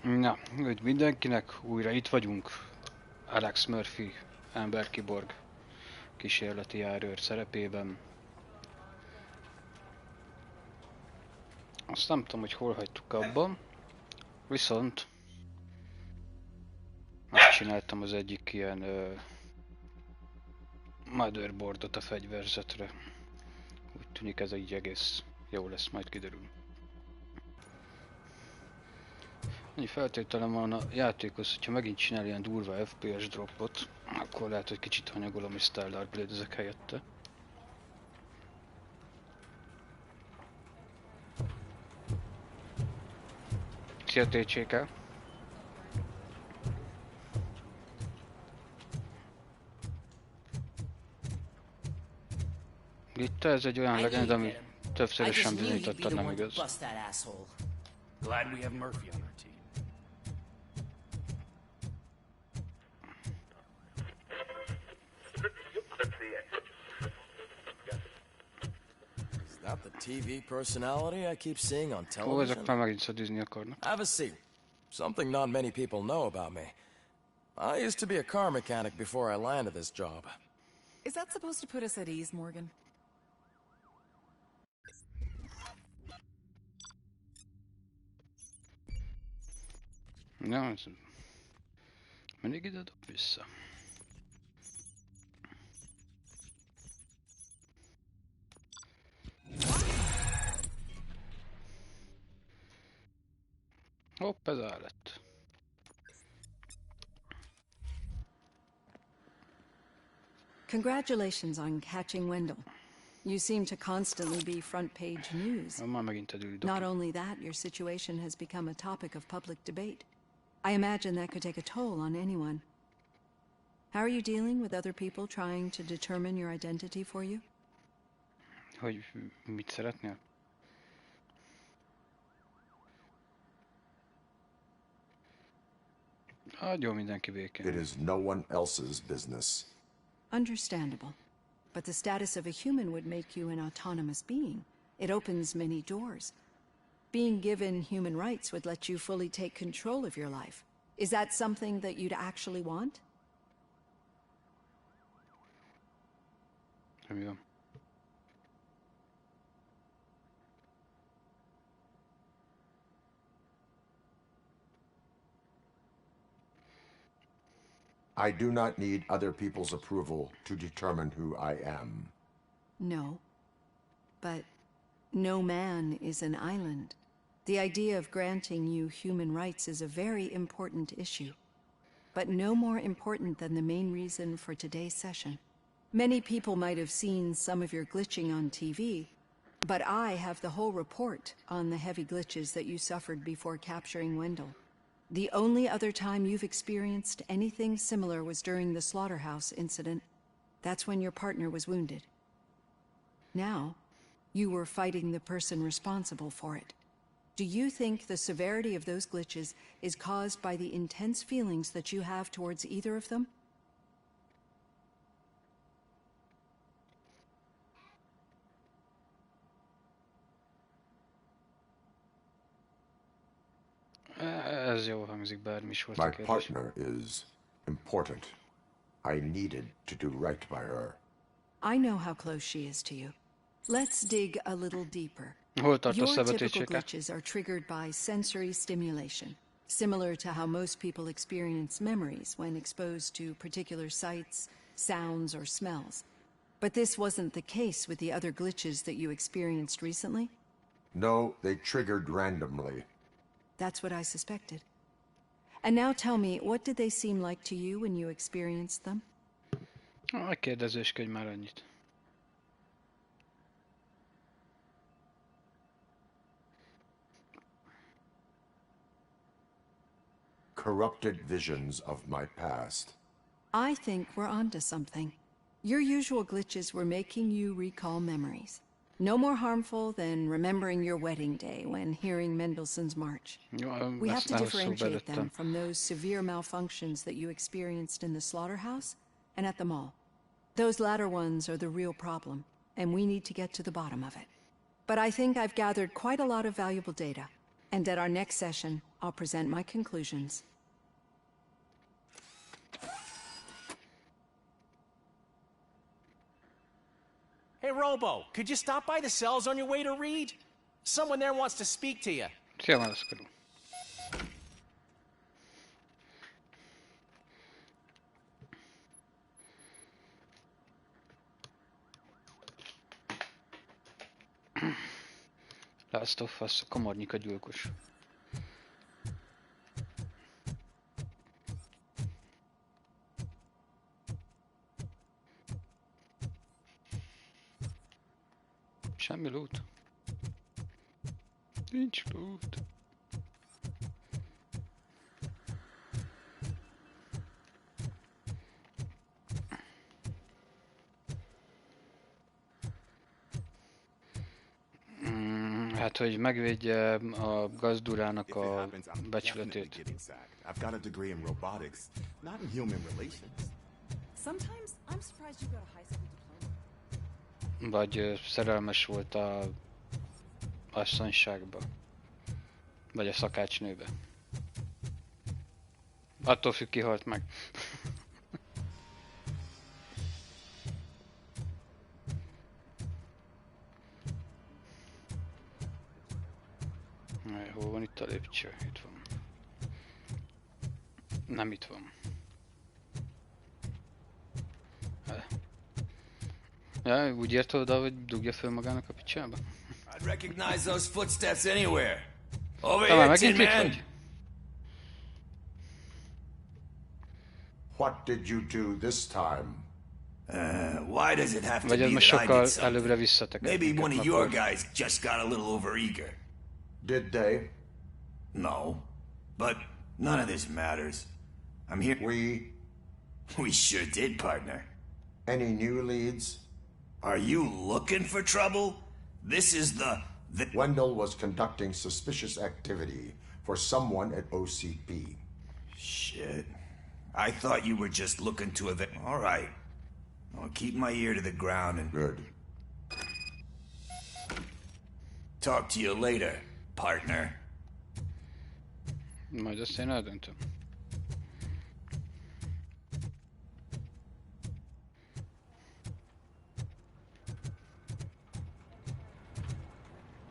Na, üdv mindenkinek, újra itt vagyunk. Alex Murphy, Ember-cyborg kísérleti járőr szerepében. Azt nem tudom, hogy hol hagytuk abban, viszont megcsináltam az egyik ilyen motherboardot a fegyverzetre. Úgy tűnik ez így egész jó lesz, majd kiderül. Annyi feltételem van a játékhoz, hogyha megint csinál ilyen durva FPS dropot, akkor lehet, hogy kicsit hanyagolom és Stellar Blade-ezek helyette. Szia TCK! Itt ez egy olyan legenda, ami többszörösen bizonyította, nem igaz. Glad we have Murphy on our team. Is that the TV personality I keep seeing on Ó, television? ezek már megint szadizni akarnak. Have a seat. Something not many people know about me. I used to be a car mechanic before I landed this job. Is that supposed to put us at ease, Morgan? Ja, ez mindig ide dob vissza. Hopp, ez lett. Congratulations on catching Wendell. You seem to constantly be front page news. Már megint egy Not only that, your situation has become a topic of public debate. I imagine that could take a toll on anyone. How are you dealing with other people trying to determine your identity for you? Hogy mit szeretnél? Hagyjon mindenki békén. It is no one else's business. Understandable. But the status of a human would make you an autonomous being. It opens many doors. Being given human rights would let you fully take control of your life. Is that something that you'd actually want? Mi van? I do not need other people's approval to determine who I am. No. But no man is an island. The idea of granting you human rights is a very important issue, but no more important than the main reason for today's session. Many people might have seen some of your glitching on TV, but I have the whole report on the heavy glitches that you suffered before capturing Wendell. The only other time you've experienced anything similar was during the slaughterhouse incident. That's when your partner was wounded. Now, you were fighting the person responsible for it. Do you think the severity of those glitches is caused by the intense feelings that you have towards either of them? Ez jó hangzik, bármi is volt a My kérdés. partner is important. I needed to do right by her. I know how close she is to you. Let's dig a little deeper. Hol tart a Your typical szabadítséke? glitches are triggered by sensory stimulation, similar to how most people experience memories when exposed to particular sights, sounds, or smells. But this wasn't the case with the other glitches that you experienced recently? No, they triggered randomly. That's what I suspected. And now tell me, what did they seem like to you when you experienced them? Ne kérdezősködj már annyit. Corrupted visions of my past. I think we're onto something. Your usual glitches were making you recall memories. No more harmful than remembering your wedding day when hearing Mendelssohn's March. Jó, We have ezt to nagyon szó differentiate them belőttem. from those severe malfunctions that you experienced in the slaughterhouse and at the mall. Those latter ones are the real problem, and we need to get to the bottom of it. But I think I've gathered quite a lot of valuable data, and at our next session, I'll present my conclusions. Hey, Robo, could you stop by the cells on your way to Reed? Someone there wants to speak to you. Szia, mászkodó. Last of Us, komornyika gyilkos. Semmi loot. Nincs loot. Hát, hogy megvédje a gazdurának a becsületét. I've got a degree in robotics, not in human relations. Sometimes I'm surprised you got a high school diploma. Vagy szerelmes volt a asszonyságba. Vagy a szakácsnőbe. Attól függ, ki halt meg. Hol van itt a lépcső? Itt van. Nem itt van. Ja, úgy érte oda, hogy dugja föl magának a picsába? I'd recognize those footsteps anywhere. Over Tamam, here, Tin megint itt Man. vagy? What did you do this time? Why does it have to Vagy ez be most that I sokkal did előbbre something? visszatekert. Maybe one of your guys just got a little overeager. Did they? No, but none of this matters. I'm here. We sure did, partner. Any new leads? Are you looking for trouble? This is the... Wendell was conducting suspicious activity for someone at OCP. Shit. I thought you were just looking to All right. I'll keep my ear to the ground and... Good. Talk to you later, partner. Majd azt én eldöntöm.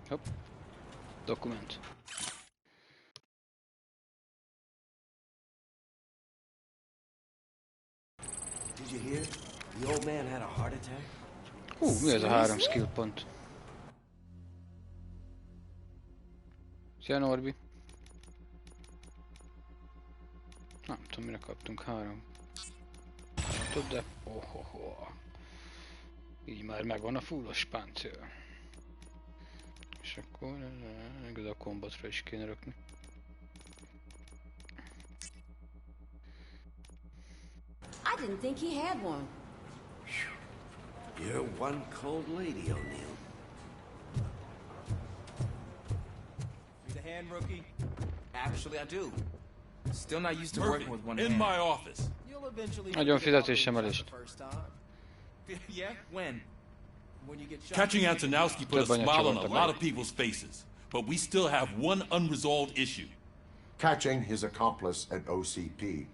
Hopp. Dokument. Did you hear? The old man had a heart attack. Mi ez a 3 skill pont? Szia, Norbi. Nem tudom, mire kaptunk 3. Tudod, de... Így már megvan a fullos páncél. És akkor... Igaz a kombatra is kéne rakni. I didn't think he had one. You're one cold lady, O'Neill. Need a hand, rookie? Actually, I do. Still not used to working with one hand. In my office. You'll eventually Nagyon fizetésemelést. Yeah, when? When you get shot. Catching Antonowski put a smile on a lot of people's faces, but we still have one unresolved issue. Catching his accomplice at OCP.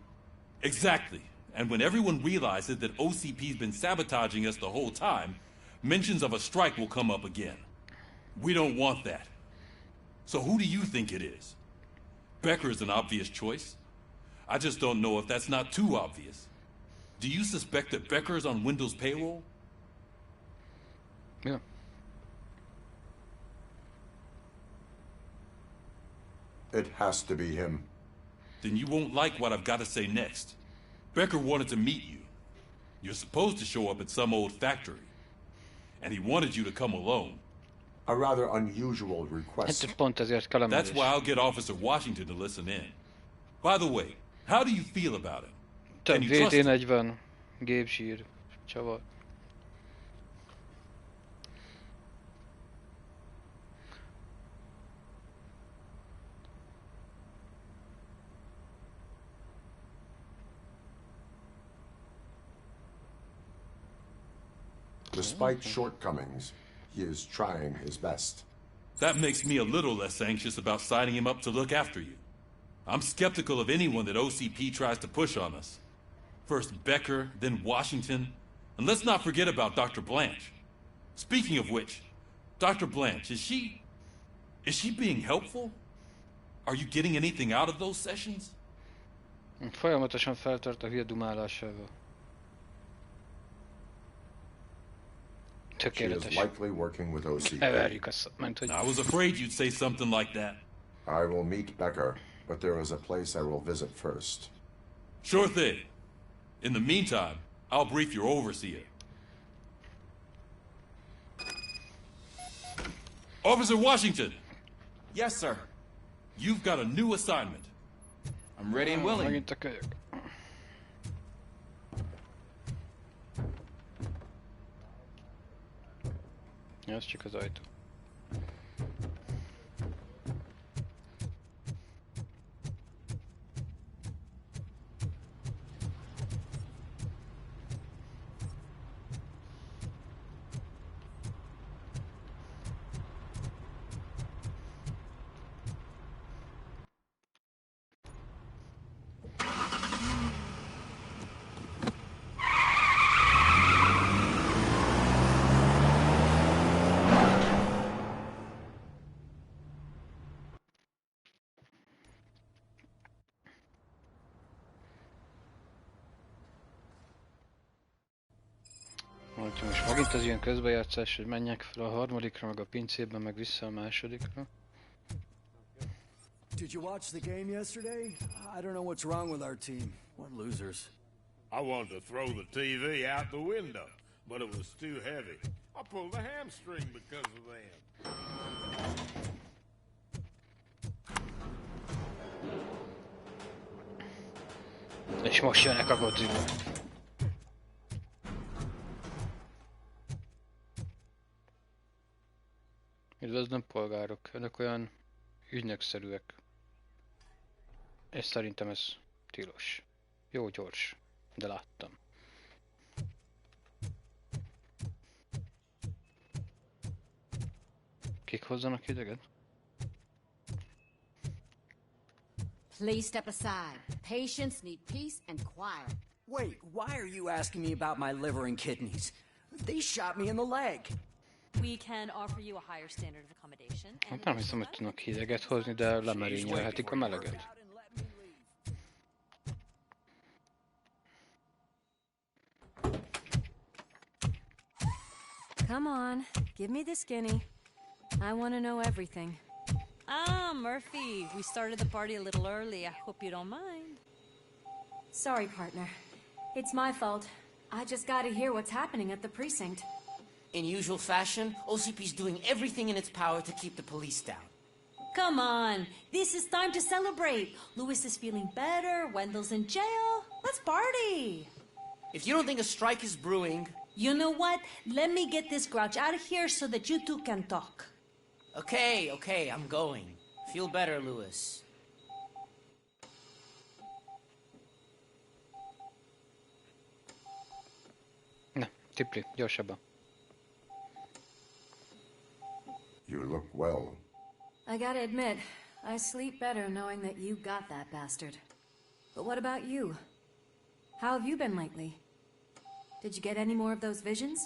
Exactly. And when everyone realizes that OCP's been sabotaging us the whole time, mentions of a strike will come up again. We don't want that. So who do you think it is? Becker is an obvious choice. I just don't know if that's not too obvious. Do you suspect that Becker is on Wendell's payroll? Yeah. It has to be him. Then you won't like what I've got to say next. Becker wanted to meet you. You're supposed to show up at some old factory. And he wanted you to come alone. A rather unusual request. That's why I'll get Officer Washington to listen in. By the way, how do you feel about it? Can you trust him? VD40, gépzsír, csavar. Despite shortcomings, he is trying his best. That makes me a little less anxious about signing him up to look after you. I'm skeptical of anyone that OCP tries to push on us. First Becker, then Washington. And let's not forget about Dr. Blanche. Speaking of which, Dr. Blanche, is she being helpful? Are you getting anything out of those sessions? Folyamatosan feltart a hülye dumálásával. She is likely working with OCP. I was afraid you'd say something like that. I will meet Becker, but there is a place I will visit first. Sure thing. In the meantime, I'll brief your overseer. Officer Washington! Yes, sir. You've got a new assignment. I'm ready and willing. Megint a kölyök. Ja, ez csak az ajtó. Most megint az ilyen közbejátszás, hogy menjek fel a harmadikra, meg a pincébe, meg vissza a másodikra. Did you watch the game yesterday? I don't know what's wrong with our team. What losers. I wanted to throw the TV out the window, but it was too heavy. I pulled a hamstring because of them. És most jönnek a Godzilla. Üdvözlöm polgárok, önök olyan ügynökszerűek. És szerintem ez tilos. Jó gyors, de láttam. Kik hozzanak ideget? Please step aside. Patients need peace and quiet. Wait, why are you asking me about my liver and kidneys? They shot me in the leg. We can offer you a higher standard of accommodation. Hát nem hiszem, hogy tudnak hideget hozni, de lemerényelhetik a meleget. Come on, give me the skinny. I want to know everything. Ah, Murphy, we started the party a little early. I hope you don't mind. Sorry, partner. It's my fault. I just gotta hear what's happening at the precinct. In usual fashion, OCP's doing everything in its power to keep the police down. Come on, this is time to celebrate. Louis is feeling better, Wendell's in jail. Let's party! If you don't think a strike is brewing... You know what? Let me get this grouch out of here so that you two can talk. Okay, I'm going. Feel better, Louis. Na, tipli, gyorsabban. You look well. I gotta admit, I sleep better knowing that you got that bastard. But what about you? How have you been lately? Did you get any more of those visions?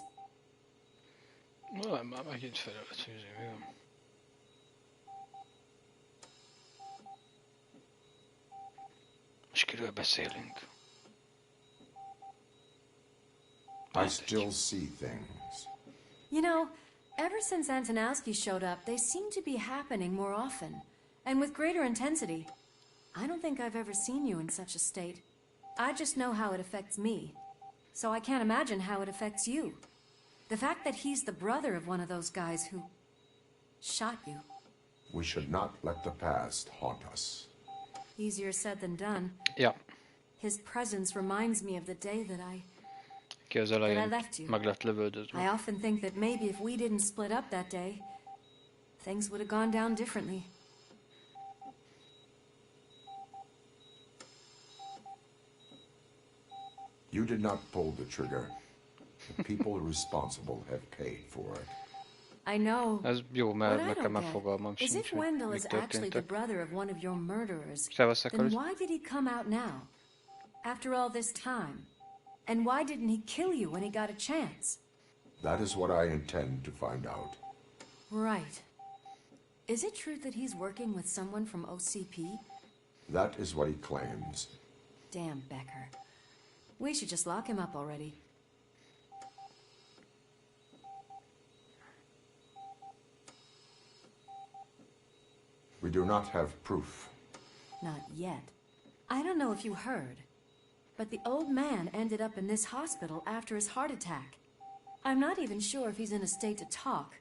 Már megint felelőtt, hogy mi van. És kiről beszélünk? I still see things. You know, ever since Antonowski showed up, they seem to be happening more often, and with greater intensity. I don't think I've ever seen you in such a state. I just know how it affects me, so I can't imagine how it affects you. The fact that he's the brother of one of those guys who shot you. We should not let the past haunt us. Easier said than done. Ja. His presence reminds me of the day that I left you. Meg lett lövöldözve. I often think that maybe if we didn't split up that day, things would have gone down differently. You did not pull the trigger. The people responsible have paid for it. I know. Ez jó, mert What I nekem don't már get fogalmam is sincs, if hogy Wendell mik is actually the történtek. brother of one of your murderers, Szevasz, then Akaris. why did he come out now? After all this time? And why didn't he kill you when he got a chance? That is what I intend to find out. Right. Is it true that he's working with someone from OCP? That is what he claims. Damn Becker. We should just lock him up already. We do not have proof. Not yet. I don't know if you heard, but the old man ended up in this hospital after his heart attack. I'm not even sure if he's in a state to talk,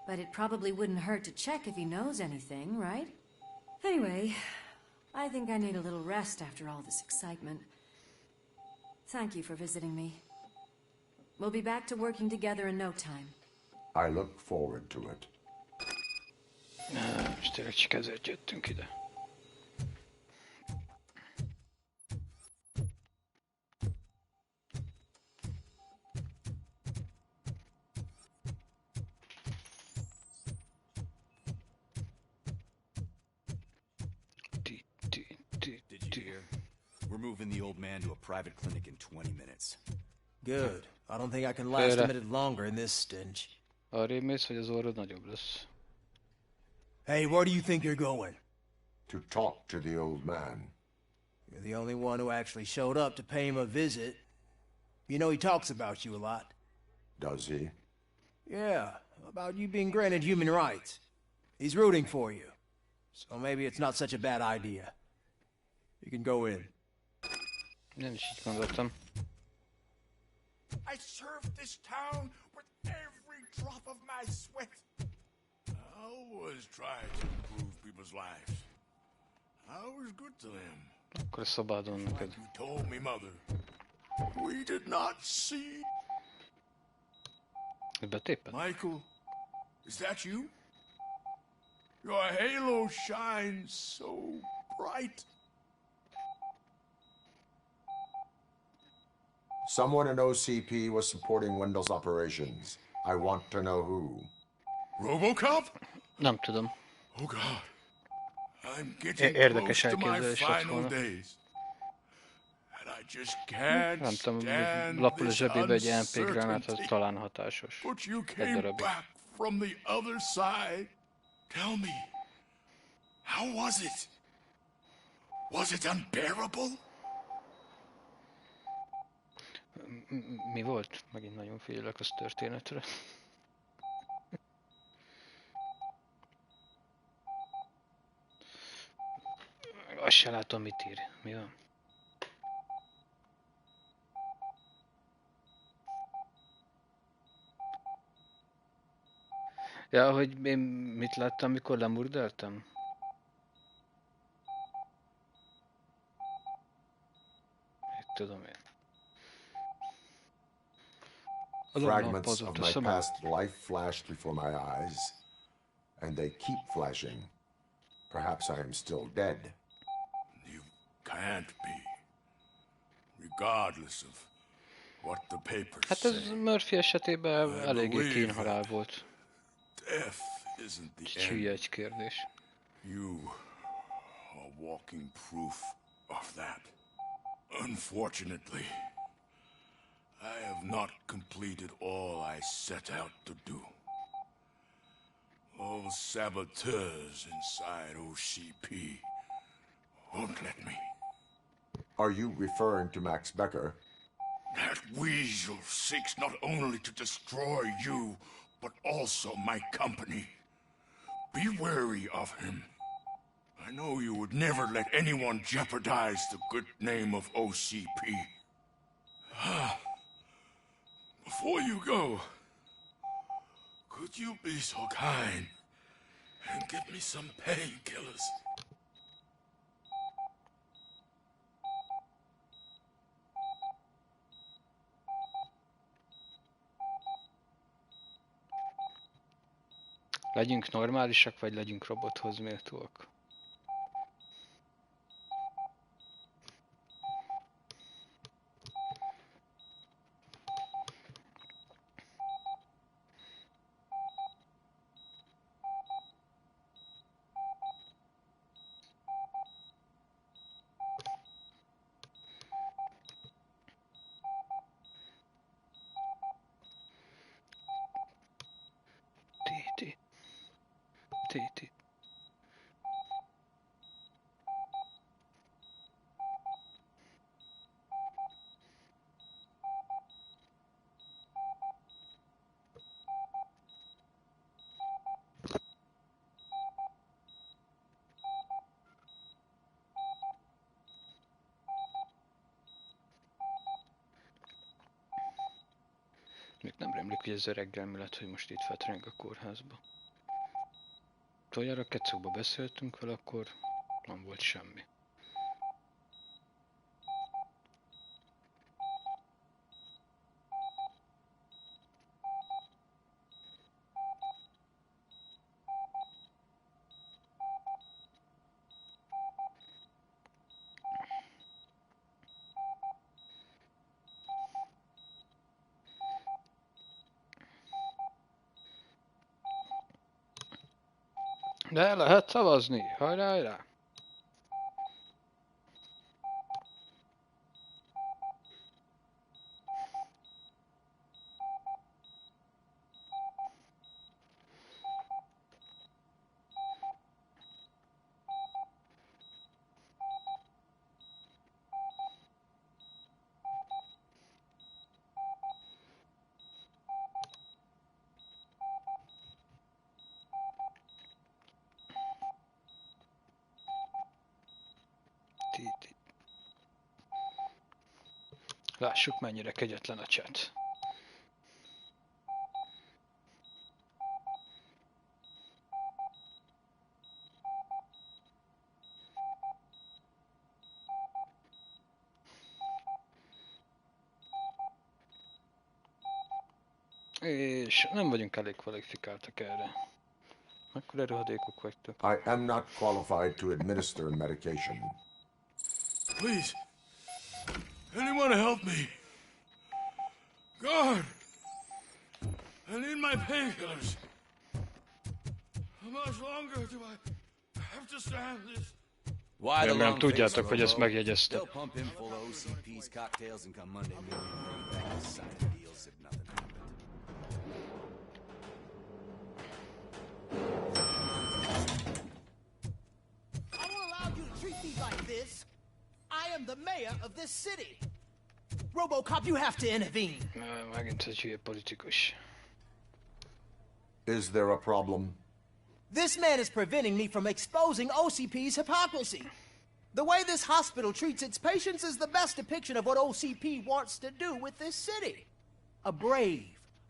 but it probably wouldn't hurt to check if he knows anything, right? Anyway, I think I need a little rest after all this excitement. Thank you for visiting me. We'll be back to working together in no time. I look forward to it. Most tényleg csak ezért jöttünk ide. Did you hear? We're moving the old man to a private clinic in 20 minutes. Good. I don't think I can last a minute longer in this stench. Arrébb mész, hogy az orrod nagyobb lesz. Hey, where do you think you're going? To talk to the old man. You're the only one who actually showed up to pay him a visit. You know he talks about you a lot. Does he? Yeah, about you being granted human rights. He's rooting for you. So maybe it's not such a bad idea. You can go in. Nem is így gondoltam. I served this town with every drop of my sweat. I always tried to improve people's lives. I was good to them. Akkor a szobádon neked. You told me, Mother. We did not see. Betépen? Michael, is that you? Your halo shines so bright. Someone in OCP was supporting Wendell's operations. I want to know who. RoboCop? Nem tudom. Oh God. I'm getting Érdekes close to my elképzelés lett final volna. days. And I just can't Nem tudom, stand lapul a this zsebébe egy MP granát, az uncertainty. talán hatásos. But you Egy came darabig. back from the other side. Tell me, how was it? Was it unbearable? Mi volt? Megint nagyon félek az történetre. Azt se látom, mit ír. Mi van? Ja, hogy én mit láttam, mikor lemurdeltem? Mit tudom én. Fragments of my past life flashed before my eyes, and they keep flashing. Perhaps I am still dead. You can't be. Regardless of what the papers Hát ez say. Murphy esetében eléggé kínhalál volt. Death isn't the Kicsit hülye end. egy kérdés. You are walking proof of that. Unfortunately, I have not completed all I set out to do. Those saboteurs inside OCP won't let me. Are you referring to Max Becker? That weasel seeks not only to destroy you, but also my company. Be wary of him. I know you would never let anyone jeopardize the good name of OCP. Before you go, could you be so kind and give me some painkillers? Legyünk normálisak, vagy legyünk robothoz méltóak? Még nem rémlik, hogy ez reggel mi lett, hogy most itt fetreng a kórházba. Toljára kecóba beszéltünk vele, akkor nem volt semmi. De lehet szavazni, hajrá, hajrá! Lássuk, mennyire kegyetlen a chat. És nem vagyunk elég kvalifikáltak erre. Mekkora rohadékok vagytok. I am not qualified to administer medication. Please, anyone help me? God, I need my painkillers. How much longer do I have to stand this? Why the nem tudjátok, hogy ezt megjegyezte. They'll pump him full of OCP's cocktails and come Monday morning bring him back to sign deals if nothing happened. I won't allow you to treat me like this. I am the mayor of this city. RoboCop, you have to intervene. Megint egy hülye politikus. Is there a problem? This man is preventing me from exposing OCP's hypocrisy. The way this hospital treats its patients is the best depiction of what OCP wants to do with this city. A brave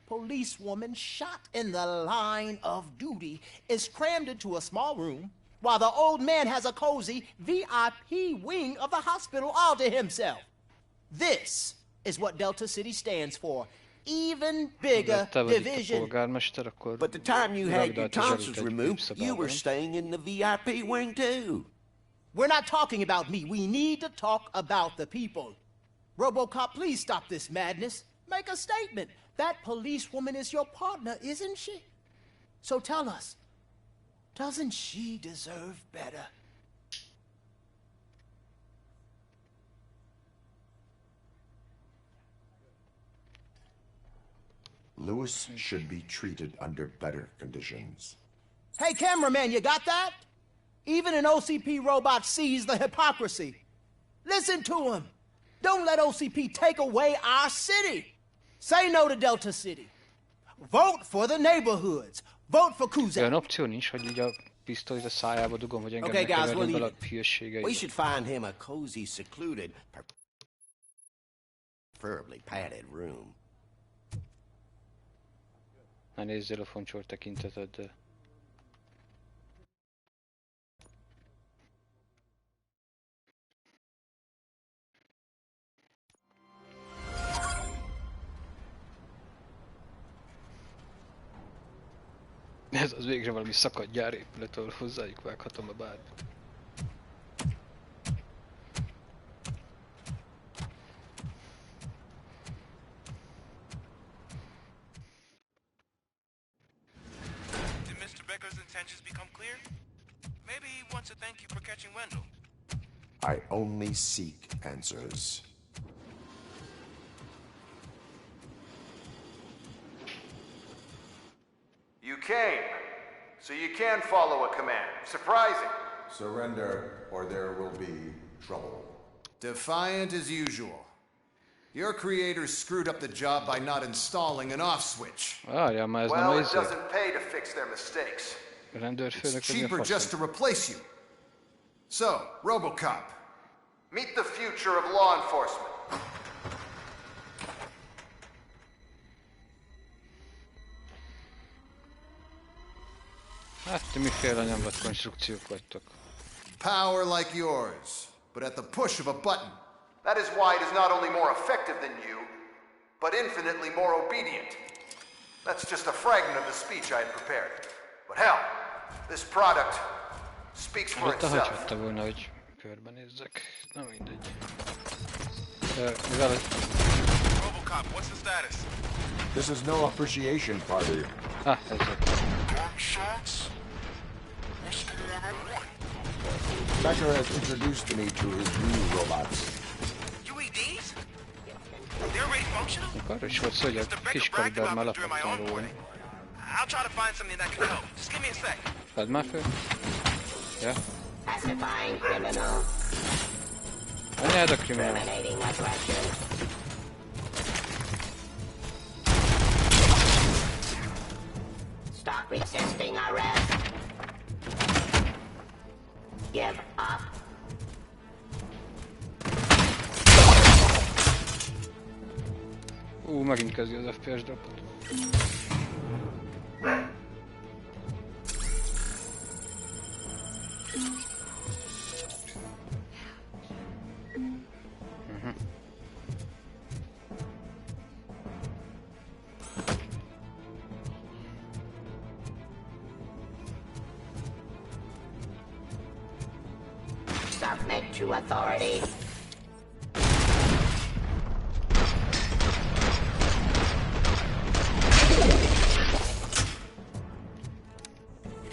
policewoman shot in the line of duty is crammed into a small room, while the old man has a cozy VIP wing of the hospital all to himself. This is what Delta City stands for. Even bigger division. But the time you had your tonsils removed, you were staying in the VIP wing too. We're not talking about me. We need to talk about the people. RoboCop, please stop this madness. Make a statement. That policewoman is your partner, isn't she? So tell us, doesn't she deserve better? Lewis should be treated under better conditions. Hey, cameraman, you got that? Even an OCP robot sees the hypocrisy. Listen to him. Don't let OCP take away our city. Say no to Delta City. Vote for the neighborhoods. Vote for Kuzak. Olyan opció nincs, hogy így a pisztolyt a szájába dugom, hogy engem ne keverjen bele a hülyeségeibe. We should find him a cozy, secluded, preferably padded room. Ne nézzél a foncsor tekinteteddel. Ez az végre valami szakadt gyárépület, ahol hozzájuk vághatom a bármit. Did Mr. Becker's intentions become clear? Maybe he wants to thank you for catching Wendell. I only seek answers. You came, so you can follow a command. Surprising. Surrender, or there will be trouble. Defiant as usual. Your creators screwed up the job by not installing an off switch. Well, it doesn't pay to fix their mistakes. It's cheaper just to replace you. So, RoboCop. Meet the future of law enforcement. Hát, ti miféle nyomvat konstrukciók vagytok. Power like yours, but at the push of a button. That is why it is not only more effective than you, but infinitely more obedient. That's just a fragment of the speech I had prepared. But hell, this product speaks for itself. Hagyhatta volna, hogy körbenézzek. Na mindegy. Mivel... RoboCop, what's the status? This is no appreciation party. Ah, ez Gunshots? What's going on? Becker has introduced me to his new robots. UEDs? They're already functional? Arra is volt szó, hogy a kis kaliber már lepattan róla. I'll try to find something that can help. Just give me a sec. Vedd már föl. Ja. Pacifying criminal. Anyád a kriminál. Terminating aggression. Stop resisting arrest. Give up. Megint kezdi az FPS dropot. Submit to authority.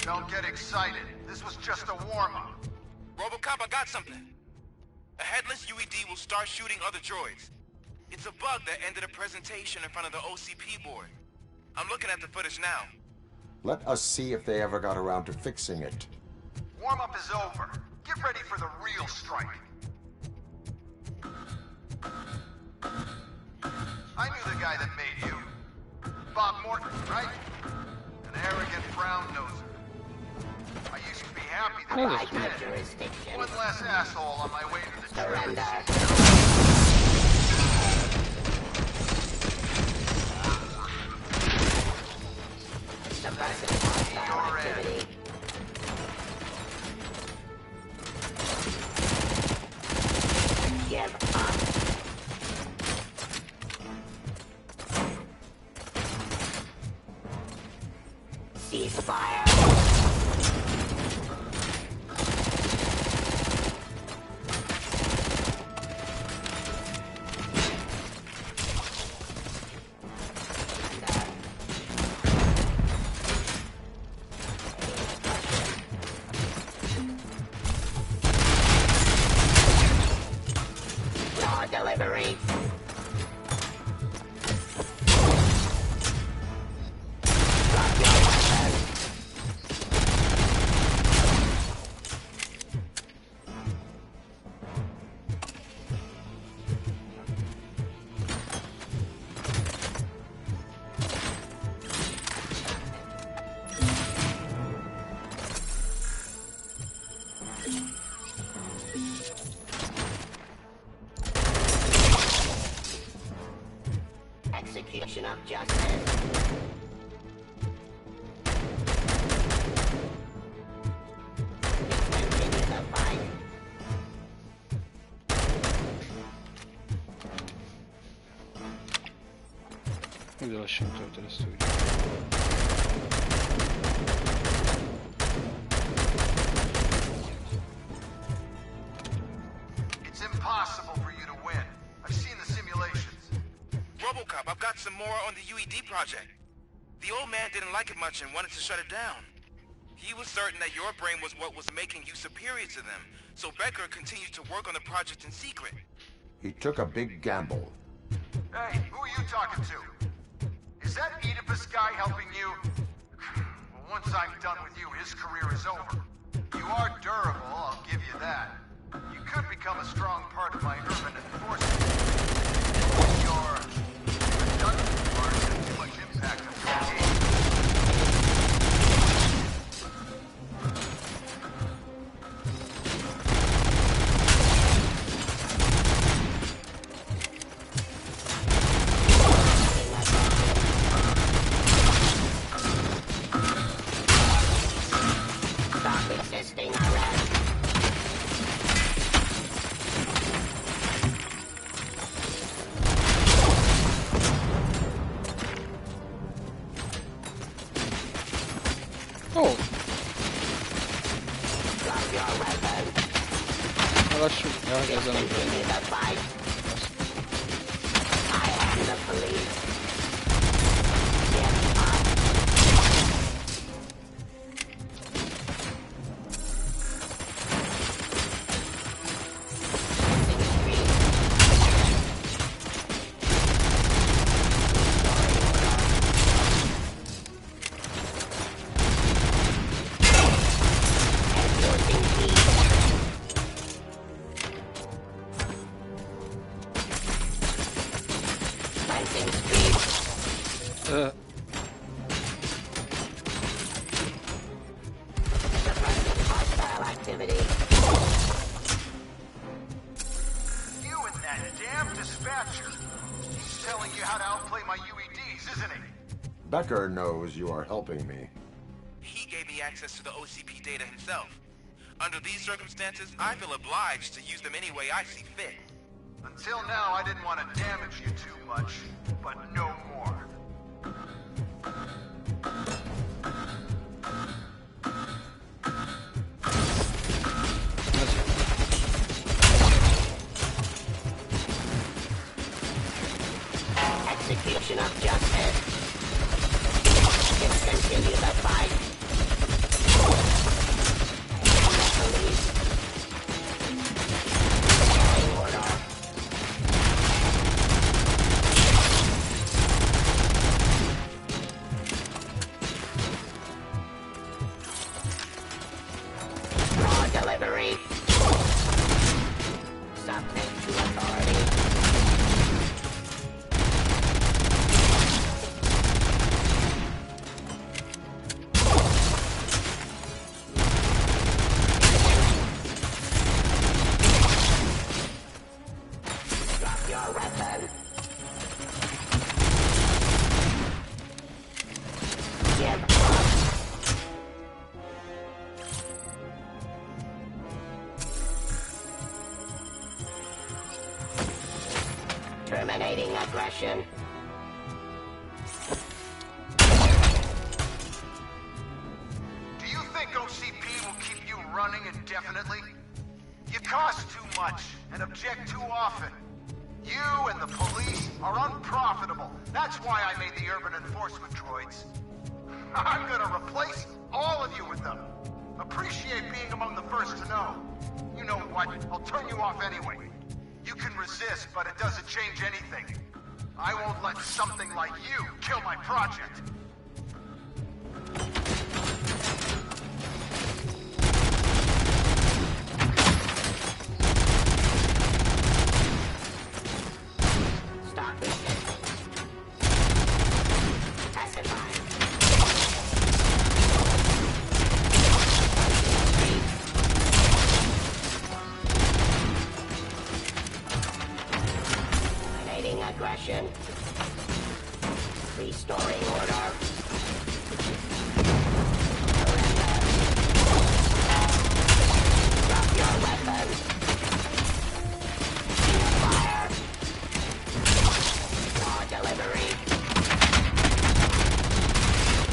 Don't get excited. This was just a warm-up. RoboCop, I got something. A headless UED will start shooting other droids. It's a bug that ended a presentation in front of the OCP board. I'm looking at the footage now. Let us see if they ever got around to fixing it. Warm-up is over. Get ready for the real strike. I knew the guy that made you. Bob Morton, right? An arrogant brown-noser. I used to be happy that I did it. One less asshole on my way to the surrender. Give up. Ceasefire. Delivery. Execution of justice. Continue the fight. Úgy lassan töltöd ezt úgy. It's impossible for you to win. I've seen the simulations. RoboCop, I've got some more on the UED project. The old man didn't like it much and wanted to shut it down. He was certain that your brain was what was making you superior to them, so Becker continued to work on the project in secret. He took a big gamble. Hey, who are you talking to? Is that Oedipus guy helping you? Well, once I'm done with you, his career is over. You are durable, I'll give you that. You could become a strong part of my urban enforcement. Your redundant parts have too much impact on your game. lassú. Ja, ezen nem tudom. Becker knows you are helping me. He gave me access to the OCP data himself. Under these circumstances, I feel obliged to use them any way I see fit. Until now, I didn't want to damage you too much, but no more. Execution of justice. Continue the fight. Police. Order. Raw delivery. Subject to authority. Terminating aggression. Do you think OCP will keep you running indefinitely? You cost too much and object too often. You and the police are unprofitable. That's why I made the urban enforcement droids. I'm gonna replace all of you with them. Appreciate being among the first to know. You know what? I'll turn you off anyway. You can resist, but it doesn't change anything. I won't let something like you kill my project. Stop this. Pacify. Aggression. Restoring order. Drop your weapons. Fire. Raw delivery.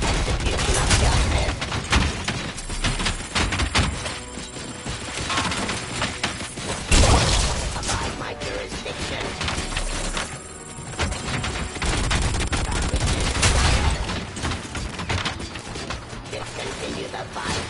Execution of justice. Abide my jurisdiction. Continue the fight.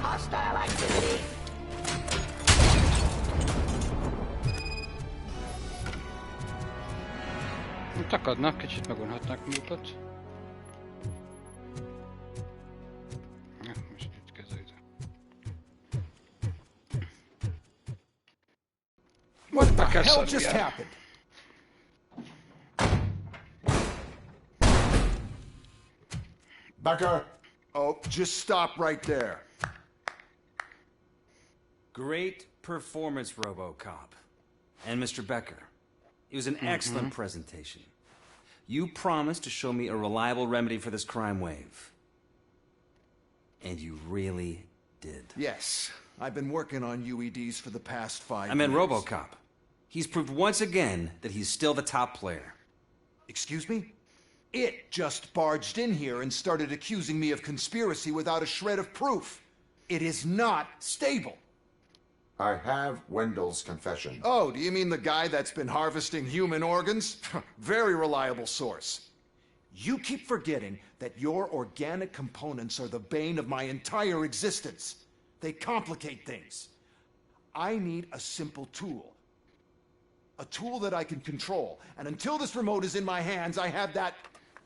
Hostile activity. Takadnak, kicsit megunhatnak magukat. Most itt kezeljük. What the hell just happened? Becker! Oh, just stop right there. Great performance, RoboCop. And Mr. Becker, it was an excellent presentation. You promised to show me a reliable remedy for this crime wave. And you really did. Yes, I've been working on UEDs for the past 5 years. I meant RoboCop. He's proved once again that he's still the top player. Excuse me? It just barged in here and started accusing me of conspiracy without a shred of proof. It is not stable. I have Wendell's confession. Oh, do you mean the guy that's been harvesting human organs? Very reliable source. You keep forgetting that your organic components are the bane of my entire existence. They complicate things. I need a simple tool. A tool that I can control. And until this remote is in my hands, I have that...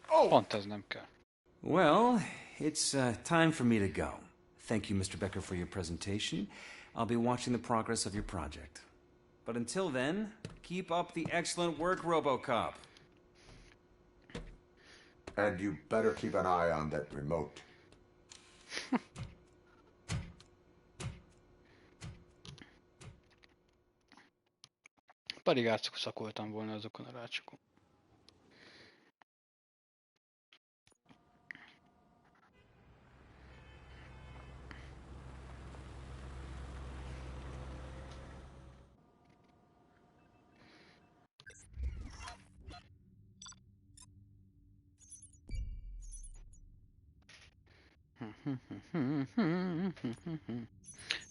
Oh! Well, it's time for me to go. Thank you, Mr. Becker, for your presentation. I'll be watching the progress of your project. But until then, keep up the excellent work, RoboCop. And you better keep an eye on that remote. Pedig átszakoltam volna azokon a rácsokon.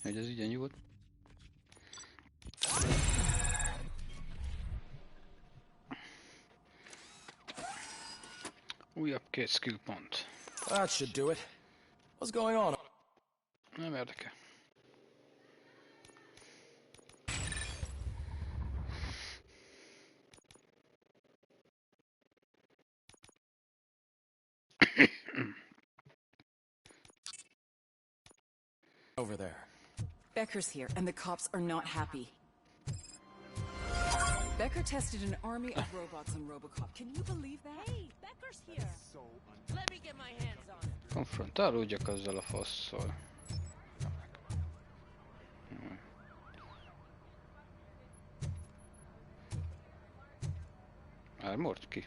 Hogy ez így nyugodt. Újabb 2 skill pont. That should do it. What's going on? Nem érdekel. Over there. Becker's here, and the cops are not happy. Becker tested an army of robots on RoboCop. Can you believe that? Hey, Becker's here. Let me get my hands on it. Konfrontálódjak azzal a fasszal. Armored ki?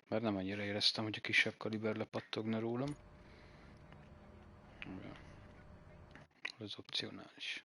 Mert nem annyira éreztem, hogy a kisebb kaliber lepattogna rólam. Ez opcionális.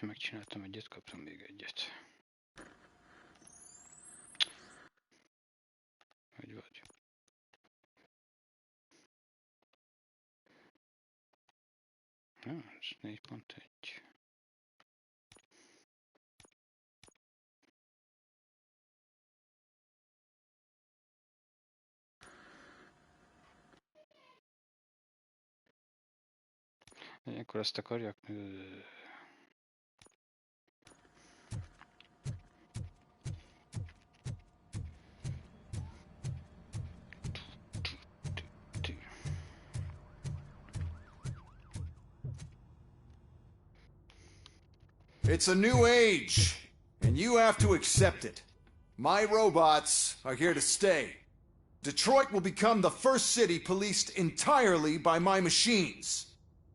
És megcsináltam egyet, kaptam még egyet. Hogy vagy? Ez 4.1. Ilyenkor ezt akarják? It's a new age, and you have to accept it. My robots are here to stay. Detroit will become the first city policed entirely by my machines.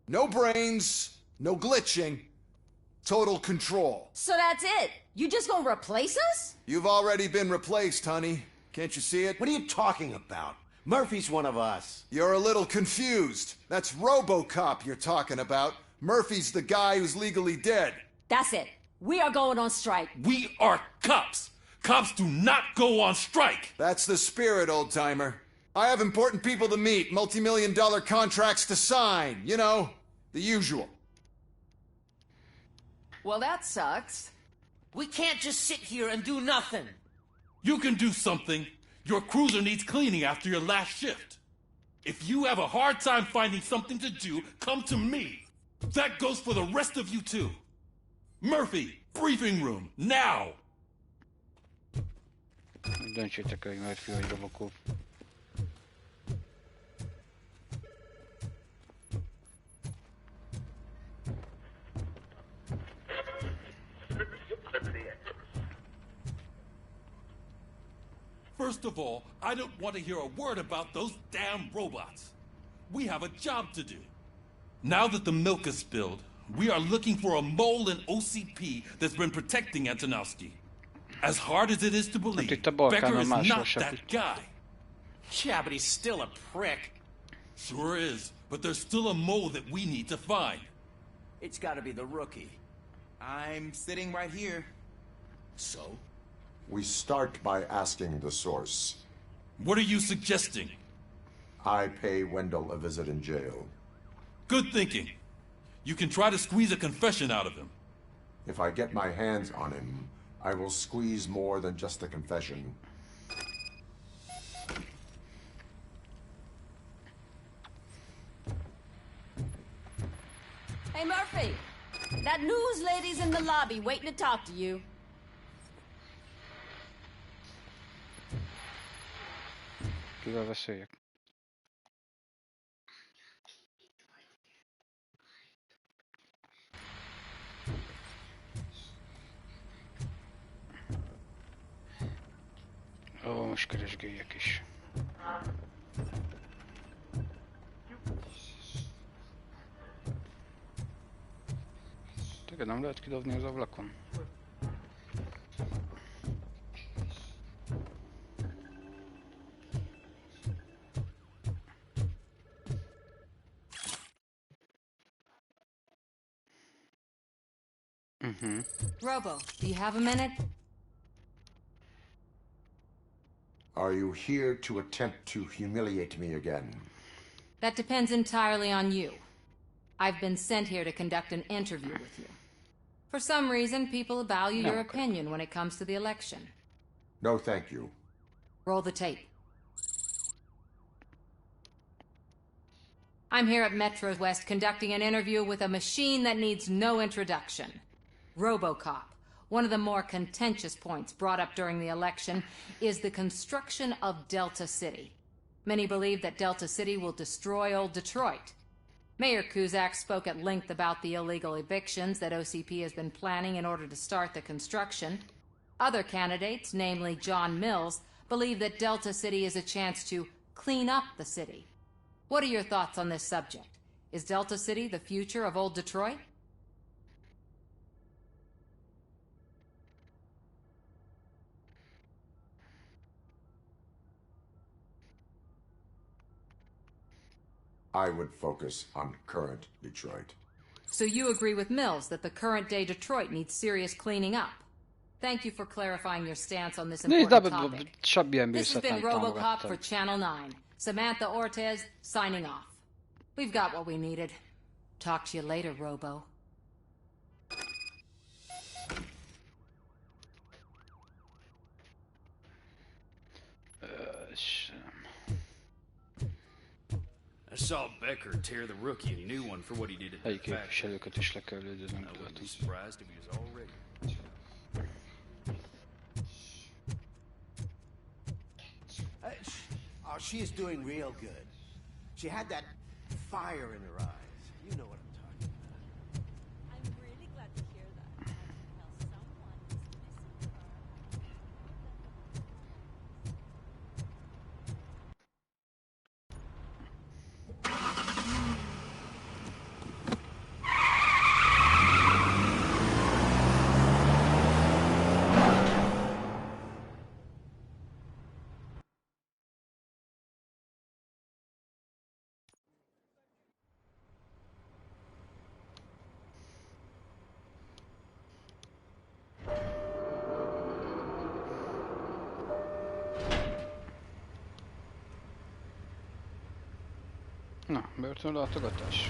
No brains, no glitching, total control. So that's it? You just gonna replace us? You've already been replaced, honey. Can't you see it? What are you talking about? Murphy's one of us. You're a little confused. That's RoboCop you're talking about. Murphy's the guy who's legally dead. That's it. We are going on strike. We are cops. Cops do not go on strike. That's the spirit, old-timer. I have important people to meet, multi-million-dollar contracts to sign. You know, the usual. Well, that sucks. We can't just sit here and do nothing. You can do something. Your cruiser needs cleaning after your last shift. If you have a hard time finding something to do, come to me. That goes for the rest of you too. Murphy, briefing room, now! Döntsétek el, hogy Murphy vagy Robocop. First of all, I don't want to hear a word about those damn robots. We have a job to do. Now that the milk is spilled, we are looking for a mole in OCP that's been protecting Antonowski. As hard as it is to believe, Becker is not that guy. Yeah, but he's still a prick. Sure is, but there's still a mole that we need to find. It's gotta be the rookie. I'm sitting right here. So? We start by asking the source. What are you suggesting? I pay Wendell a visit in jail. Good thinking. You can try to squeeze a confession out of him. If I get my hands on him, I will squeeze more than just a confession. Hey, Murphy! That news lady's in the lobby waiting to talk to you. Kivel beszéljek? Ó, most keresgéljek is. Téged nem lehet kidobni az ablakon? Robo, do you have a minute? Are you here to attempt to humiliate me again? That depends entirely on you. I've been sent here to conduct an interview with you. For some reason, people value your opinion when it comes to the election. No, thank you. Roll the tape. I'm here at Metro West conducting an interview with a machine that needs no introduction. RoboCop. One of the more contentious points brought up during the election is the construction of Delta City. Many believe that Delta City will destroy old Detroit. Mayor Cusack spoke at length about the illegal evictions that OCP has been planning in order to start the construction. Other candidates, namely John Mills, believe that Delta City is a chance to clean up the city. What are your thoughts on this subject? Is Delta City the future of old Detroit? I would focus on current Detroit. So you agree with Mills that the current-day Detroit needs serious cleaning up? Thank you for clarifying your stance on this important topic. This has been RoboCop for Channel 9. Samantha Ortez, signing off. We've got what we needed. Talk to you later, Robo. I saw Becker tear the rookie a new one for what he did at the factory. I wouldn't be surprised if he was already. Oh, she is doing real good. She had that fire in her eyes. You know what I'm talking about. I'm really glad to hear that. I can tell someone is missing Na, börtönlátogatás.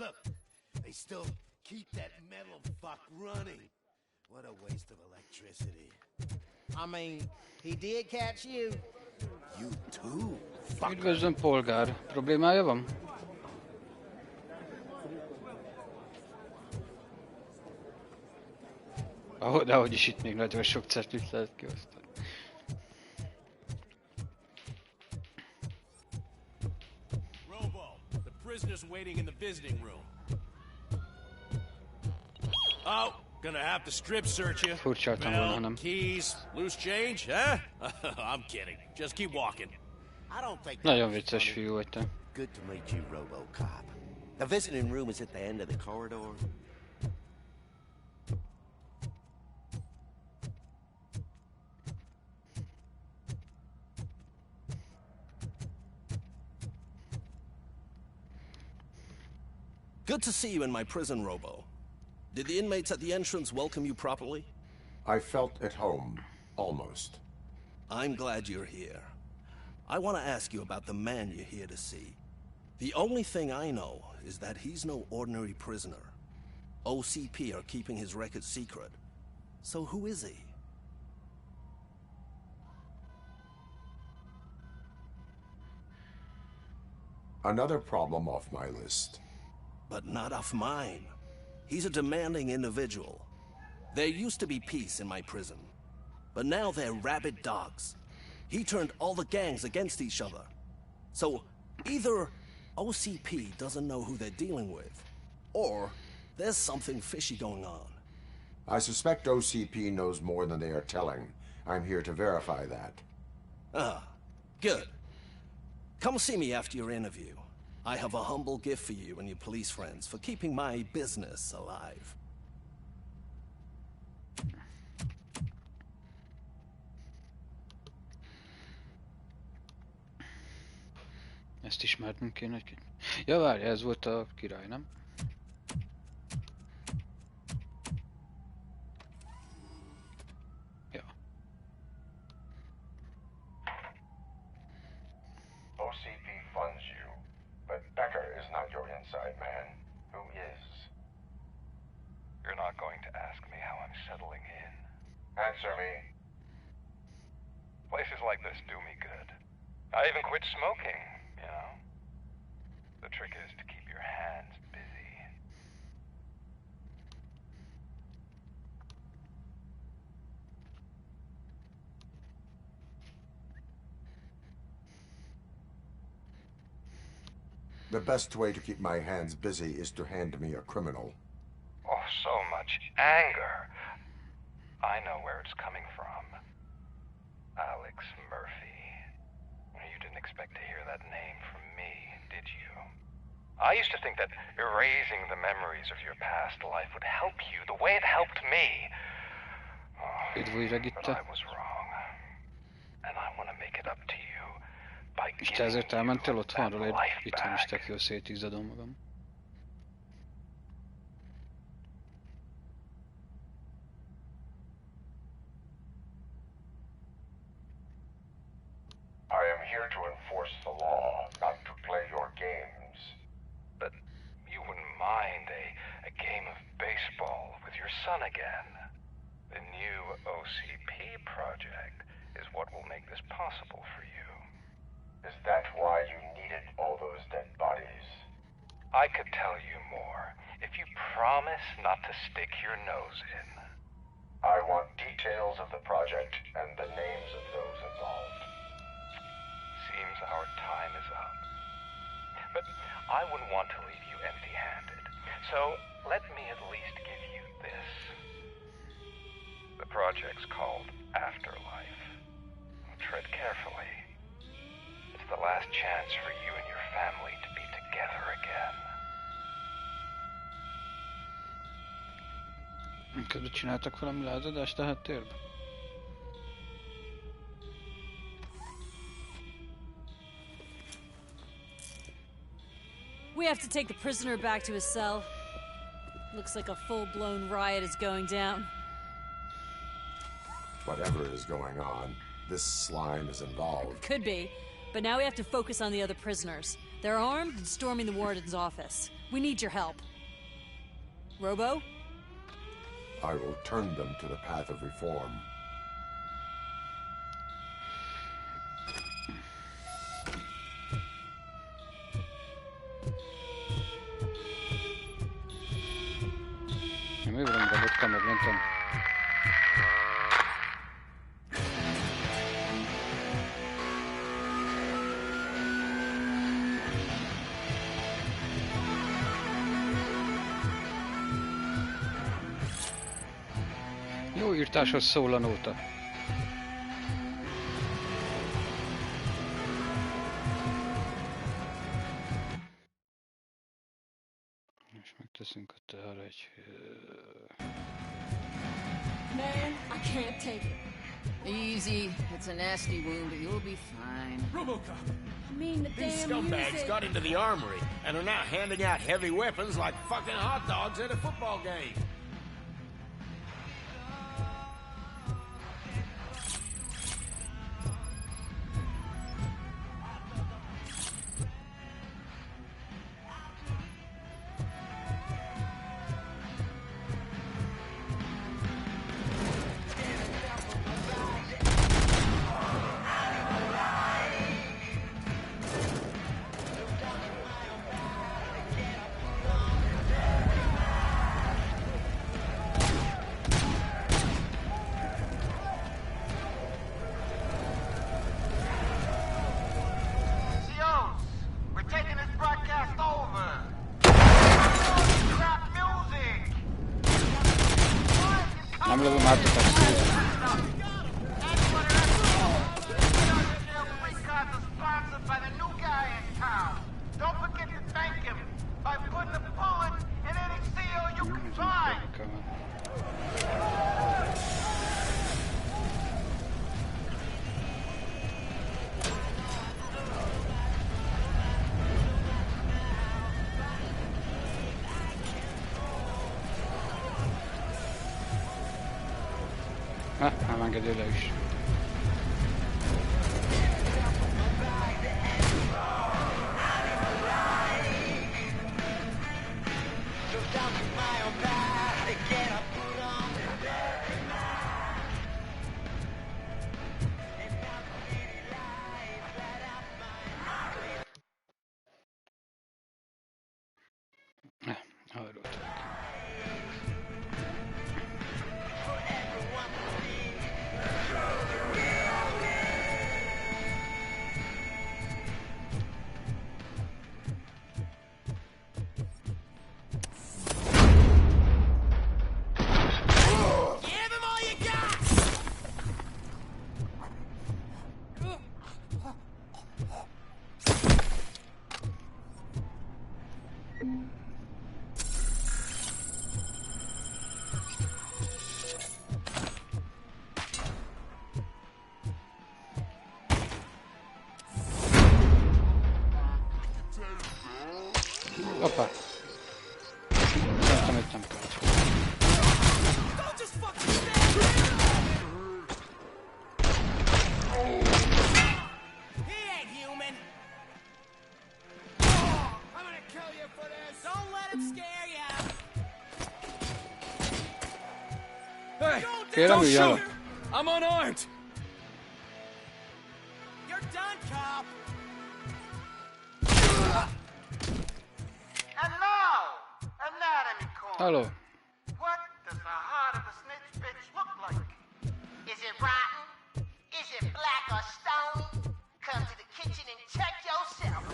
Look, they still keep that metal fuck running. What a waste of electricity. I mean, he did catch you. You too, Üdvözlöm, polgár. Problémája van? Dehogy is itt még nagyon sok cetlit lehet kiosztani. Robo, the prisoner's waiting in the visiting room. Oh, gonna have to strip search you. Furcsáltam volna, hanem. Keys, loose change, huh? I'm kidding. Just keep walking. I don't think Nagyon vicces fiú vagy te. Good to meet you, RoboCop. The visiting room is at the end of the corridor. Good to see you in my prison, Robo. Did the inmates at the entrance welcome you properly? I felt at home, almost. I'm glad you're here. I want to ask you about the man you're here to see. The only thing I know is that he's no ordinary prisoner. OCP are keeping his record secret. So who is he? Another problem off my list. But not off mine. He's a demanding individual. There used to be peace in my prison, but now they're rabid dogs. He turned all the gangs against each other. So either OCP doesn't know who they're dealing with, or there's something fishy going on. I suspect OCP knows more than they are telling. I'm here to verify that. Ah, good. Come see me after your interview. I have a humble gift for you and your police friends for keeping my business alive. Ezt ismertünk kéne egy kicsit. Ja, várj, ez volt a király, nem? Ja. OCP funds you, but Becker is not your inside man. Who is? You're not going to ask me how I'm settling in. Answer me. Places like this do me good. I even quit smoking, you know. The trick is to keep your hands busy. The best way to keep my hands busy is to hand me a criminal. Oh, so much anger. I know where it's coming from. Alex Murphy. You didn't expect to hear that name from me, did you? I used to think that erasing the memories of your past life would help you the way it helped me. But I was wrong. And I want to make it up to you by És te ezért elmentél otthonról, én itthon is tök jól szétizzadom magam. I am here to enforce the law, not to play your games. But you wouldn't mind a game of baseball with your son again. The new OCP project is what will make this possible for you. Is that why you needed all those dead bodies? I could tell you more if you promise not to stick your nose in. I want details of the project and the names of those involved. Seems our time is up. But I wouldn't want to leave you empty-handed. So let me at least give you this. The project's called Afterlife. Tread carefully. It's the last chance for you and your family to be together again. Mikor csináltak valami lázadást a háttérben? We have to take the prisoner back to his cell. Looks like a full-blown riot is going down. Whatever is going on, this slime is involved. Could be, but now we have to focus on the other prisoners. They're armed and storming the warden's office. We need your help. Robo? I will turn them to the path of reform. Mi van belőtt kamer, nem tudom. Jó írtáshoz szól a nóta. És megteszünk ott arra egy... Man, I can't take it. Easy. It's a nasty wound, but you'll be fine. RoboCop! I mean, the These damn scumbags music. got into the armory and are now handing out heavy weapons like fucking hot dogs at a football game. Nem lövöm át a taxit. Nem engedő le is. Arról. Opa. Szerintem itt nem kell. Kérem, üljön le. I'm unarmed! You're done, cop! And now, anatomy corner. Hello. What does the heart of a snitch bitch look like? Is it rotten? Is it black or stony? Come to the kitchen and check yourself.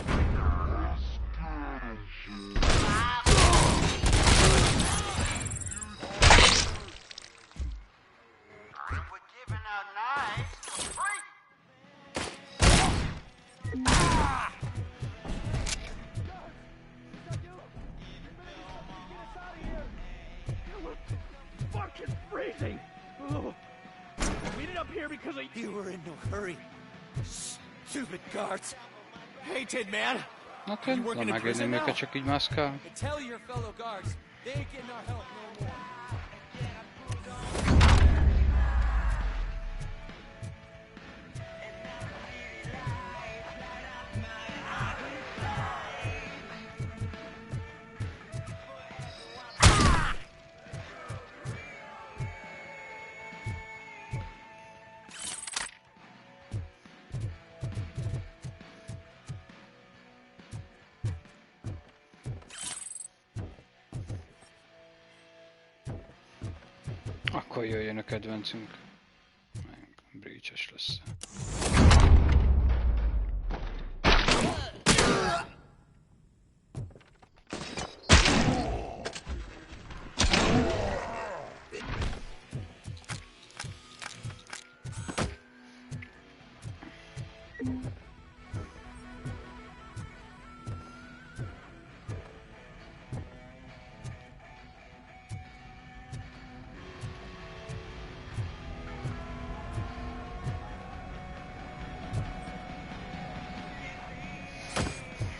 We're giving out knives for free. Fucking freezing! Oh. We ended up here because you were in no hurry. Stupid guards. Hey, Tin Man. Oké, van megérni őket csak így mászkál. Tell your fellow guards they ain't getting our help no more. Akkor jöjjön a kedvencünk. Breach-es lesz.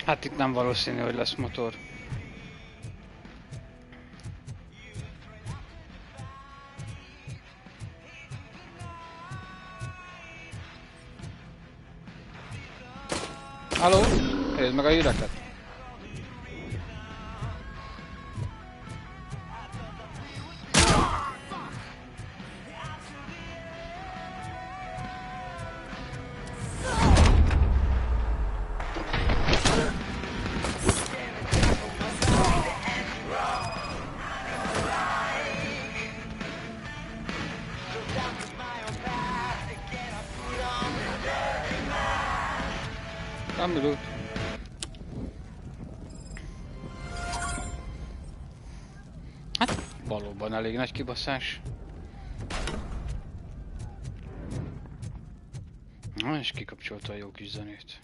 Hát itt nem valószínű, hogy lesz motor. Halló? Nézd meg a híreket! Elmúlt. Hát valóban elég nagy kibaszás. Na, és kikapcsolta a jó kis zenét.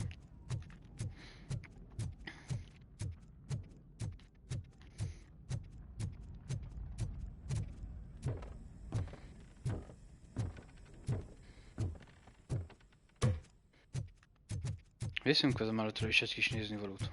Viszünk az emelőtről is egy kis néznivalót.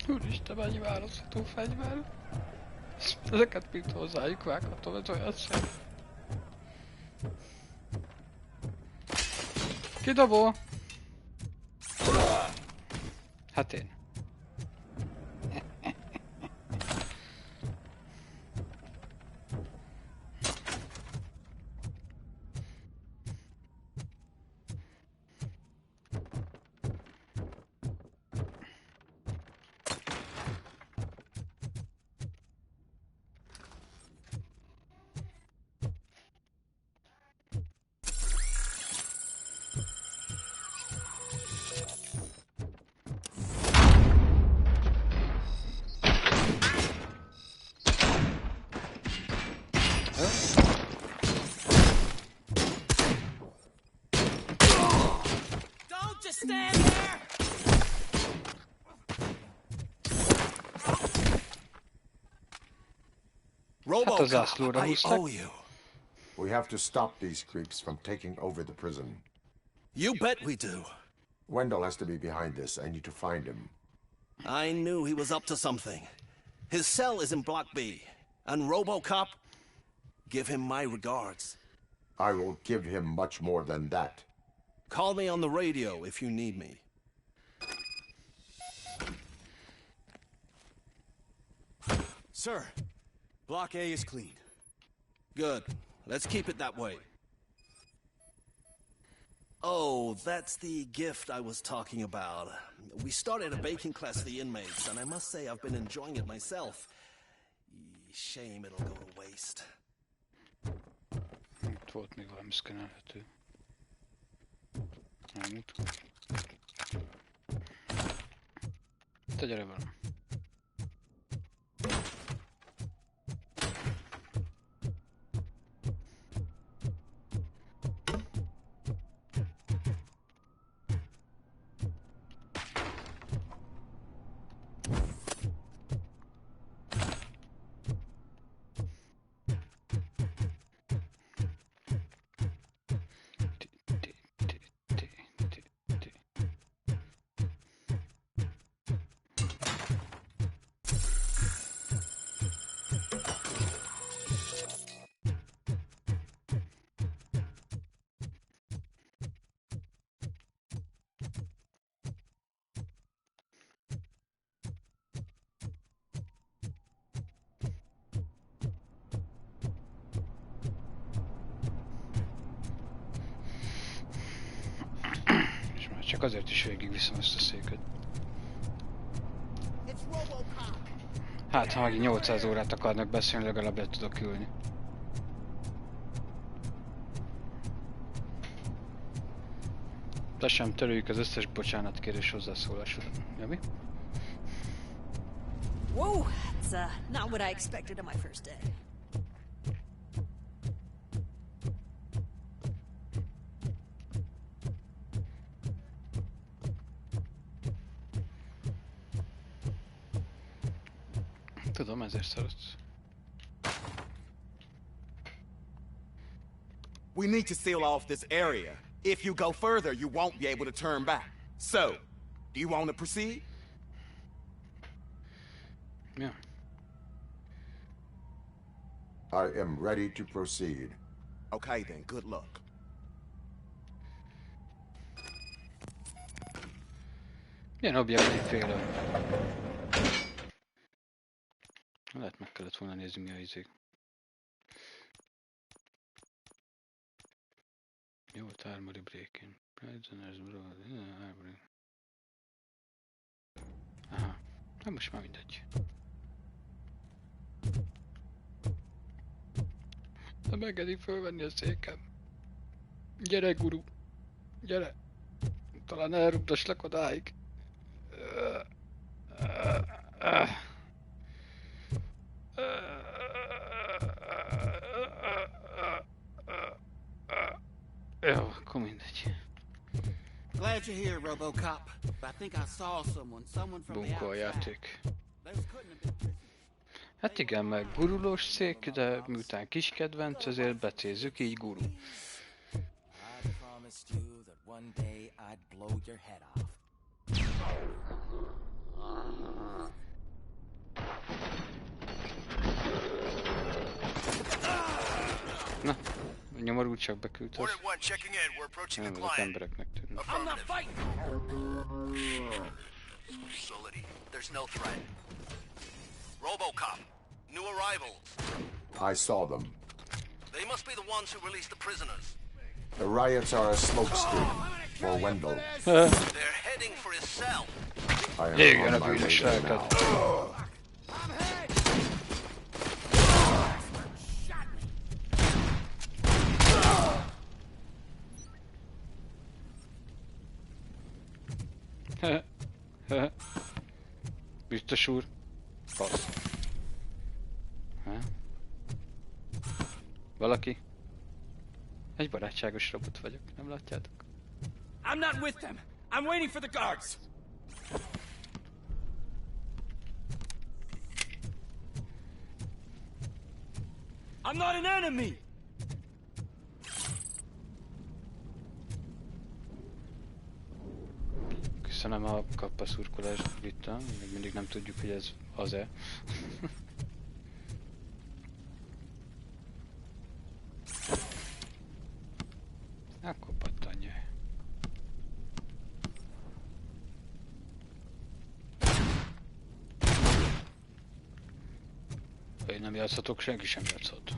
Úristen, mennyi választható fegyver. Ezeket mind hozzájuk vághatom, ez olyan szép. Kidobó! Hát én. Stand there! RoboCop, I owe you. We have to stop these creeps from taking over the prison. You bet we do. Wendell has to be behind this. I need to find him. I knew he was up to something. His cell is in Block B. And RoboCop, give him my regards. I will give him much more than that. Call me on the radio if you need me. Sir, Block A is clean. Good. Let's keep it that way. Oh, that's the gift I was talking about. We started a baking class for the inmates, and I must say I've been enjoying it myself. Shame it'll go to waste. Itt volt még valami szkenelhető. Elmúlt. Te gyere velem. Csak azért is végigviszem ezt a széket. Hát, ha megint 800 órát akarnak beszélni, legalább le tudok ülni. Lassan törőjük az összes bocsánatkérés hozzászólásodat. Jami? Whoa, that's not what I expected on my first day. Tudom, ezért szarodsz. We need to seal off this area. If you go further, you won't be able to turn back. So, do you want to proceed? Yeah. I am ready to proceed. Okay then, good luck. Milyen objektív-féle? Lehet meg kellett volna nézni, mi a izék. Jó, armory break-in. Aha, hát most már mindegy. Nem engedik fölvenni a székem. Gyere, guru! Gyere! Talán elrugdaslak odáig. Jó, akkor mindegy. Glad you're here, RoboCop. I think I saw someone from the Bunkó a outside. játék. Hát igen, meg gurulós szék, de miután kis kedvenc, ezért becézzük így guru. I promised you that one day I'd blow your head off. Na, nyomorult csak beküldted. Order 1 checking in. We're approaching the Nem, ezek client. embereknek tűnnek. I'm not fighting. Facility. There's no threat. RoboCop. New arrivals. I saw them. They must be the ones who released the prisoners. The riots are a smokescreen for Wendell. They're heading for his cell. I am Régen on a my way bűnös there lelked. now. Biztos úr? Fasz. Valaki? Egy barátságos robot vagyok, nem látjátok? I'm not with them. I'm waiting for the guards. I'm not an enemy. Köszönöm a kappa szurkolást, Britta. Még mindig nem tudjuk, hogy ez az-e. Akkor pattanj. Ha én nem játszhatok, senki sem játszhat.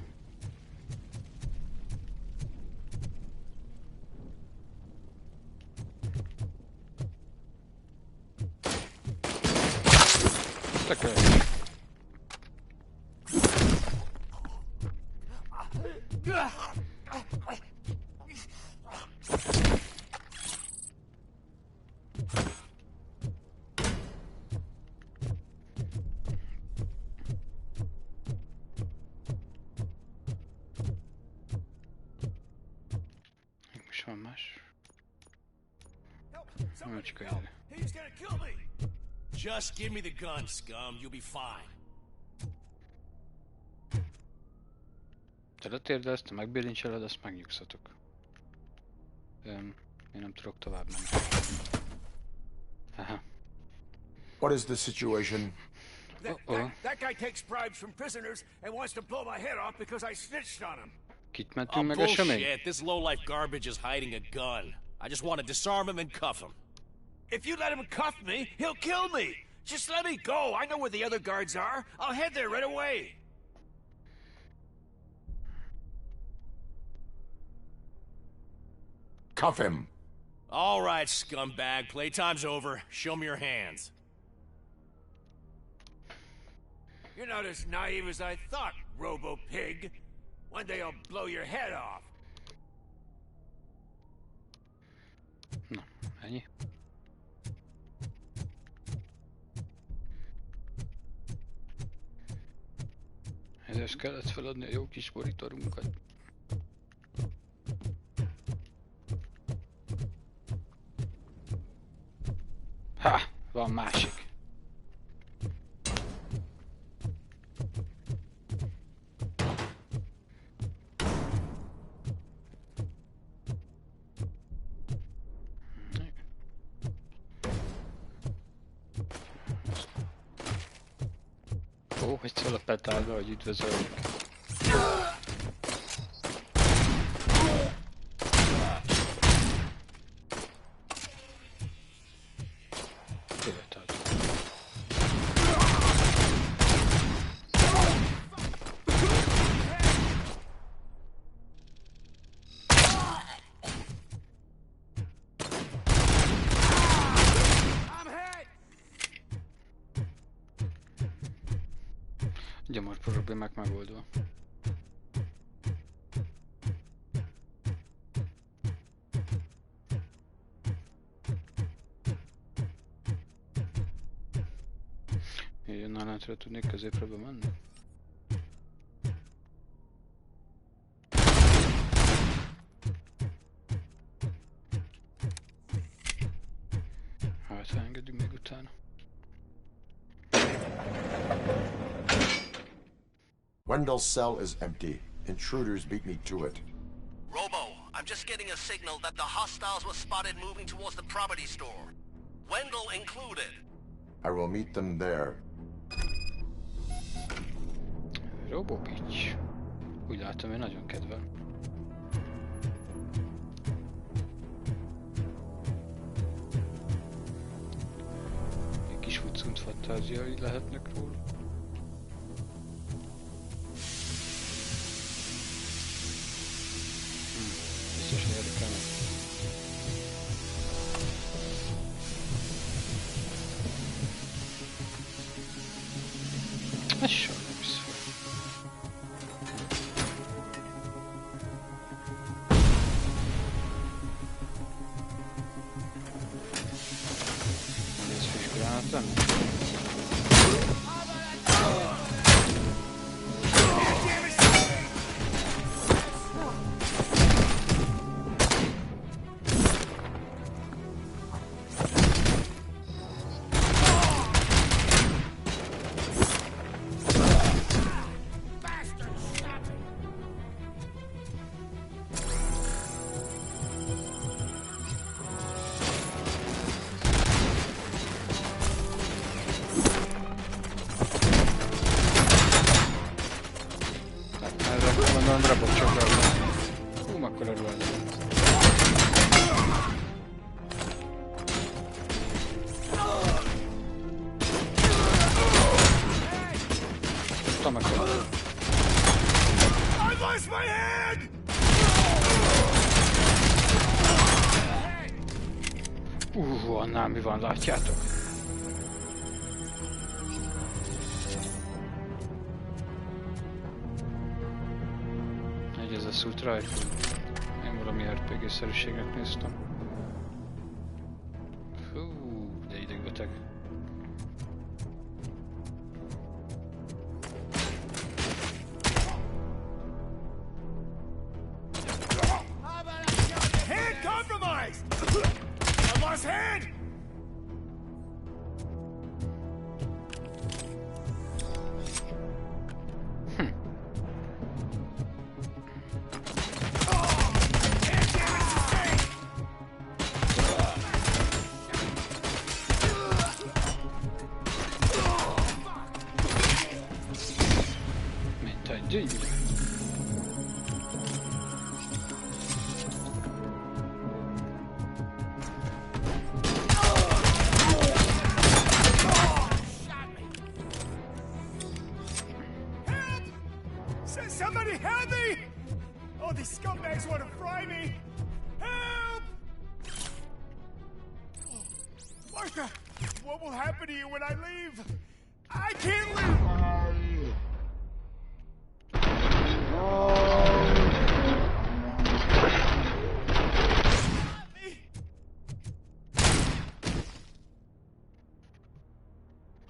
Tekerj! És van más. Nem csak egy. He's gonna kill me. Just give me the gun, scum. You'll be fine. Te letérdelsz, te megbilincseled, azt megnyugszatok. Én nem tudok tovább menni. Aha. What is the situation? That guy takes bribes from prisoners and wants to blow my head off because I snitched on him. Kit mentünk meg esemény? Bullshit. This lowlife garbage is hiding a gun. I just want to disarm him and cuff him. If you let him cuff me, he'll kill me. Just let me go. I know where the other guards are. I'll head there right away. Cuff him. All right, scumbag. Playtime's over. Show me your hands. You're not as naive as I thought, Robo-Pig. One day I'll blow your head off. Na, ennyi. Ezért kellett feladni a jó kis monitorunkat. Ha! Van másik. Ó, hogy szól a petálba, hogy üdvözöljük. Gyomor problémák megoldva. Jöjjön nálátra, tudnék középre bemenni? Hát, ha engedünk még utána. Wendell's cell is empty. Intruders beat me to it. Robo, I'm just getting a signal that the hostiles were spotted moving towards the property store. Wendell included. I will meet them there. Robo Beach. Úgy látom, én nagyon kedvel. Egy kis fucunt fantáziai lehetnek róla. Biztos érdekel meg. Ez soha nem visz fel. Ez füstgránát lenni? Annál mi van, látjátok? Egy ez a Suit Rifle. Én valami RPG-szerűségnek néztem. Hú, de idegbeteg. Hand compromised! I lost hand! Somebody help me! Oh, these scumbags want to fry me! Help! What will happen to you when I leave? I can't leave!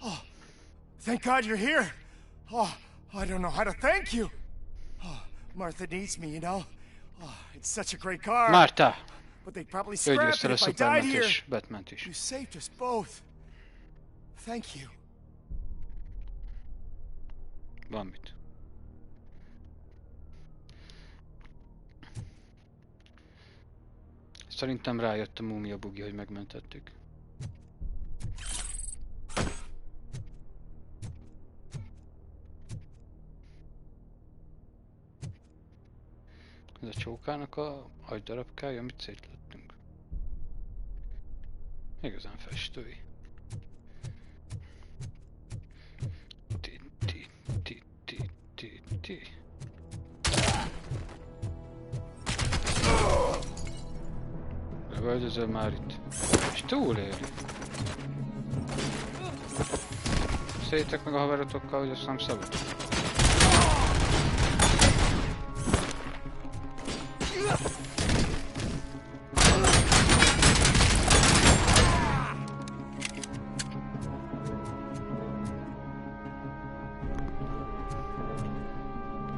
Oh, thank God you're here. Oh, I don't know how to thank you. Oh, Martha needs me, you know. Oh, it's such a great car. Marta! But they'd probably scrap it if I died here. Batman-t is. You saved us both. Thank you. Van mit. Szerintem rájött a múmia bugi, hogy megmentettük. Ez a csókának a agydarabkája, amit szétlőttünk. Igazán festői. Lövöldözöl már itt. És túléli. Szétek meg a haverotokkal, hogy azt nem szabad.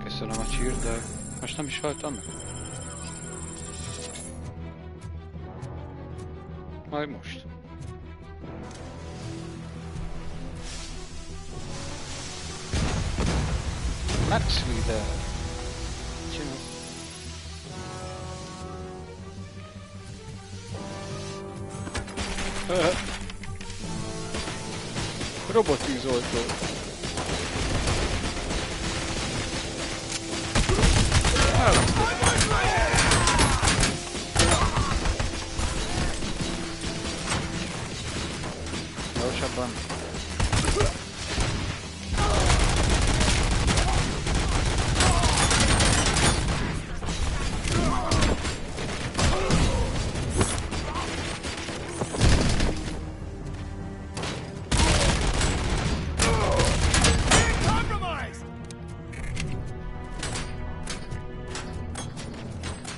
Köszönöm a csírt, de most nem is haltam meg. Majd most. Max Leader. Csinál. Robotizoltó. Gyorsabban.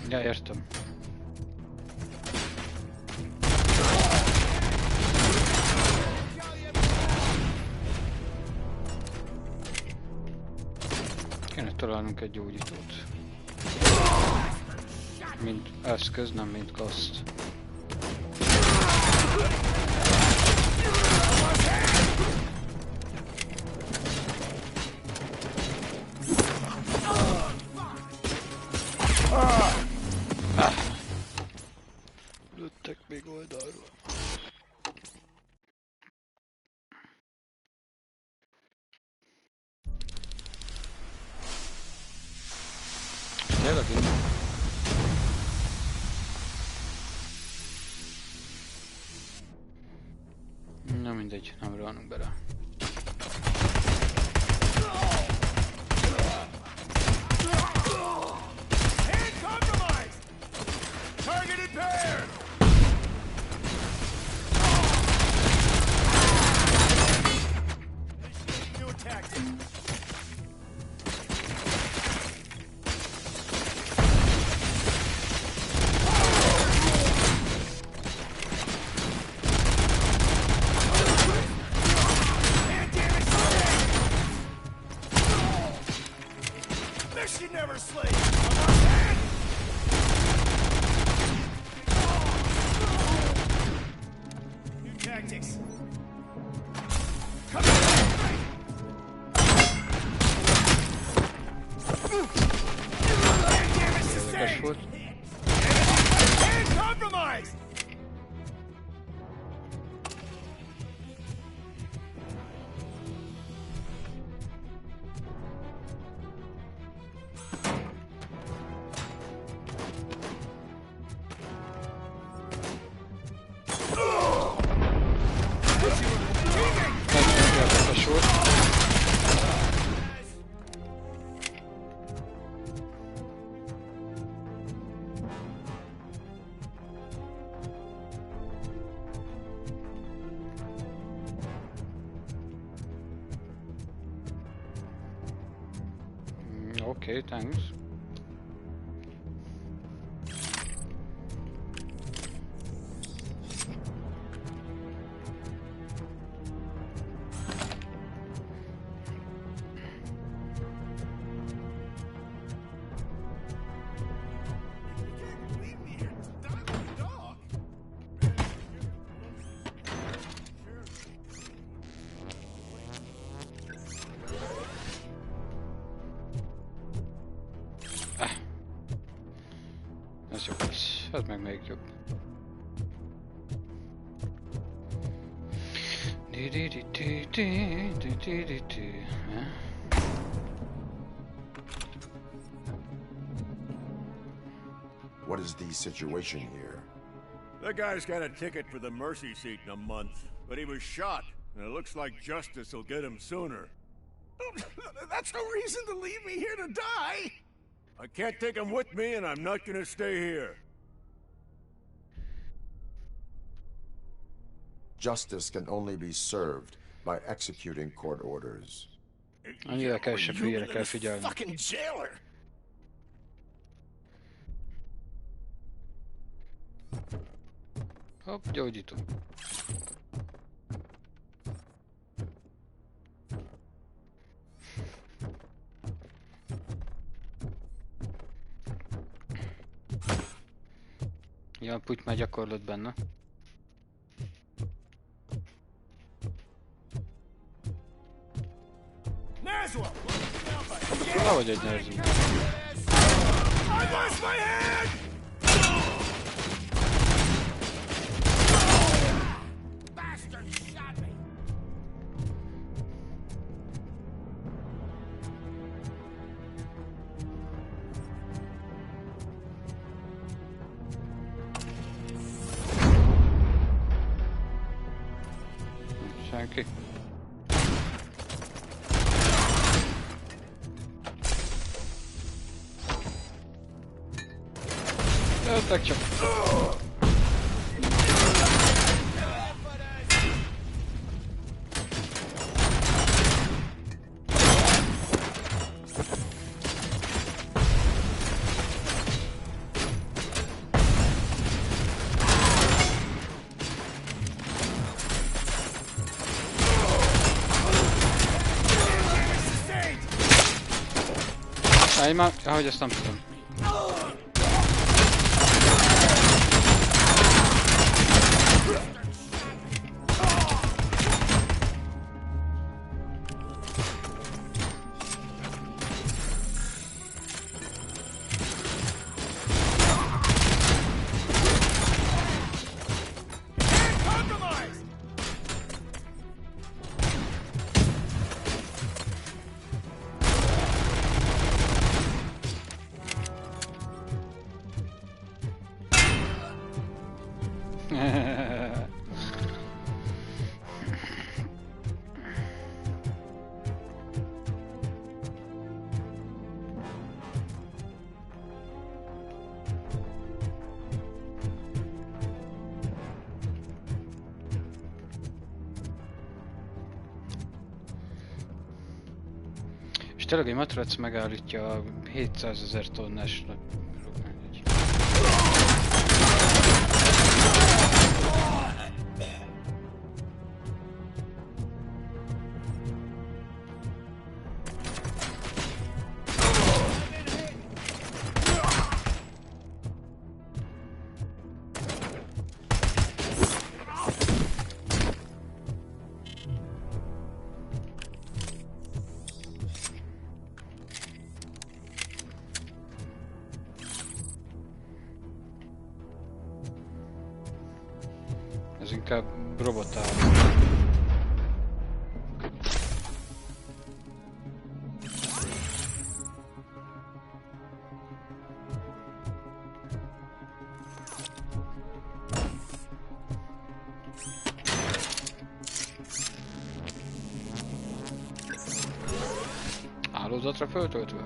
Ja, értem. Kéne találnunk egy gyógyítót. Mint eszköz, nem mint kaszt. Lőttek még oldalról. Tényleg én? Na mindegy, nem rohanunk bele. Okay, thanks. Ez jobb lesz. Ez meg még jobb. What is the situation here? That guy's got a ticket for the mercy seat in a month, but he was shot, and it looks like justice will get him sooner. That's no reason to leave me here to die! I can't take him with me, and I'm not gonna stay here. Justice can only be served by executing court orders. Annyira kevesebb hülyére kell figyelni. Fucking jailer! Hopp, gyógyító. Ja, Puty már gyakorlott benne. Nehogy egy nerzünk. Senki. Jöttek csak. Én már, ahogy ezt nem tudom. És tényleg egy matrac megállítja a 700 000 tonnás. Ez inkább robotál. Hálózatra föltöltve.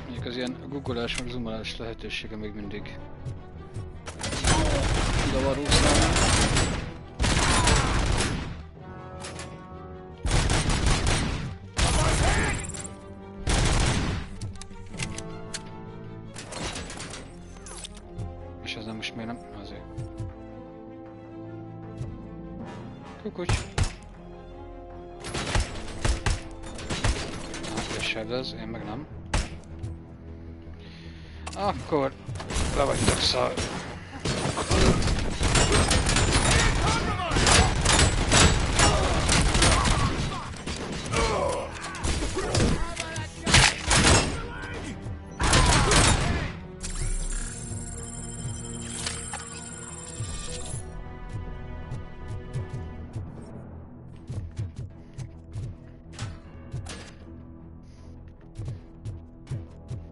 Mondjuk az ilyen googolás meg zoomolás lehetősége még mindig zavaró számomra. És ezzel most miért nem? Azért. Kukucs. Ez, én meg nem. Akkor le vagytok szar.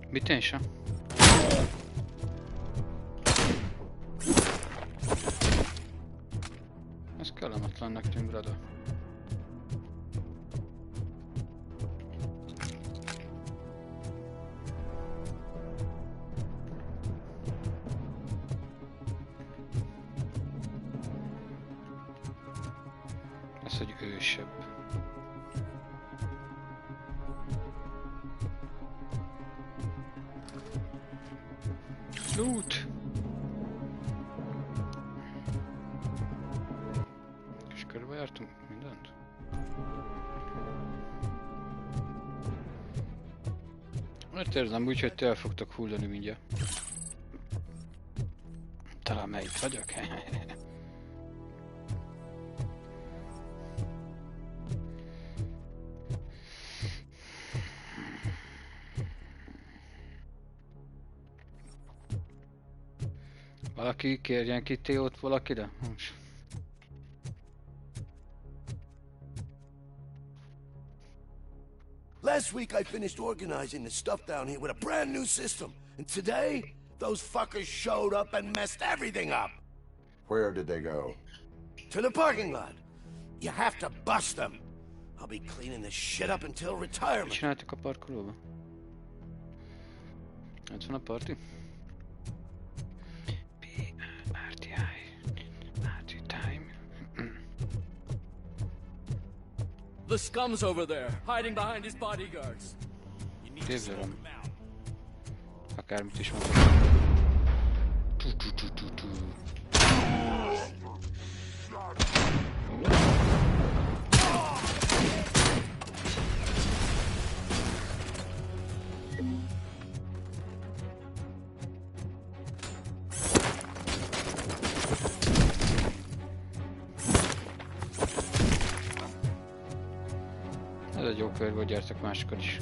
Mit én sem? Ez kellemetlennek tűnt, brada. Ez egy ősebb. Loot! És körbejártunk mindent? Mert érzem úgy, hogy te el fogtok hullani mindjárt. Talán már itt vagyok? Valaki kérjen ki Teót valakire? Last week I finished organizing the stuff down here with a brand new system. And today, those fuckers showed up and messed everything up. Where did they go? To the parking lot. You have to bust them. I'll be cleaning this shit up until retirement. Csináltuk a parkolóba? Ez van a party? The scum's over there, hiding behind his bodyguards. Képzelem. Akármit is mondok. Ez egy jó kör, hogy gyertek másokat is.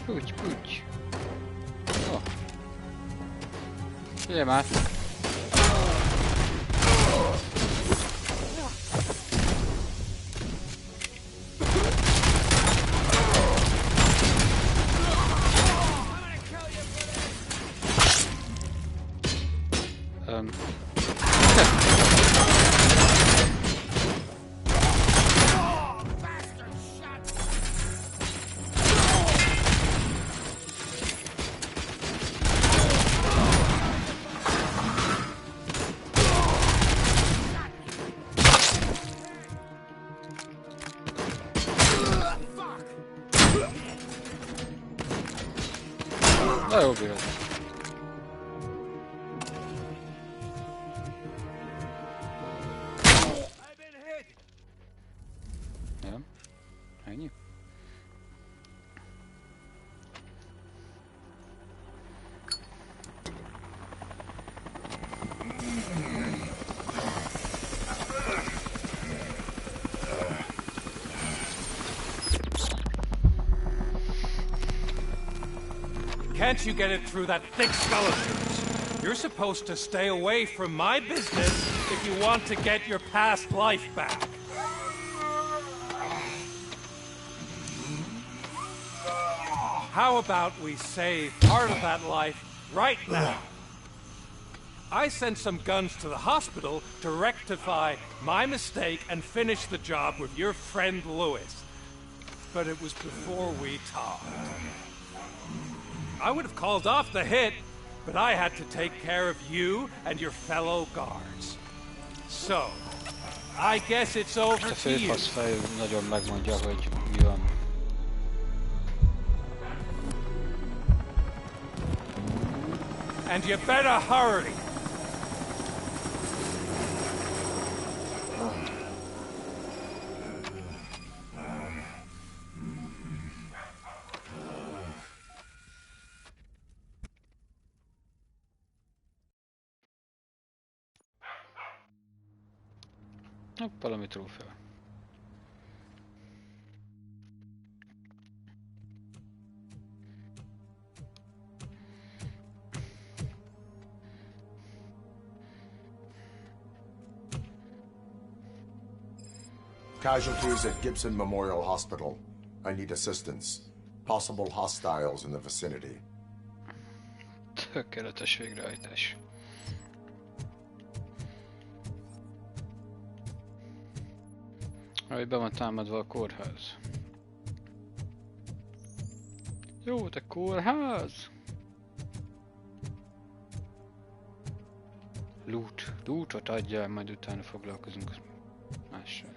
Puty, puty. O. Nie ma. Na jó bírod. Nem? Ennyi? Can't you get it through that thick skull of yours? You're supposed to stay away from my business if you want to get your past life back. How about we save part of that life right now? I sent some guns to the hospital to rectify my mistake and finish the job with your friend Lewis. But it was before we talked. I would have called off the hit, but I had to take care of you and your fellow guards. So, I guess it's over to you. A főfaszfej nagyon megmondja, hogy mi van. And you better hurry. Valami trófea. Casualties at Gibson Memorial Hospital. I need assistance. Possible hostiles in the vicinity. Tökéletes végrehajtás. Ahogy be van támadva a kórház. Jó, de kórház! Lootot adjál, majd utána foglalkozunk mással.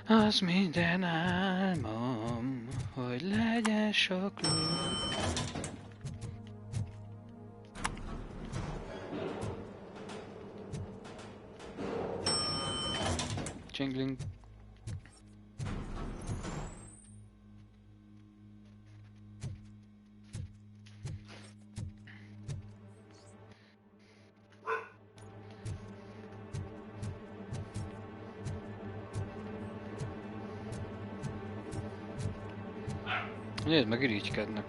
Az minden álmom, hogy legyen sok loot. Jingling. Nézd meg, irigykednek.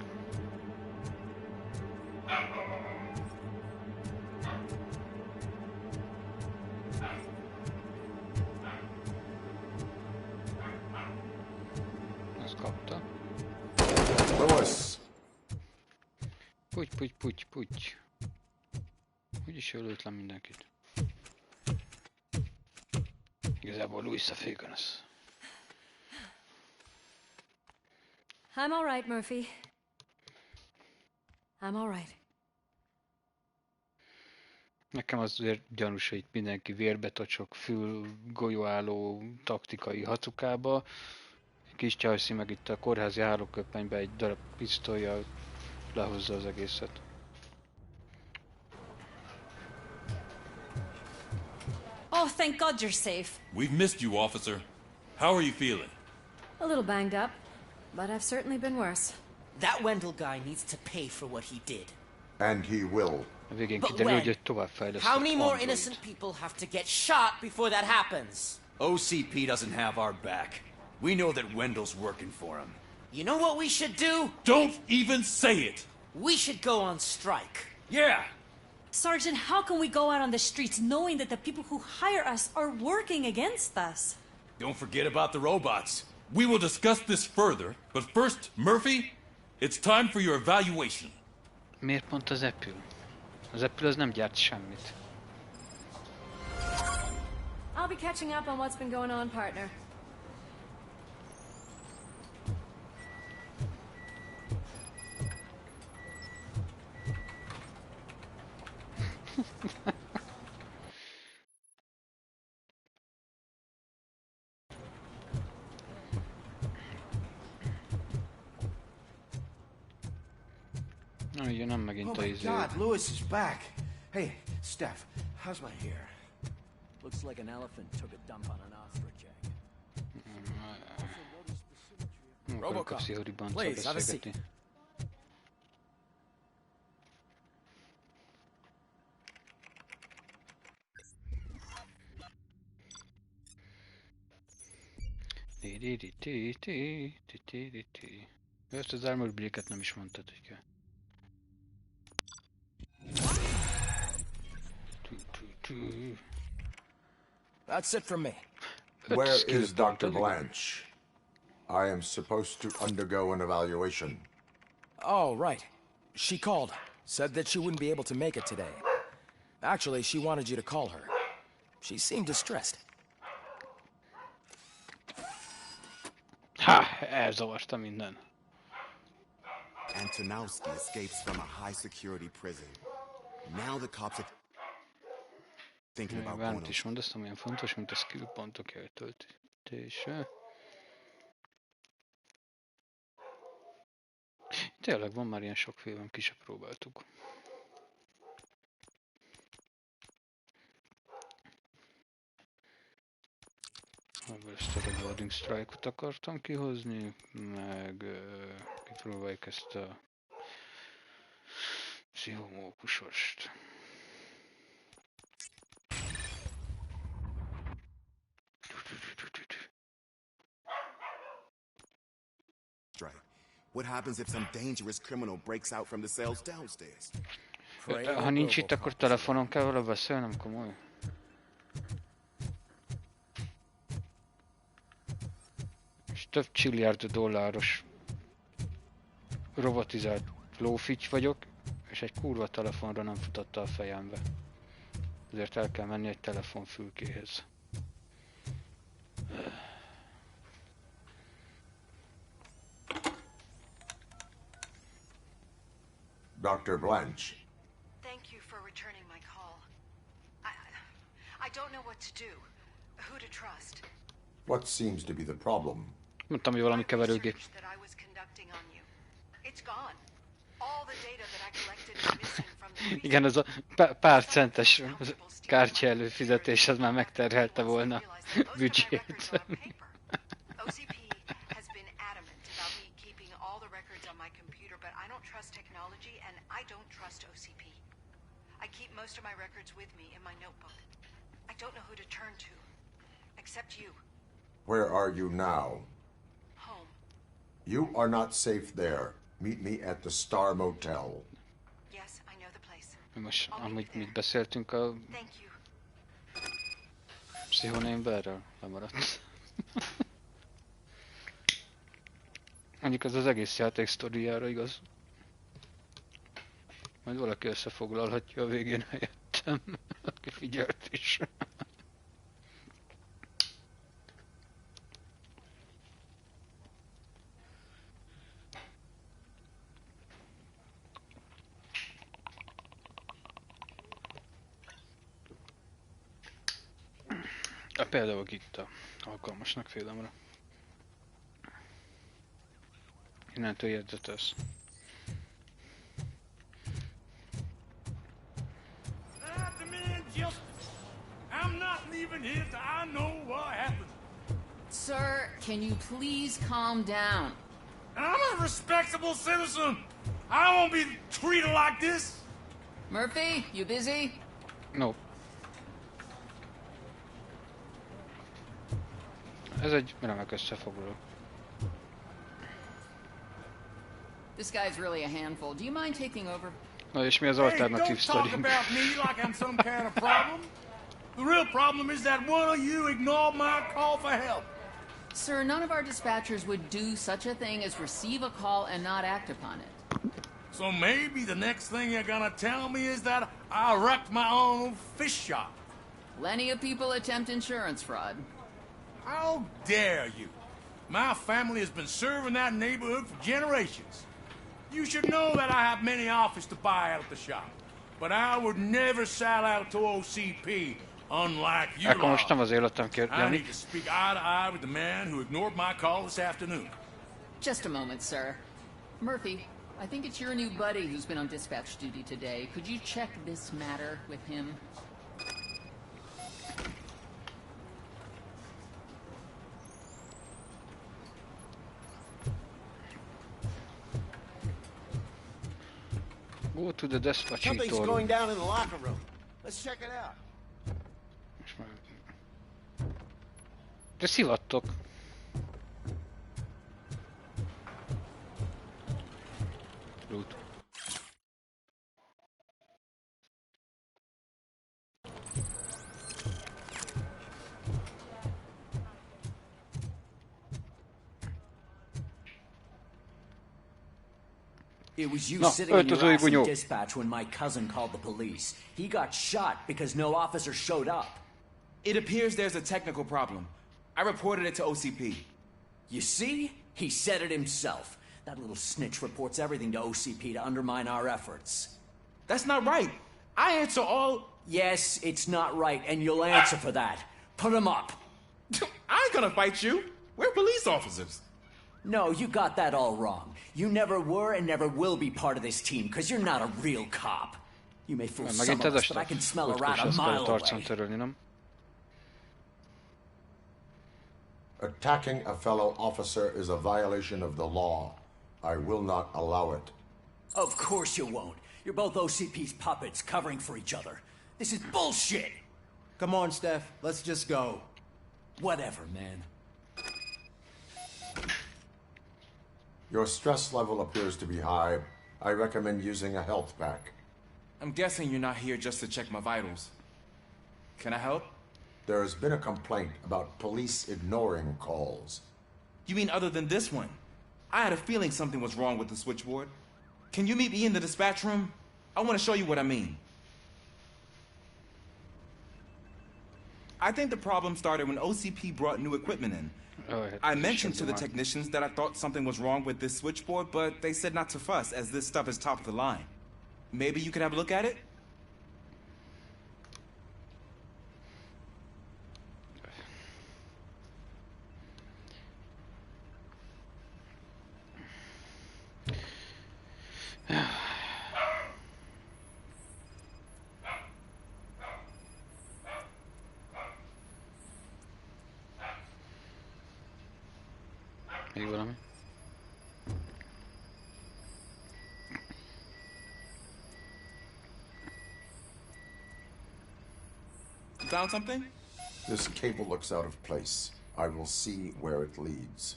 Azt kapta. Lewis! Puty. Úgyis ölült le mindenkit. Igazából Louis a főgonosz. I'm all right, Murphy. I'm all right. Nekem azért gyanús, hogy itt mindenki vérbe tocsok, fül golyóálló taktikai hacukába. Kis Csajci meg itt a kórházi hálóköpenybe egy darab pisztollyal lehozza az egészet. Oh, thank God you're safe. We've missed you, officer. How are you feeling? A little banged up, but I've certainly been worse. That Wendell guy needs to pay for what he did. And he will. A végén kiderül, hogy továbbfejlesztett How many more Android. innocent people have to get shot before that happens? OCP doesn't have our back. We know that Wendell's working for him. You know what we should do? Don't even say it! We should go on strike. Yeah! Sergeant, how can we go out on the streets knowing that the people who hire us are working against us? Don't forget about the robots. We will discuss this further, but first, Murphy, it's time for your evaluation. Miért pont az Apple? Az Apple az nem gyárt semmit. I'll be catching up on what's been going on, partner. Igen, nem megint a izé. Oh my God, Lewis is back. Hey, Steph, how's my hair? Looks like an elephant took a dump on an ostrich egg. RoboCop, please, have a seat. Ezt az armor break-et nem is mondtad, hogy kell. That's it from me. Where is Dr. Blanche? I am supposed to undergo an evaluation. Oh, right. She called. Said that she wouldn't be able to make it today. Actually, she wanted you to call her. She seemed distressed. Ha! Elzavarta minden. Antonowski escapes from a high-security prison. Now the cops are thinking about going Bármit is mondasz, amilyen fontos, mint a skill pontok eltöltése. Tényleg van már ilyen sok film, ki se próbáltuk. Ezt a Rewarding Strike-ot akartam kihozni, meg kipróbáljuk ezt a pszichomókusost. What happens if some dangerous criminal breaks out from the cells downstairs? Ha nincs itt, akkor telefonon kell vele beszélnem, komoly? És több csilliárd dolláros robotizált lófitty vagyok, és egy kurva telefonra nem futotta a fejembe. Ezért el kell menni egy telefonfülkéhez. Dr. Blanche. Thank you for returning my call. I don't know what to do. Who to trust. What seems to be the problem? Mondtam, hogy valami keverőgép. Igen, ez a pár centes kártya előfizetés, az már megterhelte volna büdzsét. I keep most of my records with me in my notebook. I don't know who to turn to, except you. Where are you now? Home. You are not safe there. Meet me at the Star Motel. Yes, I know the place. Most amúgy mit beszéltünk a Pszichonémberről? Lemaradt. Mondjuk ez az egész játék sztoriára igaz. Majd valaki összefoglalhatja a végén helyettem, aki figyelt is. Például Gitta alkalmasnak félemre. Innentől jegyzetesz. I'm not leaving here till I know what happened. Sir, can you please calm down? I'm a respectable citizen. I won't be treated like this. Murphy, you busy? No. Ez egy remek összefoglaló. This guy's really a handful. Do you mind taking over? Na és mi az alternatív sztori? Don't talk about me like I'm some kind of problem. The real problem is that one of you ignored my call for help. Sir, none of our dispatchers would do such a thing as receive a call and not act upon it. So maybe the next thing you're gonna tell me is that I wrecked my own fish shop. Plenty of people attempt insurance fraud. How dare you? My family has been serving that neighborhood for generations. You should know that I have many offers to buy out the shop. But I would never sell out to OCP, unlike you. Akkor most nem az életem I need to speak eye to eye with the man who ignored my call this afternoon. Just a moment, sir. Murphy, I think it's your new buddy who's been on dispatch duty today. Could you check this matter with him? Go to the dispatch. Something's going down in the locker room. Let's check it out. De szivattok. Loot. It was you No, sitting in your öltözői ass in bunyó. dispatch when my cousin called the police. He got shot because no officer showed up. It appears there's a technical problem. I reported it to OCP. You see? He said it himself. That little snitch reports everything to OCP to undermine our efforts. That's not right. I answer all... Yes, it's not right, and you'll answer for that. Put him up. I ain't gonna fight you. We're police officers. No, you got that all wrong. You never were and never will be part of this team, because you're not a real cop. You may fool some of us, but I can smell a rat a mile away. Attacking a fellow officer is a violation of the law. I will not allow it. Of course you won't. You're both OCP's puppets covering for each other. This is bullshit! Come on, Steph. Let's just go. Whatever, man. Your stress level appears to be high. I recommend using a health pack. I'm guessing you're not here just to check my vitals. Can I help? There has been a complaint about police ignoring calls. You mean other than this one? I had a feeling something was wrong with the switchboard. Can you meet me in the dispatch room? I want to show you what I mean. I think the problem started when OCP brought new equipment in. I mentioned to the technicians that I thought something was wrong with this switchboard, but they said not to fuss, as this stuff is top of the line. Maybe you could have a look at it? Még valami? You found something? This cable looks out of place. I will see where it leads.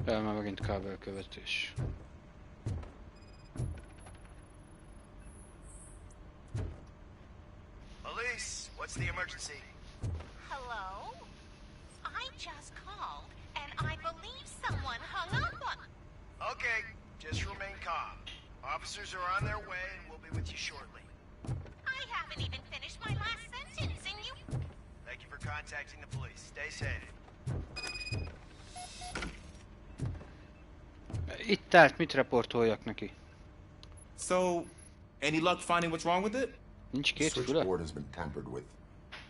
Már megint kábelkövetés. Police, what's the emergency? Hello? I just called, and I believe someone hung up on... Okay, just remain calm. Officers are on their way, and we'll be with you shortly. I haven't even finished my last sentence, and you... Thank you for contacting the police. Stay safe. Itt állt, mit reportoljak neki? So, any luck finding what's wrong with it? Nincs két füle? Switchboard has been tampered with.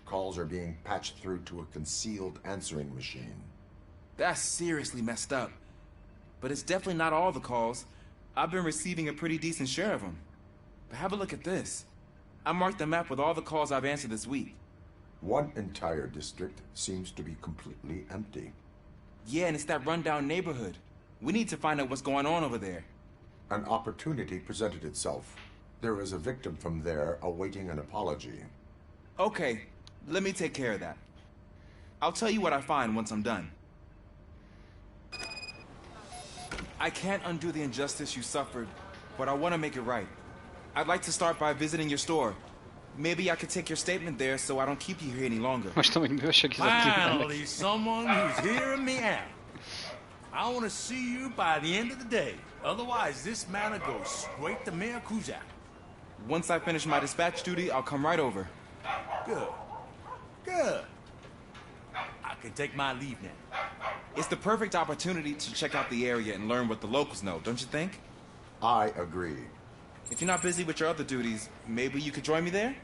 Calls are being patched through to a concealed answering machine. That's seriously messed up. But it's definitely not all the calls. I've been receiving a pretty decent share of them. But have a look at this. I marked the map with all the calls I've answered this week. One entire district seems to be completely empty. Yeah, and it's that rundown neighborhood. We need to find out what's going on over there. An opportunity presented itself. There is a victim from there awaiting an apology. Okay, let me take care of that. I'll tell you what I find once I'm done. I can't undo the injustice you suffered, but I want to make it right. I'd like to start by visiting your store. Maybe I could take your statement there so I don't keep you here any longer. Finally, someone who's hearing me out. I want to see you by the end of the day. Otherwise, this matter goes straight to Mayor Kuzak. Once I finish my dispatch duty, I'll come right over. Good. Good. I can take my leave now. It's the perfect opportunity to check out the area and learn what the locals know, don't you think? I agree. If you're not busy with your other duties, maybe you could join me there?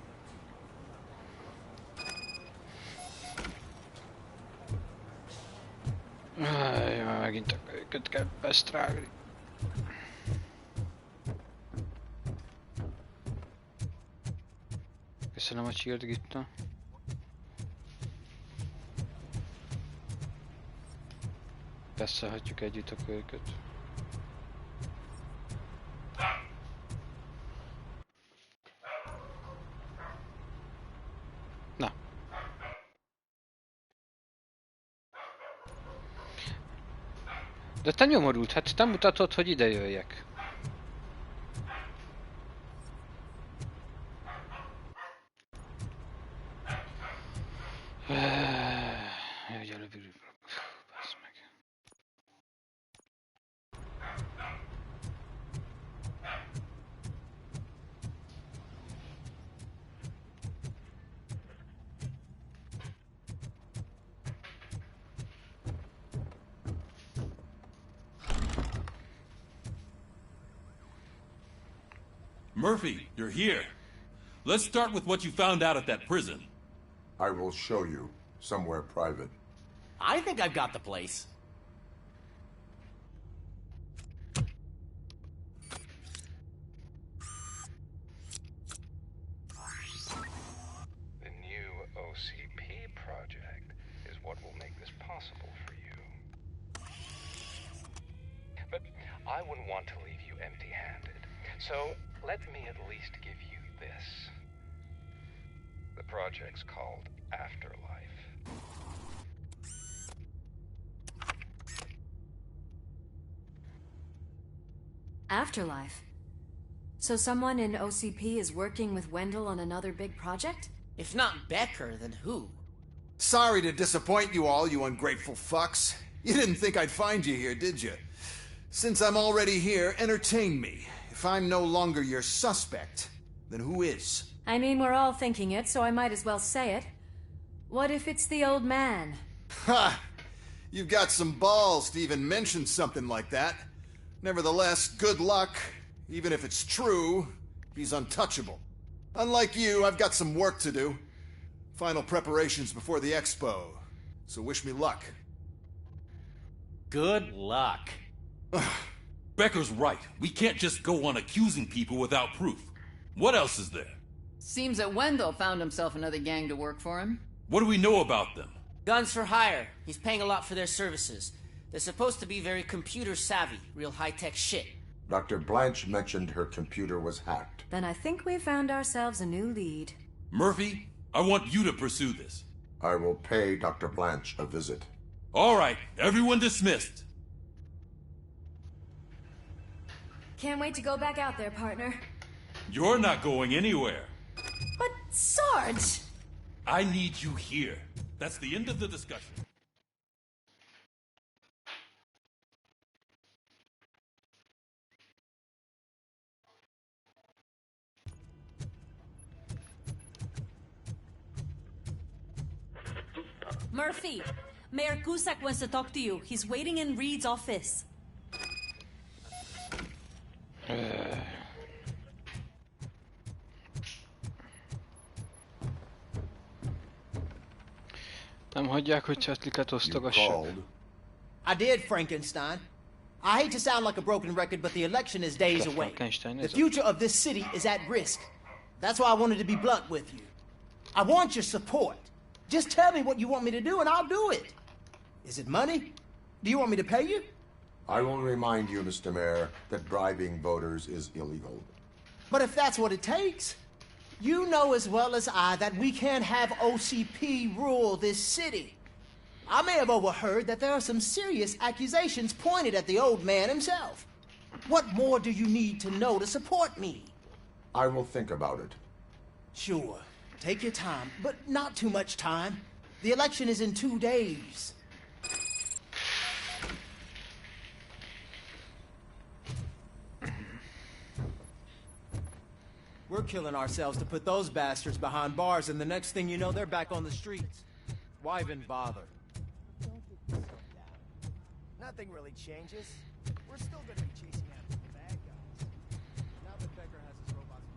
Megint a kölyköt kell besztrágni. Köszönöm a cheert, Gitta. Beszélhetjük együtt a kölyköt. Na. De te nyomorult, hát te mutatod, hogy ide jöjjek. Murphy, you're here. Let's start with what you found out at that prison. I will show you somewhere private. I think I've got the place. The new OCP project is what will make this possible for you. But I wouldn't want to leave you empty-handed. So let me at least give you this. The project's called Afterlife. Afterlife? So someone in OCP is working with Wendell on another big project? If not Becker, then who? Sorry to disappoint you all, you ungrateful fucks. You didn't think I'd find you here, did you? Since I'm already here, entertain me. If I'm no longer your suspect, then who is? I mean, we're all thinking it, so I might as well say it. What if it's the old man? Ha! You've got some balls to even mention something like that. Nevertheless, good luck. Even if it's true, he's untouchable. Unlike you, I've got some work to do. Final preparations before the expo. So wish me luck. Good luck. Becker's right. We can't just go on accusing people without proof. What else is there? Seems that Wendell found himself another gang to work for him. What do we know about them? Guns for hire. He's paying a lot for their services. They're supposed to be very computer savvy, real high-tech shit. Dr. Blanche mentioned her computer was hacked. Then I think we found ourselves a new lead. Murphy, I want you to pursue this. I will pay Dr. Blanche a visit. All right, everyone dismissed. Can't wait to go back out there, partner. You're not going anywhere. But, Sarge! I need you here. That's the end of the discussion. Murphy, Mayor Cusack wants to talk to you. He's waiting in Reed's office. Nem hagyják, hogy csetliket osztogassak. I did, Frankenstein. I hate to sound like a broken record, but the election is days away. The future of this city is at risk. That's why I wanted to be blunt with you. I want your support. Just tell me what you want me to do and I'll do it. Is it money? Do you want me to pay you? I will remind you, Mr. Mayor, that bribing voters is illegal. But if that's what it takes, you know as well as I that we can't have OCP rule this city. I may have overheard that there are some serious accusations pointed at the old man himself. What more do you need to know to support me? I will think about it. Sure. Take your time, but not too much time. The election is in 2 days. We're killing ourselves to put those bastards behind bars, and the next thing you know, they're back on the streets. Why even bother? Don't get yourself down. Nothing really changes. We're still gonna be chasing after the bad guys. Now that Becker has his robots.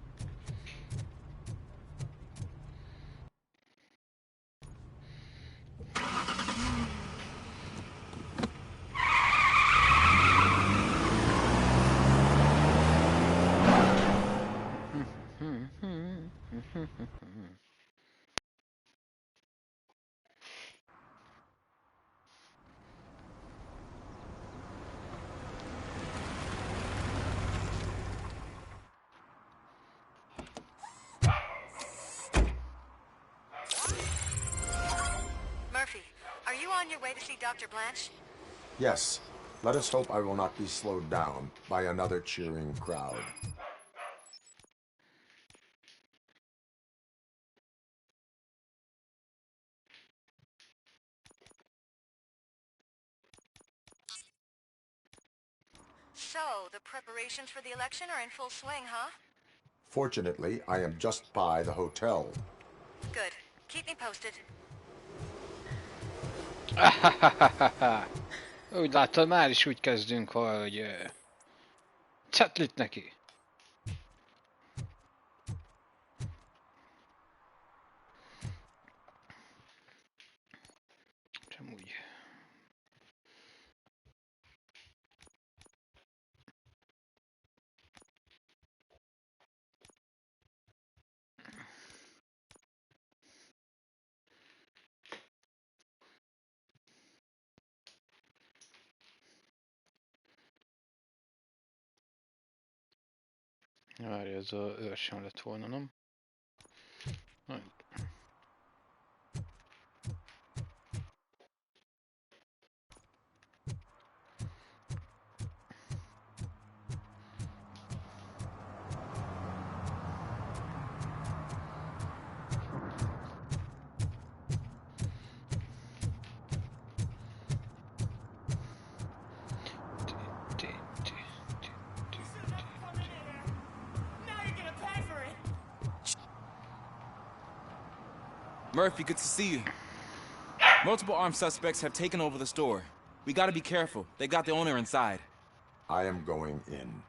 Murphy, are you on your way to see Dr. Blanche? Yes. Let us hope I will not be slowed down by another cheering crowd. So, the preparations for the election are in full swing, huh? Fortunately, I am just by the hotel. Good. Keep me posted. Úgy láttad, már is úgy kezdünk, hogy cetlit neki. Sem úgy. Várj, ez a őrsem lett volna, nem? Murphy, good to see you. Multiple armed suspects have taken over the store. We gotta be careful. They got the owner inside. I am going in.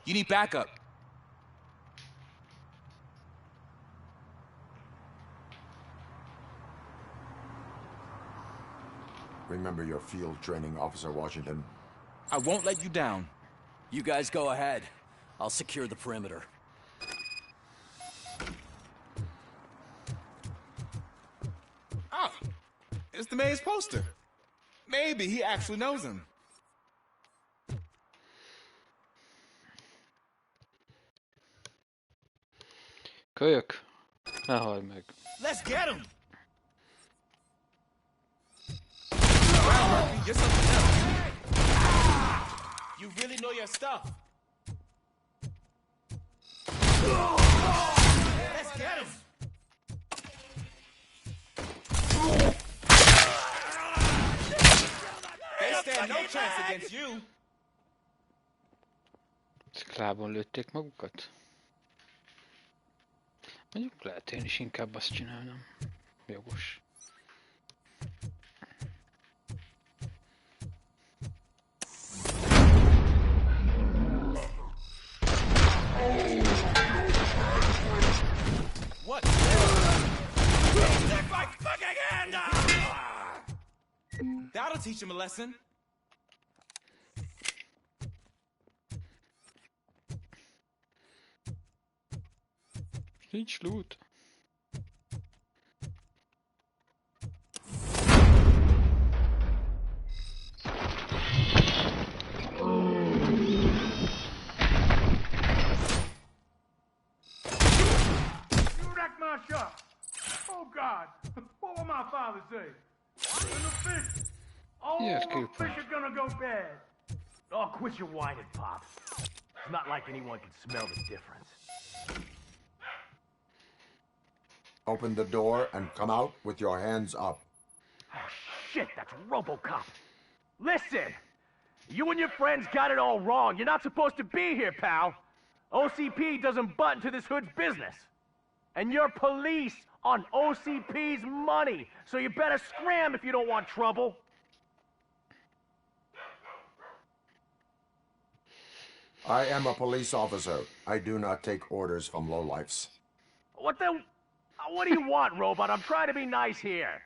You need backup. Remember your field training, Officer Washington. I won't let you down. You guys go ahead. I'll secure the perimeter. Oh, it's the mayor's poster. Maybe he actually knows him. Kölyök, ne halj meg. Let's get him. Wow, Murphy, you're something else. You really know your stuff. Let's get him. They stand no chance against you. Sziklábon lőtték magukat? Mondjuk lehet én is inkább azt csinálnom. Jogos. What? Stick my fucking hand out! That'll teach him a lesson. Nincs loot. My shop. Oh God, what will my father say? And the fish. Oh, Yes, the fish are gonna go bad. Oh, quit your whining, Pop. It's not like anyone can smell the difference. Open the door and come out with your hands up. Oh, shit, that's RoboCop. Listen, you and your friends got it all wrong. You're not supposed to be here, pal. OCP doesn't butt into this hood's business. And you're police on OCP's money, so you better scram if you don't want trouble. I am a police officer. I do not take orders from lowlifes. What the... What do you want, Robot? I'm trying to be nice here.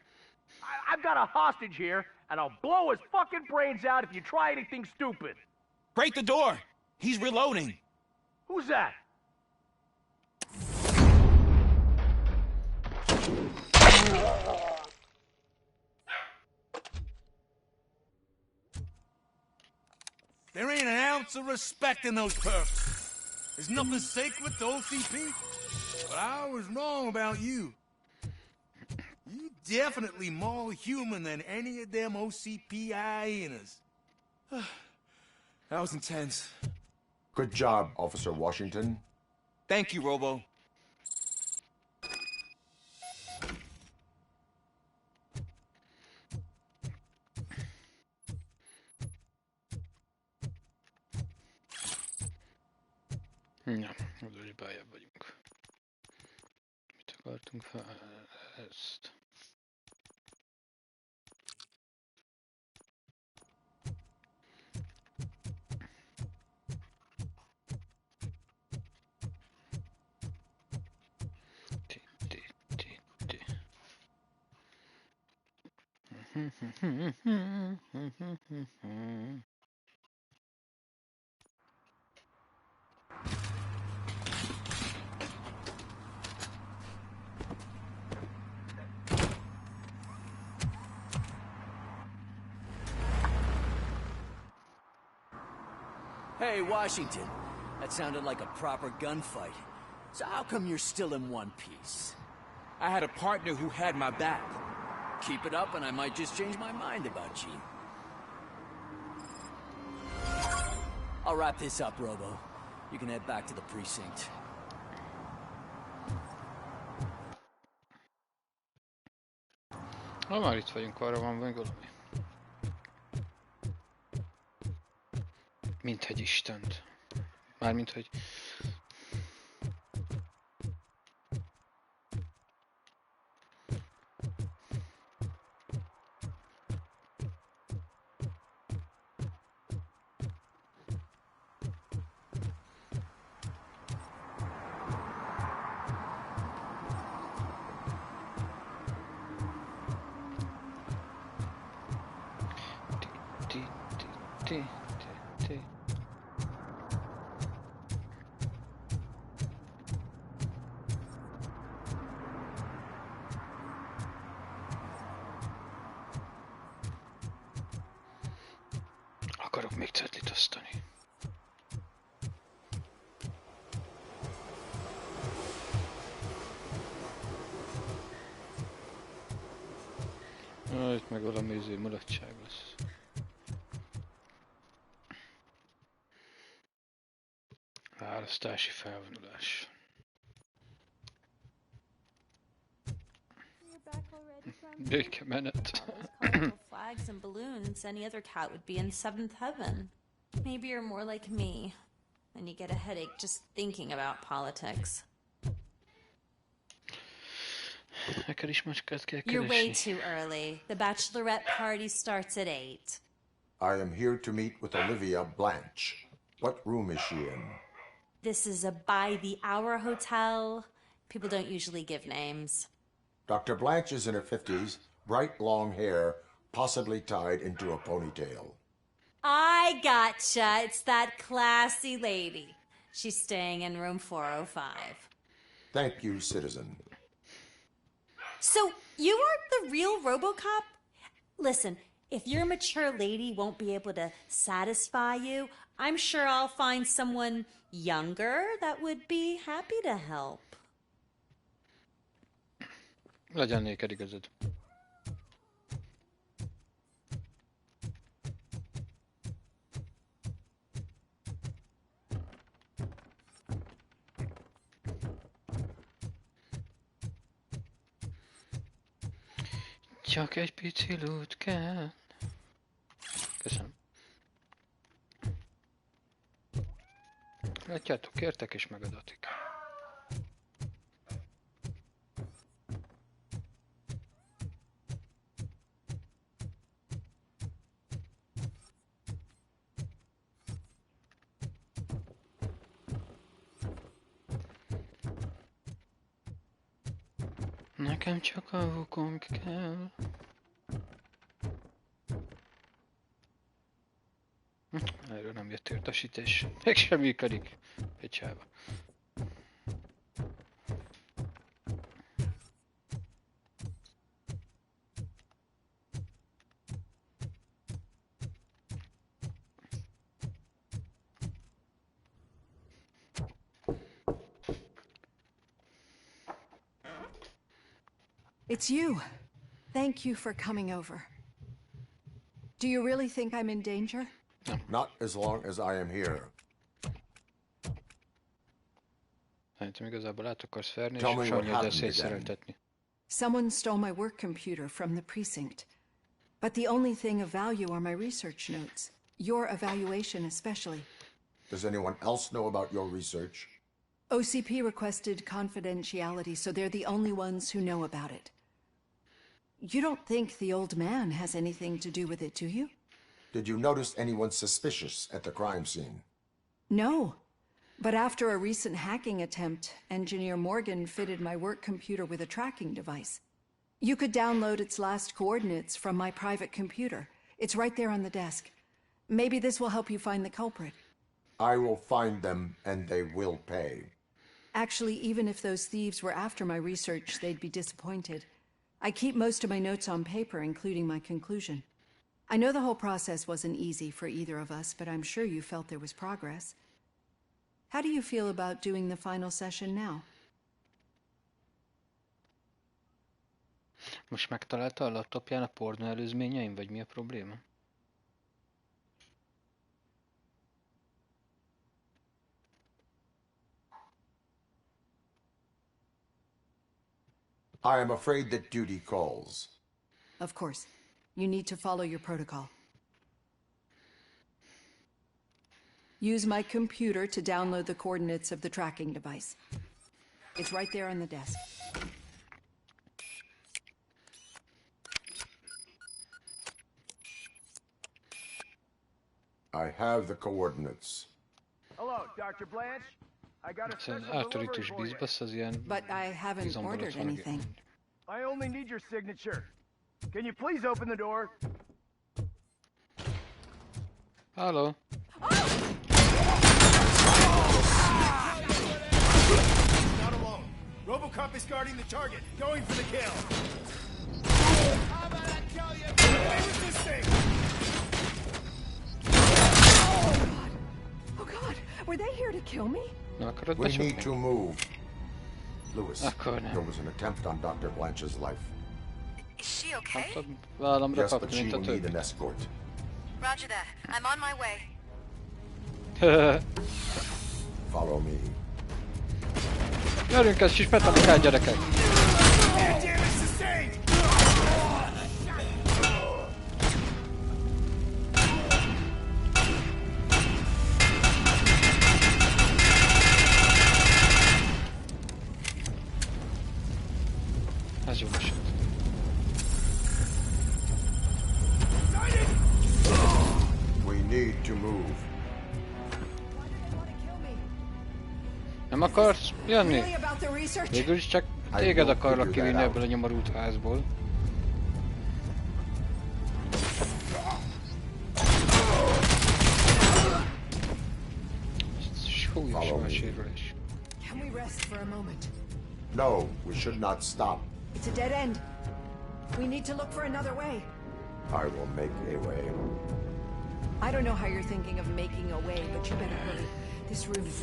I've got a hostage here, and I'll blow his fucking brains out if you try anything stupid. Break the door! He's reloading. Who's that? There ain't an ounce of respect in those perps. There's nothing sacred to OCP. But I was wrong about you. You definitely more human than any of them OCP hyenas. That was intense. Good job, Officer Washington. Thank you, Robo. Na, oda is beljebb vagyunk. Mit akartunk fel? Ezt. Hey, Washington. That sounded like a proper gunfight. So how come you're still in one piece? I had a partner who had my back. Keep it up and I might just change my mind about you. I'll wrap this up, Robo. You can head back to the precinct. Ha már itt vagyunk, arra van még valami. Mint egy Istent. Mármint, hogy... Akarok még cetlit osztani. Itt meg valami mulatság lesz. Választási felvonulás. Békemenet. Flags and balloons, any other cat would be in seventh heaven. Maybe you're more like me, and you get a headache just thinking about politics. Neked is macskát kell You're way keresni. too early. The bachelorette party starts at 8. I am here to meet with Olivia Blanche. What room is she in? This is a by-the-hour hotel. People don't usually give names. Dr. Blanche is in her 50s, bright long hair, possibly tied into a ponytail. I gotcha. It's that classy lady. She's staying in room 405. Thank you, citizen. So, you aren't the real RoboCop? Listen, if your mature lady won't be able to satisfy you, I'm sure I'll find someone younger that would be happy to help. Legyen néked igazad. Csak egy pici lút kell. Köszönöm. Látjátok, kértek és megadatik. Nekem csak a hukom kell. Erről nem jött értesítés. Meg sem működik. Picsába. It's you. Thank you for coming over. Do you really think I'm in danger? Not as long as I am here. Tell me what happened again. Someone stole my work computer from the precinct. But the only thing of value are my research notes. Your evaluation especially. Does anyone else know about your research? OCP requested confidentiality, so they're the only ones who know about it. You don't think the old man has anything to do with it, do you? Did you notice anyone suspicious at the crime scene? No. But after a recent hacking attempt, Engineer Morgan fitted my work computer with a tracking device. You could download its last coordinates from my private computer. It's right there on the desk. Maybe this will help you find the culprit. I will find them, and they will pay. Actually, even if those thieves were after my research, they'd be disappointed. I keep most of my notes on paper, including my conclusion. I know the whole process wasn't easy for either of us, but I'm sure you felt there was progress. How do you feel about doing the final session now? Most megtalálta a laptopján a pornó előzményeim, vagy mi a probléma? I am afraid that duty calls. Of course. You need to follow your protocol. Use my computer to download the coordinates of the tracking device. It's right there on the desk. I have the coordinates. Hello, Dr. Blanche. I got a special delivery for you. But I haven't ordered anything. I only need your signature. Can you please open the door? Hello. Not alone. RoboCop is guarding the target, going for the kill. How about I kill you? Get away with this thing! Oh God! Were they here to kill me? We need to move. Lewis, there was an attempt on Dr. Blanche's life. Is she okay? Yes, but she will need an escort. Roger that. I'm on my way. Follow me. Gyerünk, ezt is betanulkál, gyerekek! Ez jó esett. We need to move. Nem akarsz jönni? Végül is csak téged akarlak kivinni ebből a nyomorult házból. Súlyosan a sérülés. Can we rest for a moment? No, we should not stop. It's a dead end. We need to look for another way. I will make a way. I don't know how you're thinking of making a way, but you better hurry. This room is...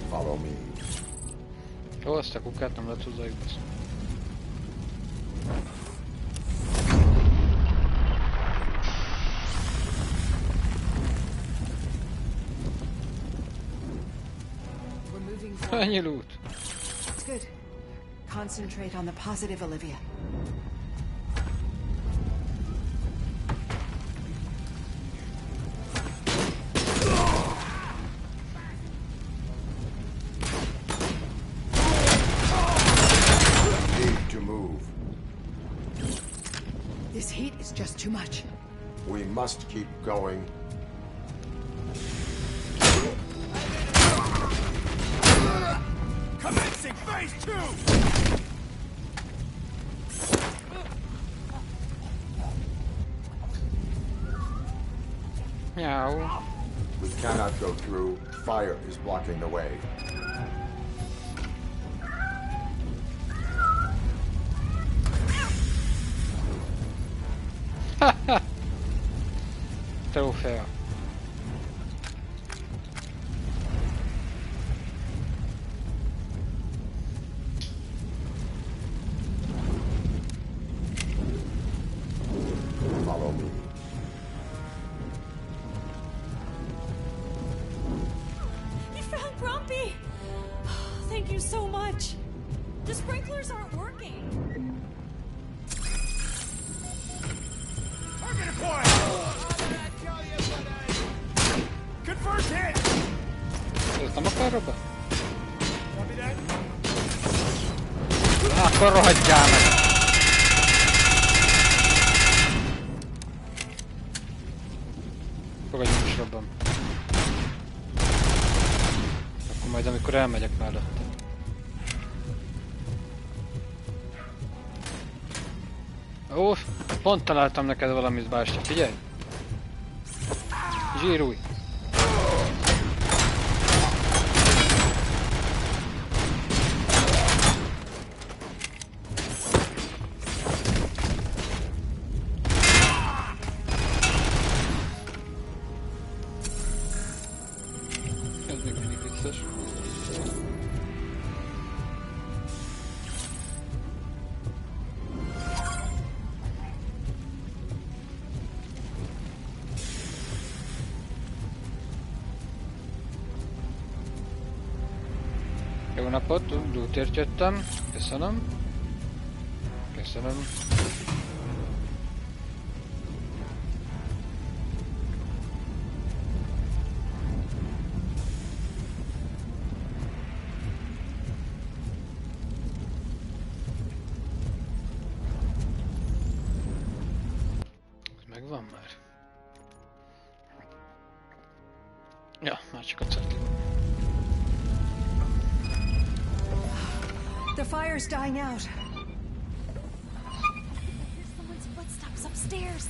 Follow me. Jó, azt a kukát nem lehet hozzájuk baszni. Ennyi loot. It's good. Concentrate on the positive, Olivia. Need to move. This heat is just too much. We must keep going. Commencing phase 2! Meow. We cannot go through. Fire is blocking the way. Trófea. Follow me. You found Grumpy! Thank you so much. The sprinklers aren't working. Target acquired! Good first hit! Estamos perro, akkor rohadjál meg! Fogadjunk is robban. Akkor majd amikor elmegyek mellette. Ó, pont találtam neked valamit, Bástya, figyelj! Zsírúj! Ez még mindig vicces. Jó napot, lootért jöttem. Köszönöm. Köszönöm. Ez megvan már? Ja, már csak a cetli van. The fire's dying out. There's someone's footsteps upstairs.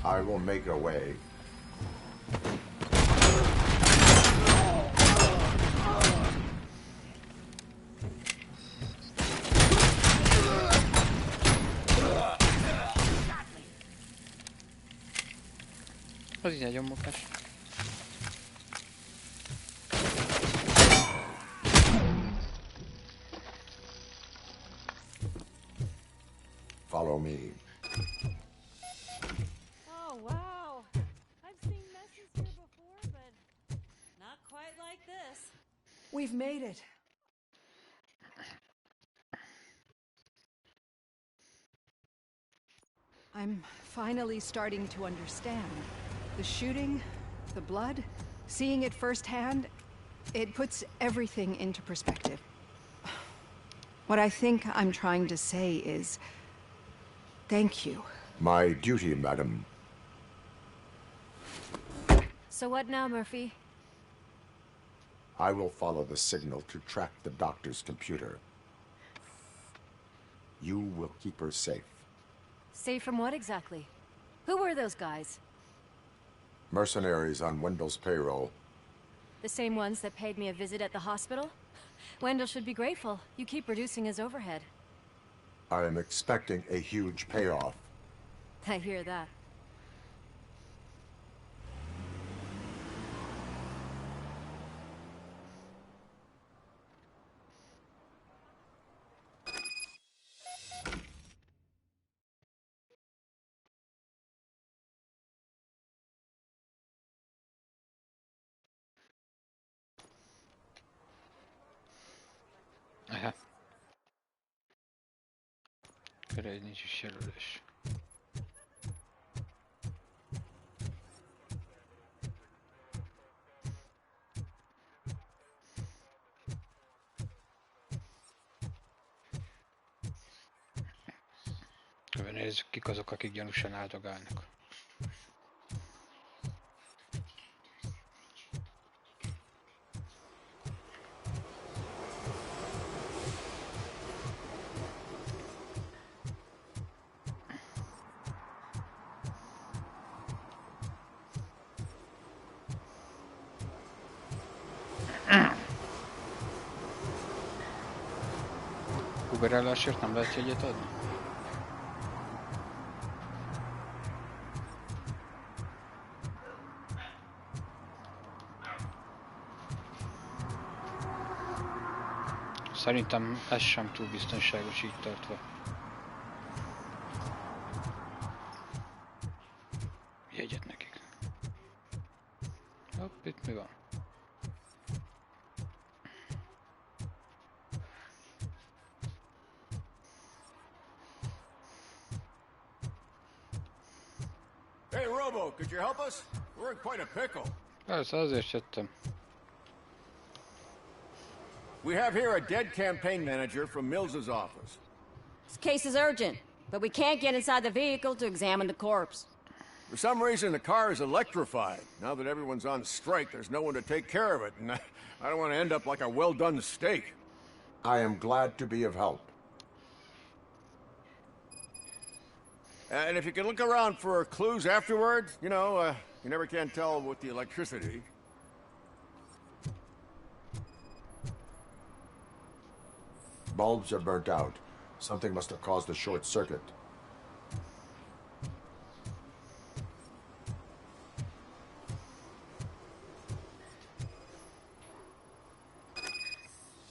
I will make a way. Az így nagyon mokás. Follow me. Oh, wow. I've seen messes here before, but not quite like this. We've made it. I'm finally starting to understand. The shooting, the blood, seeing it firsthand, it puts everything into perspective. What I think I'm trying to say is, thank you. My duty, madam. So what now, Murphy? I will follow the signal to track the doctor's computer. You will keep her safe. Safe from what exactly? Who were those guys? Mercenaries on Wendell's payroll. The same ones that paid me a visit at the hospital? Wendell should be grateful. You keep reducing his overhead. I am expecting a huge payoff. I hear that. Aha. Körülbelül nincs is jelölés. Nézzük, kik azok, akik gyanúsan áldogálnak. Uberellásért nem lehet jegyet adni? Szerintem ez sem túl biztonságos így tartva. Jegyet nekik. Hopp, itt mi van? Hey, Robo, could you help us? We're in quite a pickle. Persze, azért jöttem. We have here a dead campaign manager from Mills's office. This case is urgent, but we can't get inside the vehicle to examine the corpse. For some reason, the car is electrified. Now that everyone's on strike, there's no one to take care of it, and I don't want to end up like a well-done steak. I am glad to be of help. And if you can look around for clues afterwards, you know, you never can tell with the electricity. Bulbs are burnt out. Something must have caused a short circuit.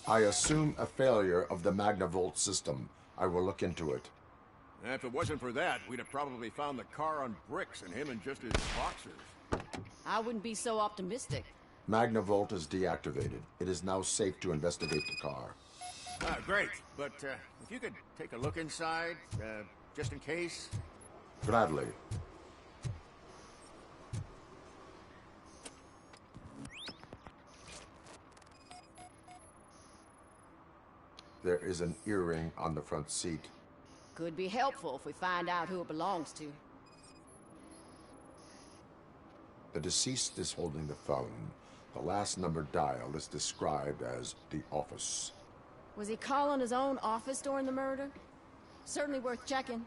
I assume a failure of the Magnavolt system. I will look into it. And if it wasn't for that, we'd have probably found the car on bricks and him in just his boxers. I wouldn't be so optimistic. Magnavolt is deactivated. It is now safe to investigate the car. Great. But if you could take a look inside, just in case. Gladly. There is an earring on the front seat. Could be helpful if we find out who it belongs to. The deceased is holding the phone. The last number dialed is described as the office. Was he calling his own office during the murder? Certainly worth checking.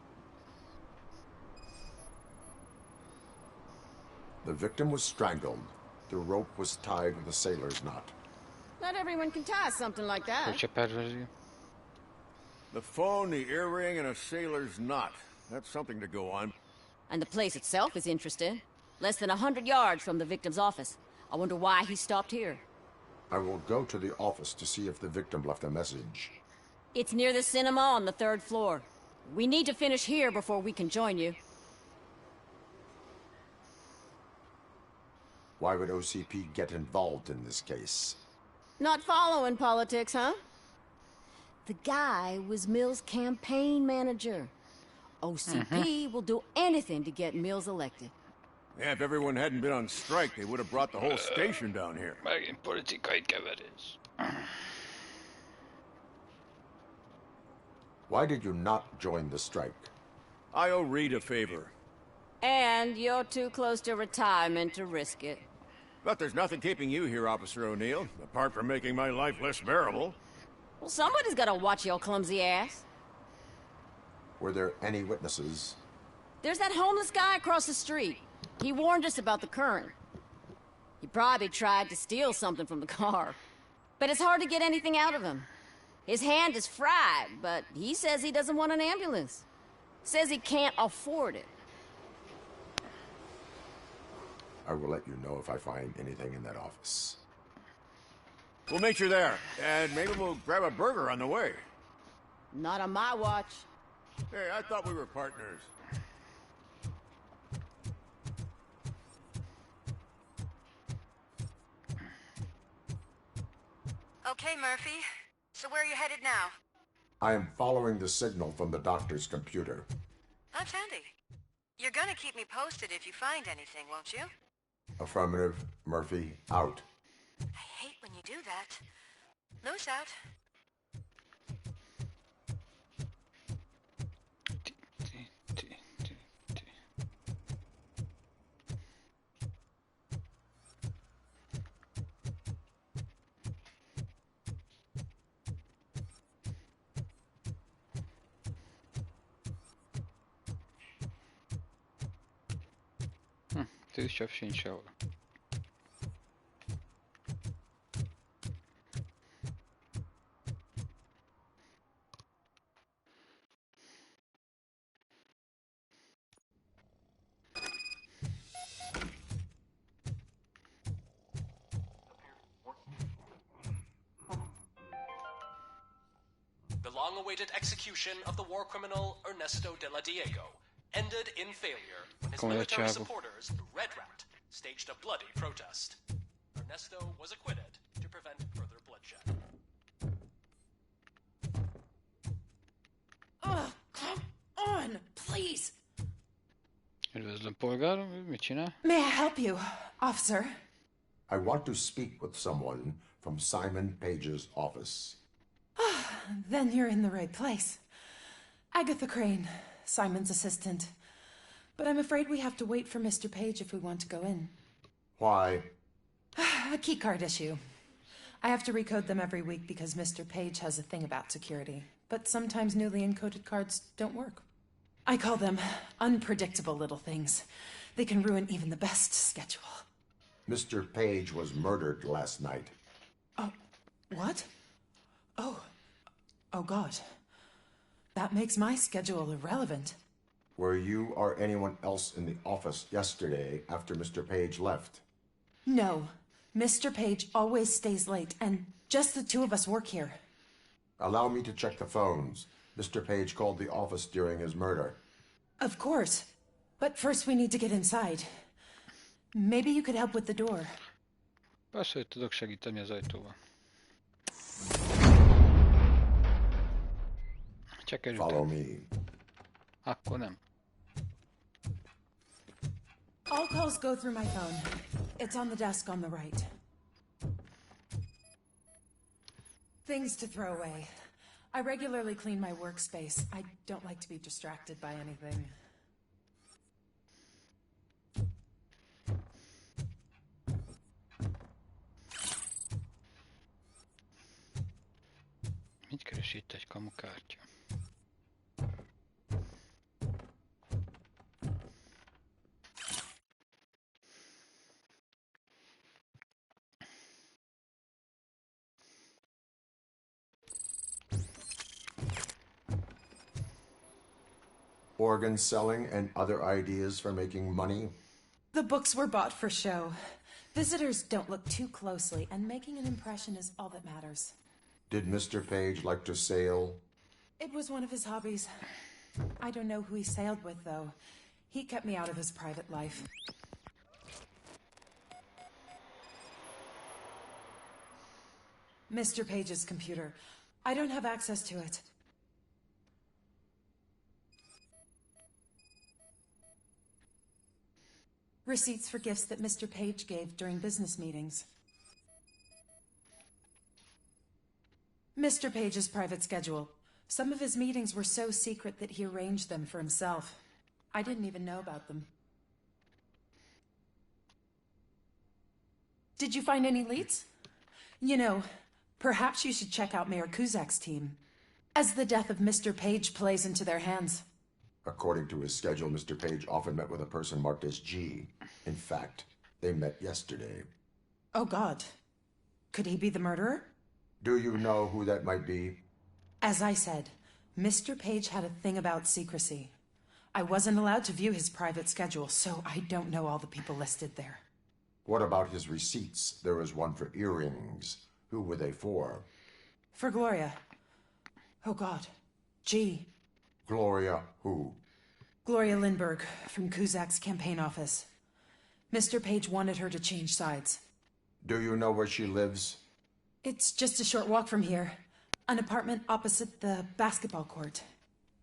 The victim was strangled. The rope was tied with a sailor's knot. Not everyone can tie something like that. The phone, the earring, and a sailor's knot. That's something to go on. And the place itself is interesting. Less than 100 yards from the victim's office. I wonder why he stopped here. I will go to the office to see if the victim left a message. It's near the cinema on the 3rd floor. We need to finish here before we can join you. Why would OCP get involved in this case? Not following politics, huh? The guy was Mills' campaign manager. OCP will do anything to get Mills elected. Yeah, if everyone hadn't been on strike, they would have brought the whole station down here. Megint politikai keverés. Why did you not join the strike? I owe Reed a favor. And you're too close to retirement to risk it. But there's nothing keeping you here, Officer O'Neill, apart from making my life less bearable. Well, somebody's gotta watch your clumsy ass. Were there any witnesses? There's that homeless guy across the street. He warned us about the current. He probably tried to steal something from the car. But it's hard to get anything out of him. His hand is fried, but he says he doesn't want an ambulance. Says he can't afford it. I will let you know if I find anything in that office. We'll meet you there, and maybe we'll grab a burger on the way. Not on my watch. Hey, I thought we were partners. Okay, Murphy. So where are you headed now? I am following the signal from the doctor's computer. That's handy. You're gonna keep me posted if you find anything, won't you? Affirmative. Murphy, out. I hate when you do that. Loose out. Tűzsav sincs sehol. long-awaited execution of the war criminal Ernesto de la Diego ended in failure when his military supporters, Red Rat, staged a bloody protest. Ernesto was acquitted to prevent further bloodshed. Come on, please. Üdvözlöm, polgár, mit csinál? May I help you, officer? I want to speak with someone from Simon Page's office. Then you're in the right place. Agatha Crane, Simon's assistant. But I'm afraid we have to wait for Mr. Page if we want to go in. Why? A keycard issue. I have to recode them every week because Mr. Page has a thing about security. But sometimes newly encoded cards don't work. I call them unpredictable little things. They can ruin even the best schedule. Mr. Page was murdered last night. Oh, what? Oh God. That makes my schedule irrelevant. Were you or anyone else in the office yesterday after Mr. Page left? No. Mr. Page always stays late, and just the two of us work here. Allow me to check the phones. Mr. Page called the office during his murder. Of course. But first we need to get inside. Maybe you could help with the door. Persze, hogy tudok segíteni az ajtóval. Csak erőt. Follow me. Akkor nem. All calls go through my phone. It's on the desk on the right. Things to throw away. I regularly clean my workspace. I don't like to be distracted by anything. Mit keres itt egy kamukártya? Organ selling and other ideas for making money? The books were bought for show. Visitors don't look too closely, and making an impression is all that matters. Did Mr. Page like to sail? It was one of his hobbies. I don't know who he sailed with, though. He kept me out of his private life. Mr. Page's computer. I don't have access to it. Receipts for gifts that Mr. Page gave during business meetings. Mr. Page's private schedule. Some of his meetings were so secret that he arranged them for himself. I didn't even know about them. Did you find any leads? You know, perhaps you should check out Mayor Kuzak's team, as the death of Mr. Page plays into their hands. According to his schedule, Mr. Page often met with a person marked as G. In fact, they met yesterday. Oh, God. Could he be the murderer? Do you know who that might be? As I said, Mr. Page had a thing about secrecy. I wasn't allowed to view his private schedule, so I don't know all the people listed there. What about his receipts? There was one for earrings. Who were they for? For Gloria. Oh, God. G. Gloria who? Gloria Lindbergh, from Kuzak's campaign office. Mr. Page wanted her to change sides. Do you know where she lives? It's just a short walk from here. An apartment opposite the basketball court.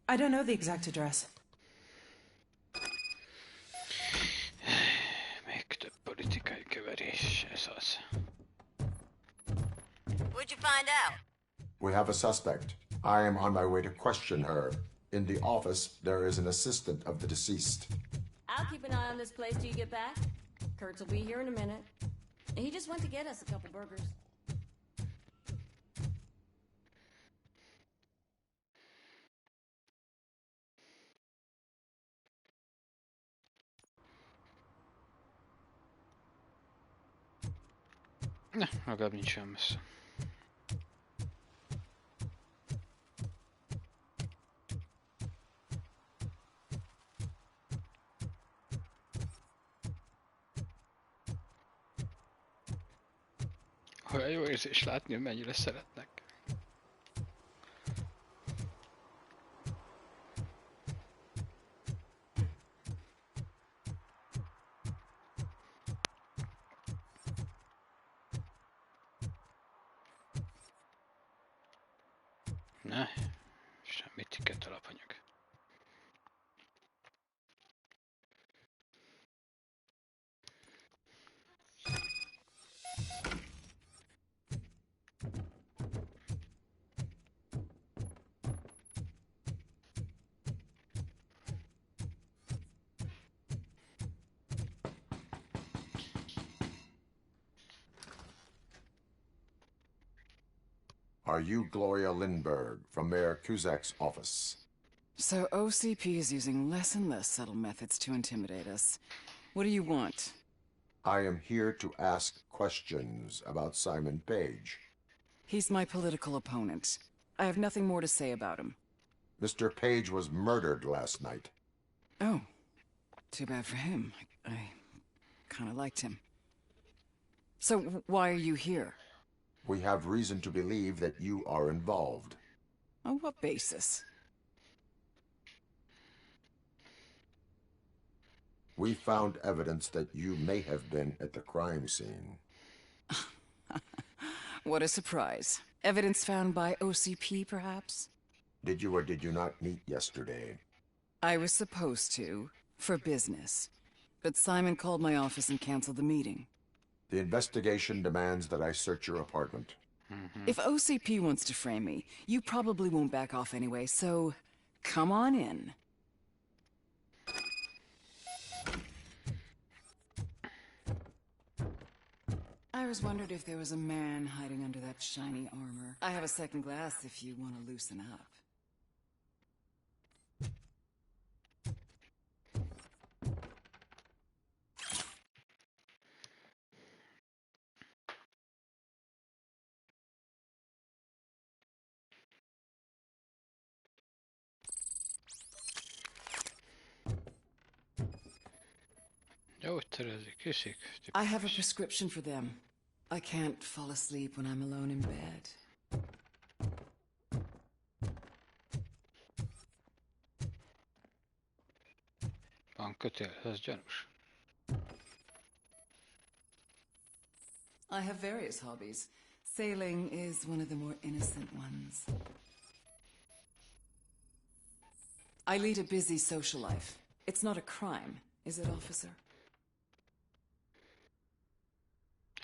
I don't know the exact address. Még több politikai keverés, ez az. What'd you find out? We have a suspect. I am on my way to question her. In the office, there is an assistant of the deceased. I'll keep an eye on this place till you get back. Kurtz will be here in a minute. He just went to get us a couple burgers. Na, legalább nincs olyan messze. Olyan jó érzés látni, hogy mennyire szeretnek. Ne, semmi tiket alapanyag. Are you Gloria Lindbergh from Mayor Cusack's office? So OCP is using less and less subtle methods to intimidate us. What do you want? I am here to ask questions about Simon Page. He's my political opponent. I have nothing more to say about him. Mr. Page was murdered last night. Oh, too bad for him. I kind of liked him. So why are you here? We have reason to believe that you are involved. On what basis? We found evidence that you may have been at the crime scene. What a surprise. Evidence found by OCP, perhaps? Did you or did you not meet yesterday? I was supposed to, for business. But Simon called my office and canceled the meeting. The investigation demands that I search your apartment. If OCP wants to frame me, you probably won't back off anyway, so come on in. I was wondered if there was a man hiding under that shiny armor. I have a second glass if you want to loosen up. I have a prescription for them. I can't fall asleep when I'm alone in bed. Van kötél, ez gyanús. I have various hobbies. Sailing is one of the more innocent ones. I lead a busy social life. It's not a crime, is it, officer?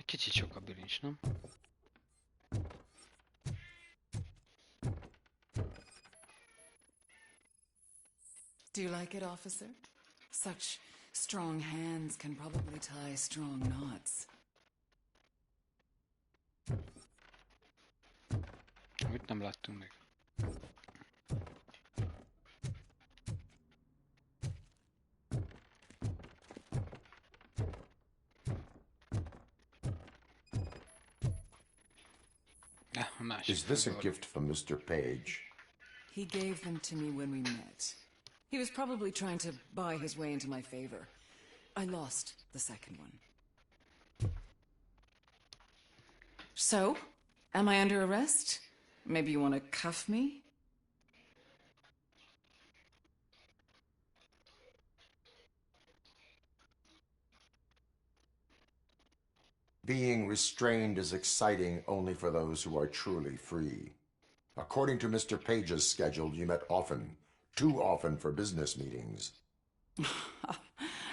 Kicsit sok a bilincs, nem? Do you like it, officer? Such strong hands can probably tie strong knots. Mit nem láttunk meg? Is this a gift from Mr. Page? He gave them to me when we met. He was probably trying to buy his way into my favor. I lost the second one. So, am I under arrest? Maybe you want to cuff me? Being restrained is exciting only for those who are truly free. According to Mr. Page's schedule, you met often, too often for business meetings.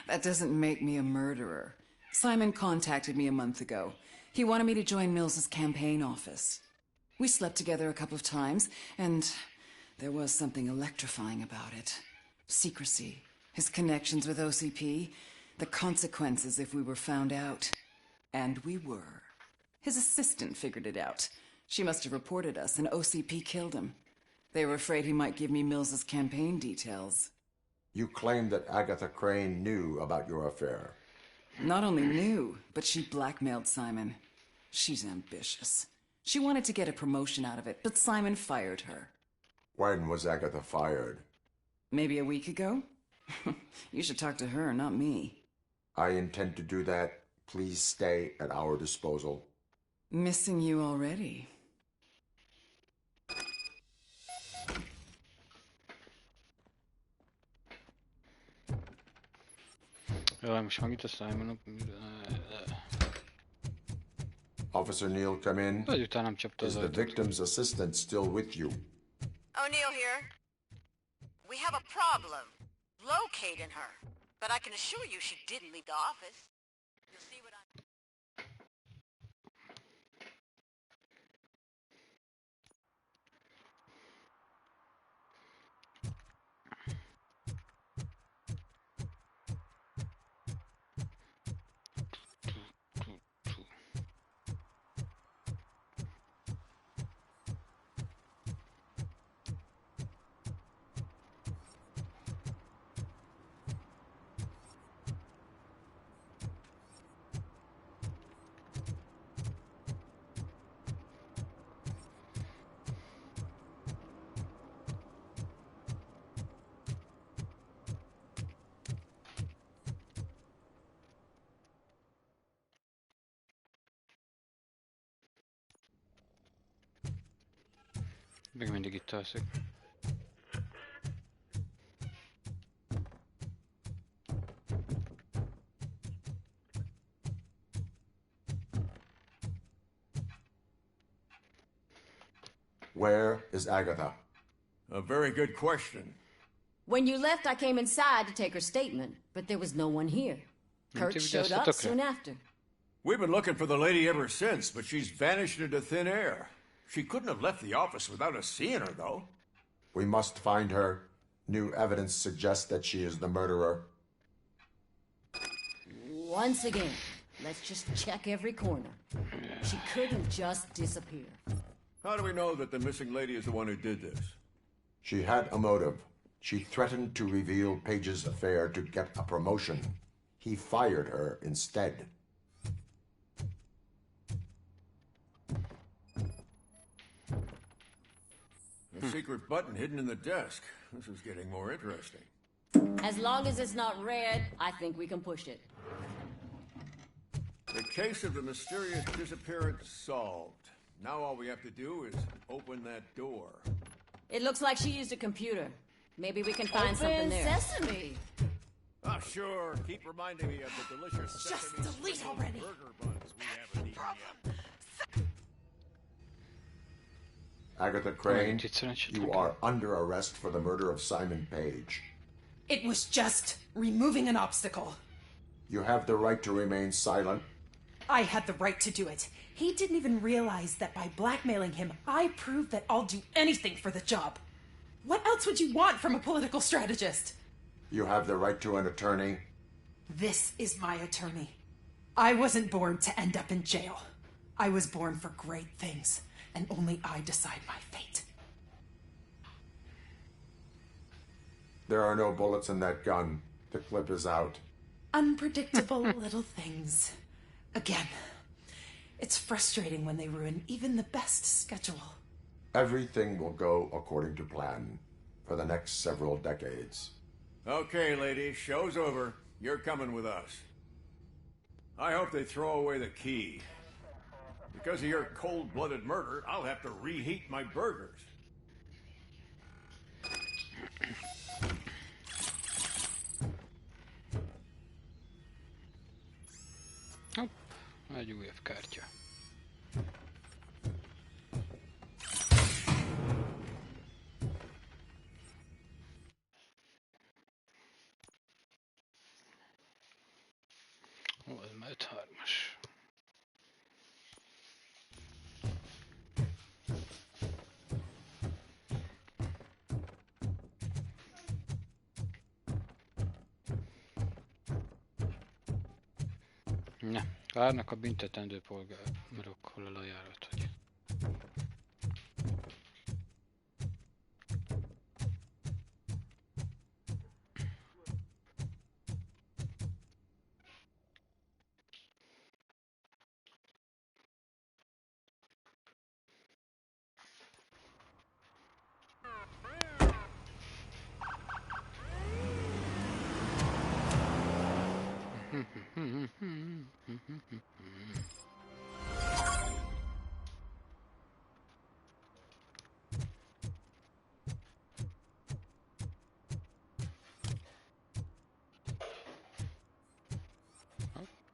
That doesn't make me a murderer. Simon contacted me a month ago. He wanted me to join Mills's campaign office. We slept together a couple of times, and there was something electrifying about it. Secrecy, his connections with OCP, the consequences if we were found out. And we were. His assistant figured it out. She must have reported us, and OCP killed him. They were afraid he might give me Mills's campaign details. You claim that Agatha Crane knew about your affair. Not only knew, but she blackmailed Simon. She's ambitious. She wanted to get a promotion out of it, but Simon fired her. When was Agatha fired? Maybe a week ago? You should talk to her, not me. I intend to do that. Please stay at our disposal. Missing you already. Officer Neal, come in. Is the victim's assistant still with you? O'Neill here. We have a problem locating her, but I can assure you she didn't leave the office. You'll see what I... Még mindig itt alszik. Where is Agatha? A very good question. When you left, I came inside to take her statement, but there was no one here. Kurt showed up soon after. We've been looking for the lady ever since, but she's vanished into thin air. She couldn't have left the office without us seeing her, though. We must find her. New evidence suggests that she is the murderer. Once again, let's just check every corner. She couldn't just disappear. How do we know that the missing lady is the one who did this? She had a motive. She threatened to reveal Page's affair to get a promotion. He fired her instead. A secret button hidden in the desk. This is getting more interesting. As long as it's not red, I think we can push it. The case of the mysterious disappearance solved. Now all we have to do is open that door. It looks like she used a computer. Maybe we can find something there. Sesame! Ah, sure. Keep reminding me of the delicious Just sesame delete already! burger buns we haven't eaten yet. Agatha Crane, you are under arrest for the murder of Simon Page. It was just removing an obstacle. You have the right to remain silent. I had the right to do it. He didn't even realize that by blackmailing him, I proved that I'll do anything for the job. What else would you want from a political strategist? You have the right to an attorney. This is my attorney. I wasn't born to end up in jail. I was born for great things, and only I decide my fate. There are no bullets in that gun. The clip is out. Unpredictable little things. Again, it's frustrating when they ruin even the best schedule. Everything will go according to plan for the next several decades. Okay, lady, show's over. You're coming with us. I hope they throw away the key. Because of your cold-blooded murder, I'll have to reheat my burgers. Hopp, egy újabb kártya. Ó, ez már 5-3-as. Na, várnak a büntetendő polgárok, hol a lejárat, hogy...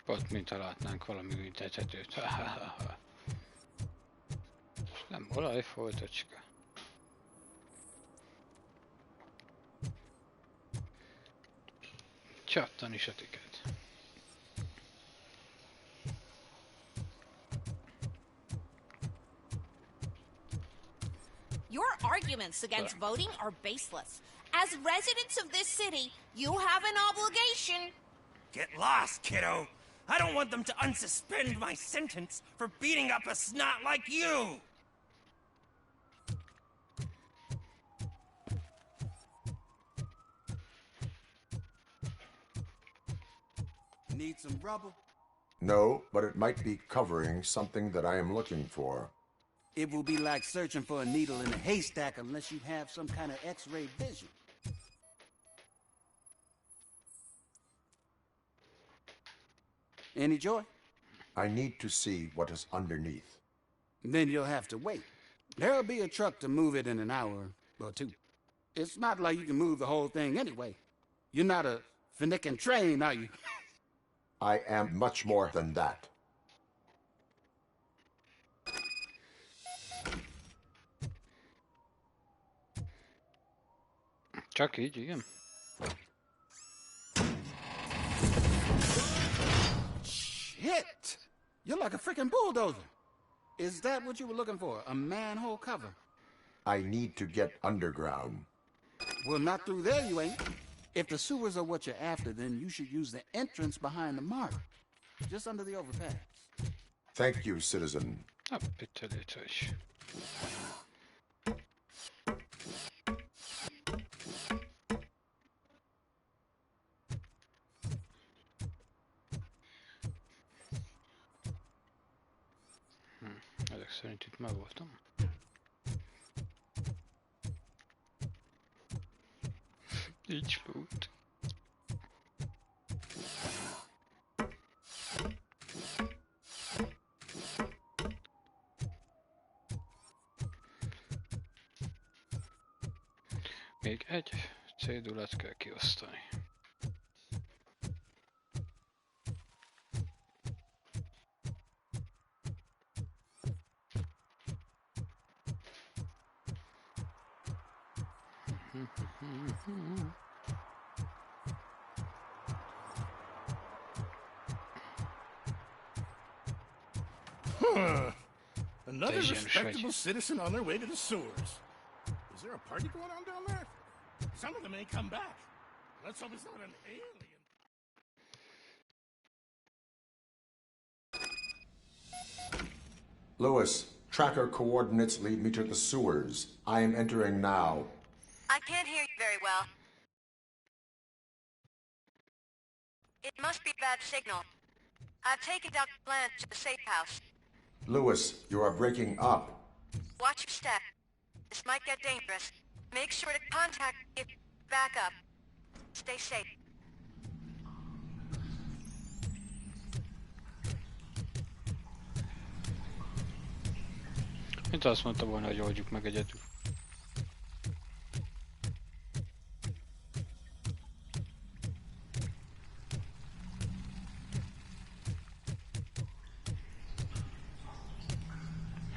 Ott mintha látnánk valami büntethetőt. Nem olajfolt, öcske. Csattan is a tiket. Your arguments against voting are baseless. As residents of this city, you have an obligation. Get lost, kiddo. I don't want them to unsuspend my sentence for beating up a snot like you. Need some rubber? No, but it might be covering something that I am looking for. It will be like searching for a needle in a haystack unless you have some kind of X-ray vision. Any joy? I need to see what is underneath. Then you'll have to wait. There'll be a truck to move it in an hour or two. It's not like you can move the whole thing anyway. You're not a finicking train, are you? I am much more than that. Csak így, igen. Shit! You're like a freaking bulldozer. Is that what you were looking for? A manhole cover? I need to get underground. Well, not through there you ain't. If the sewers are what you're after, then you should use the entrance behind the mark. Just under the overpass. Thank you, citizen. Bitte lite is. Ezek szerint itt meg voltam. Így fut. Még egy cédulát kell kiosztani. Another respectable citizen on their way to the sewers. Is there a party going on down there? Some of them may come back. Let's hope it's not an alien. Lewis, tracker coordinates lead me to the sewers. I am entering now. I can't hear you very well. It must be bad signal. I've taken Dr. Blanche to the safe house. Lewis, you are breaking up. Watch your step. This might get dangerous. Make sure to contact me if you back up. Stay safe. Mint azt mondta volna, hogy oldjuk meg egyedül.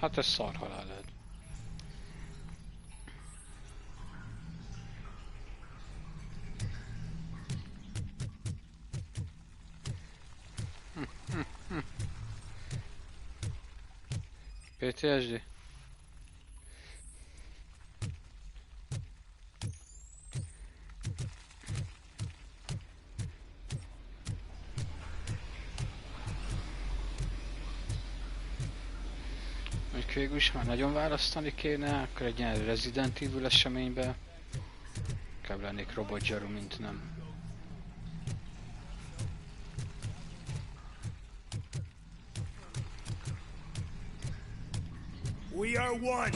Hát ez szarhalál lehet. PTSD. Végül is már nagyon választani kéne, akkor egy ilyen Resident Evil eseménybe inkább lennék robotgyarú, mint nem. We are one.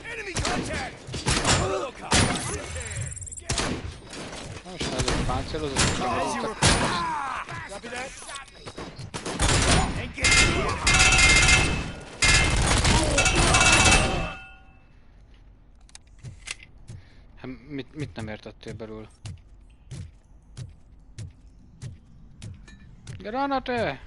Enemy contact. Most már ezek páncélozott, hogy Copy that. Mit nem értettél belőle? Granate!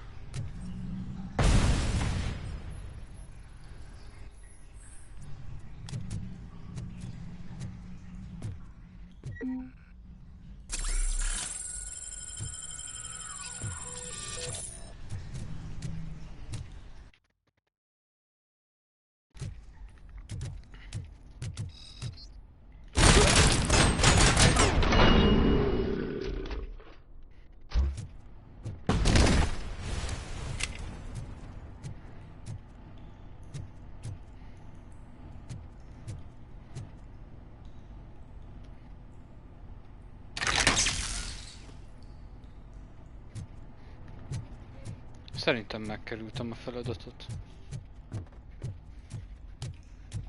Szerintem megkerültem a feladatot.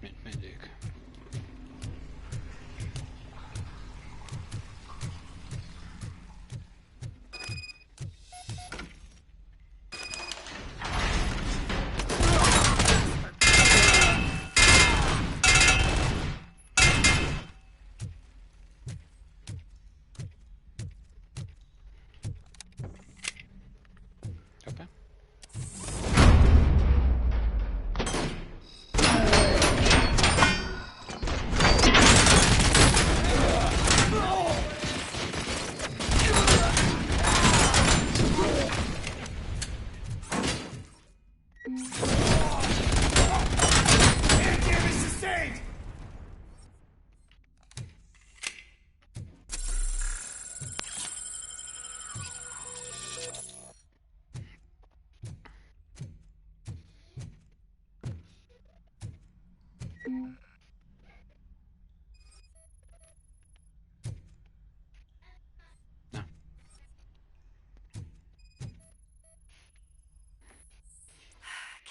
Mint mindig.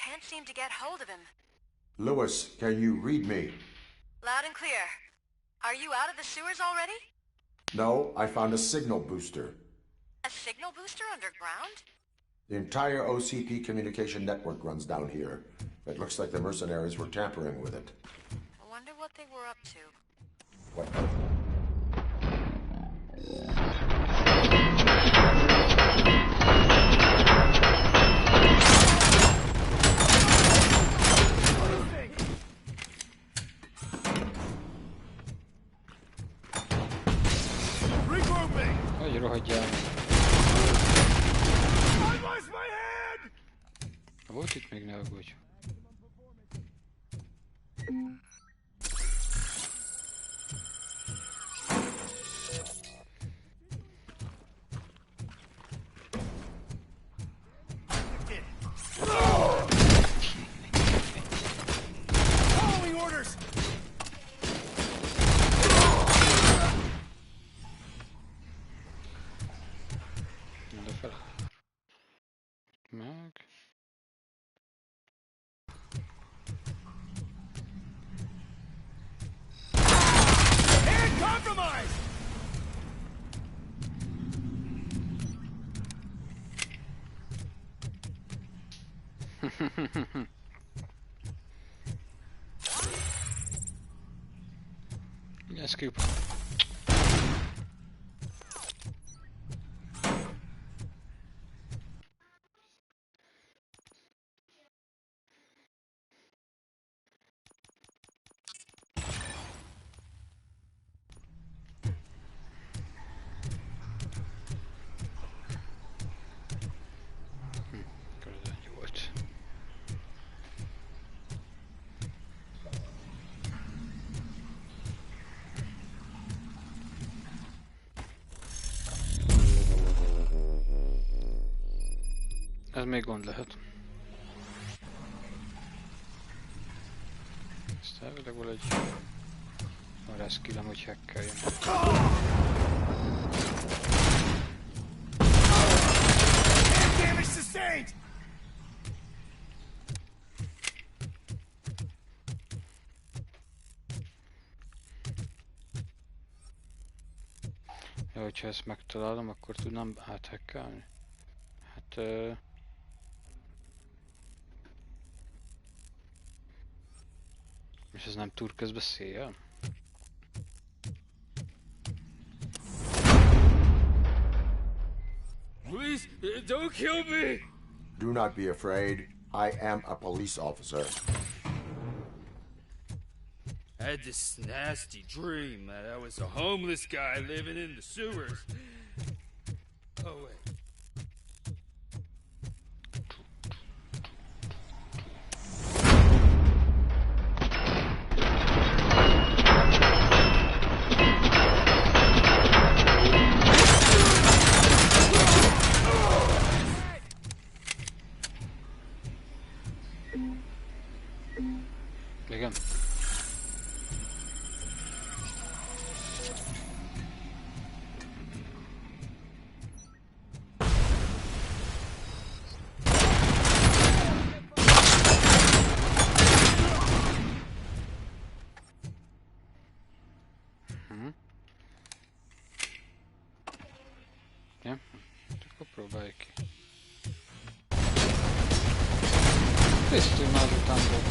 Can't seem to get hold of him. Lewis, can you read me? Loud and clear. Are you out of the sewers already? No, I found a signal booster. A signal booster underground? The entire OCP communication network runs down here. It looks like the mercenaries were tampering with it. I wonder what they were up to. What? Hogy rohadjál? Volt itt még, ne aggódj. Meg. And compromise! Yes, Coop. Ez még gond lehet. Ezt elvileg egy varászkillem, hogy hackeljem. Damage sustained! Ja, hogyha ezt megtalálom, akkor tudnám áthackelni. Hát... És ez nem túr közben széjjel? Please, don't kill me! Do not be afraid. I am a police officer. I had this nasty dream that I was a homeless guy living in the sewers. Oh, wait. Igen. próbálj ki. Tisztulj már után dob.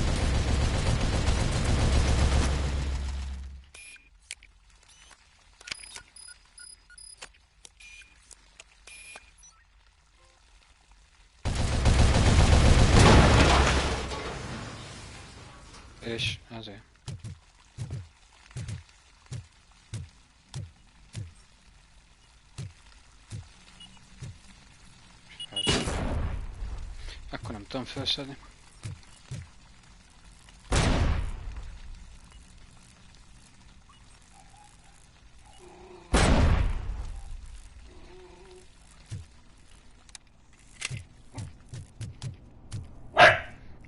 És azért. Akkor nem tudom felszedni.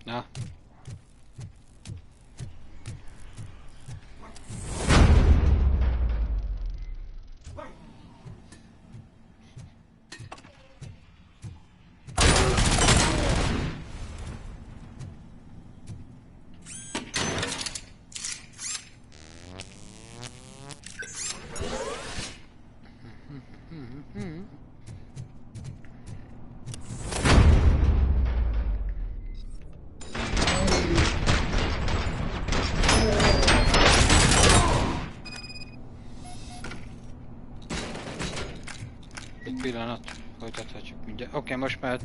Na. Egy pillanat, folytathatjuk mindjárt. Oké, most már...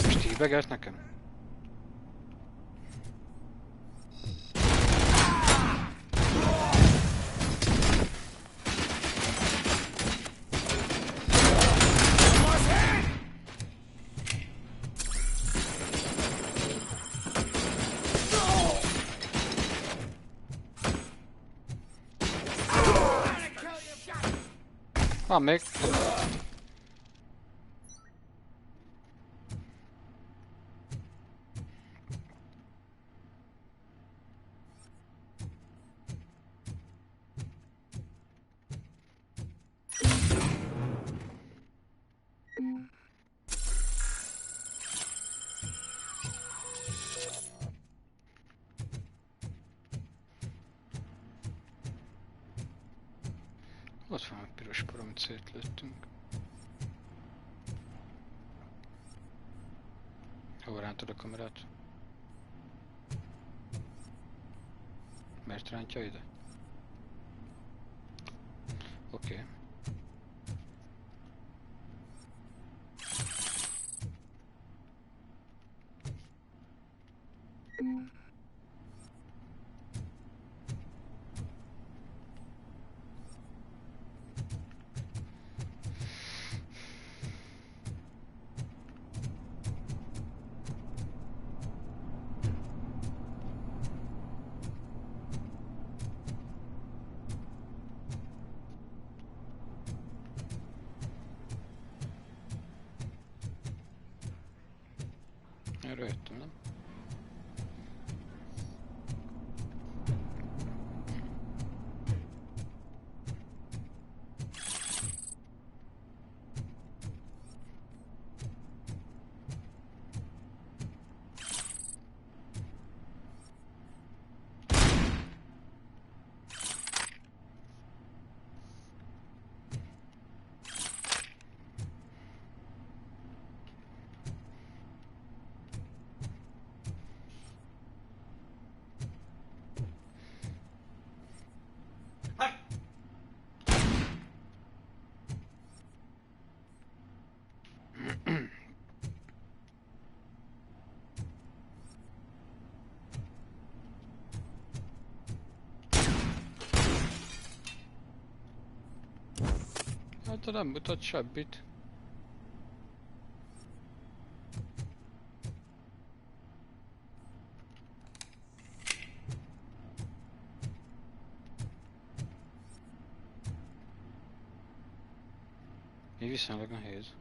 Most hívegelsz nekem? Van még. Ott van a piros por, amit szétlőttünk. Hova rántod a kamerát? Miért rántja ide? Oké. Erről jöttem, nem? Hát nem mutat semmit. Így viszonylag nehéz.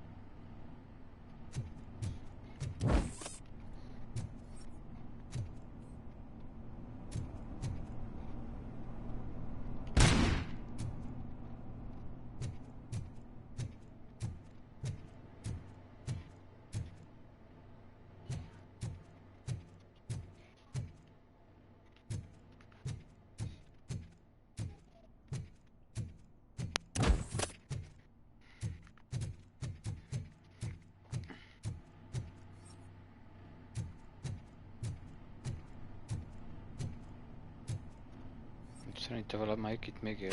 Szerintem valamelyik itt még él.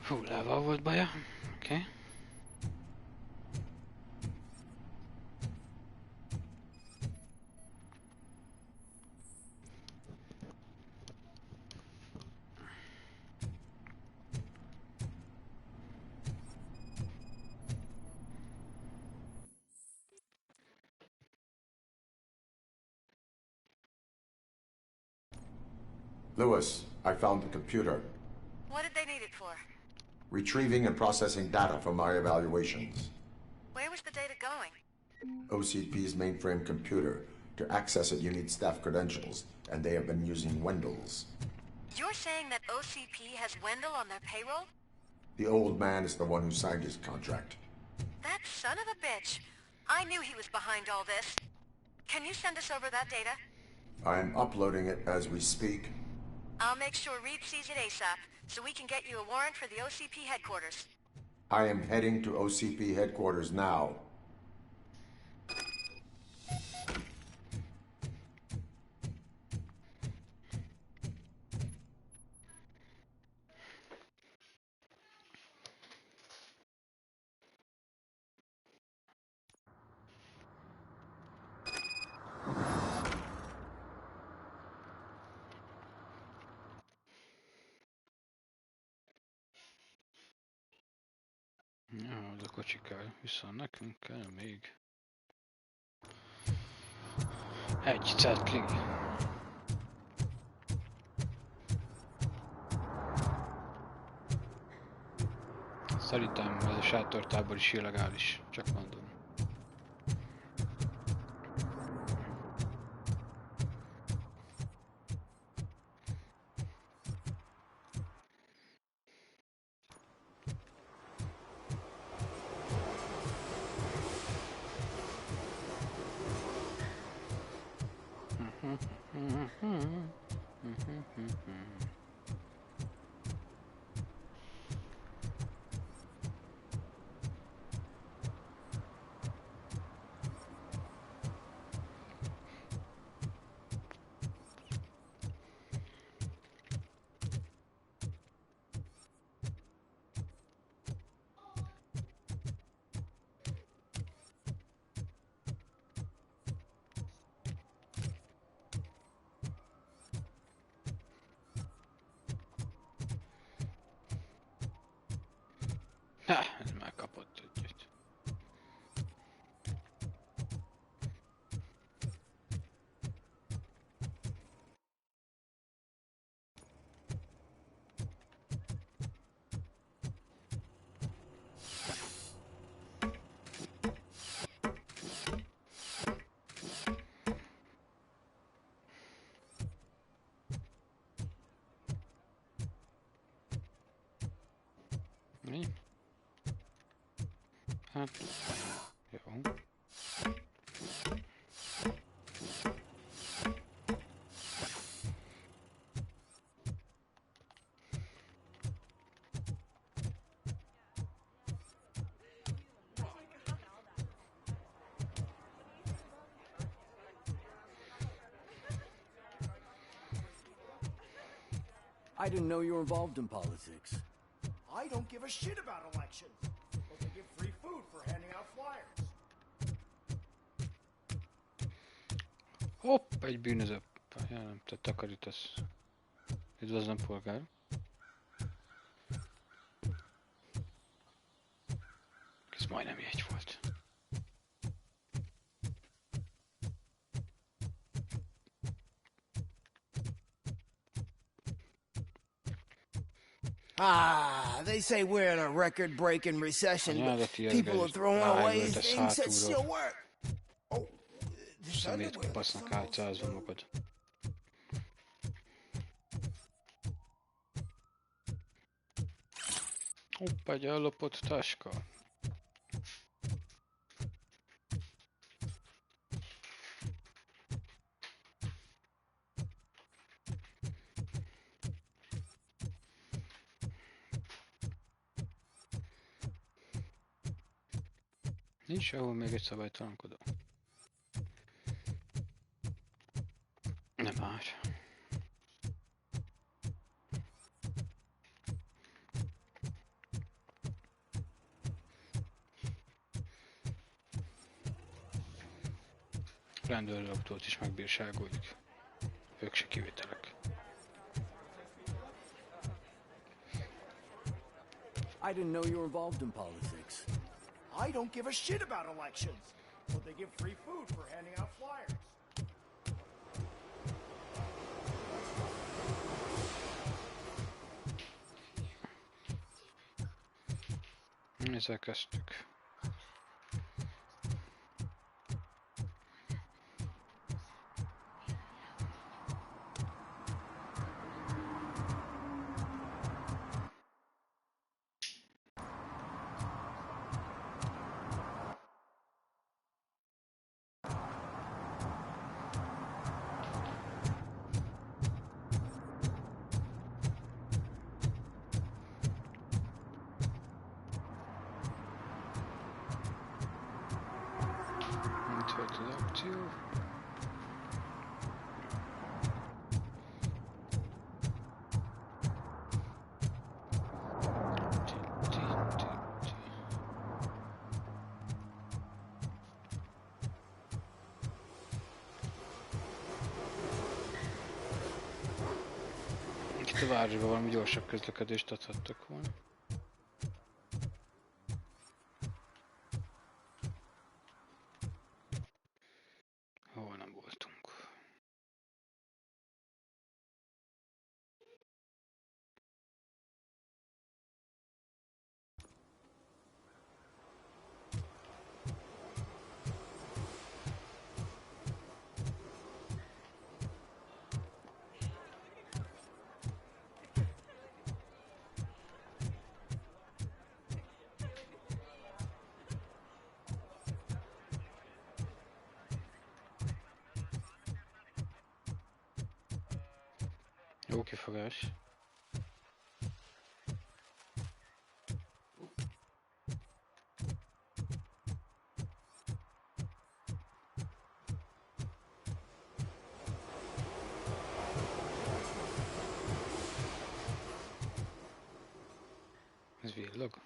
Hullával volt baja. Oké. Okay. Lewis, I found the computer. What did they need it for? Retrieving and processing data from my evaluations. Where was the data going? OCP's mainframe computer. To access it, you need staff credentials, and they have been using Wendell's. You're saying that OCP has Wendell on their payroll? The old man is the one who signed his contract. That son of a bitch. I knew he was behind all this. Can you send us over that data? I'm uploading it as we speak. I'll make sure Reed sees it ASAP, so we can get you a warrant for the OCP headquarters. I am heading to OCP headquarters now. Ja, az a kocsi kell, viszont nekünk kell még egy cetli. Szerintem ez a sátortábor is illegális, csak mondom. Ez már kapott egyet. Mi? Hát, jó. I didn't know you were involved in politics. I don't give a shit about elections. But they give free food for handing out flyers. Hopp, egy bűnöző. Ja, nem, te takarítasz. Üdvözlöm, polgár. Ez majdnem jegy volt. Ah, they say we're in a record-breaking recession, but people are throwing away things that still work. Oh, szemét kopasznak álcázva magad. Hoppá, egy ellopott táska. Nincs sehol még egy szabálytalankodó. Nem már. Rendőrautót is megbírságoljuk. Ők se kivételek. I didn't know you were involved in politics. I don't give a shit about elections. But they give free food for handing out flyers. Ezzel kezdtük. Itt a városban valami gyorsabb közlekedést adhattak volna. Hol nem voltunk. Jó kifogás. Ez villog.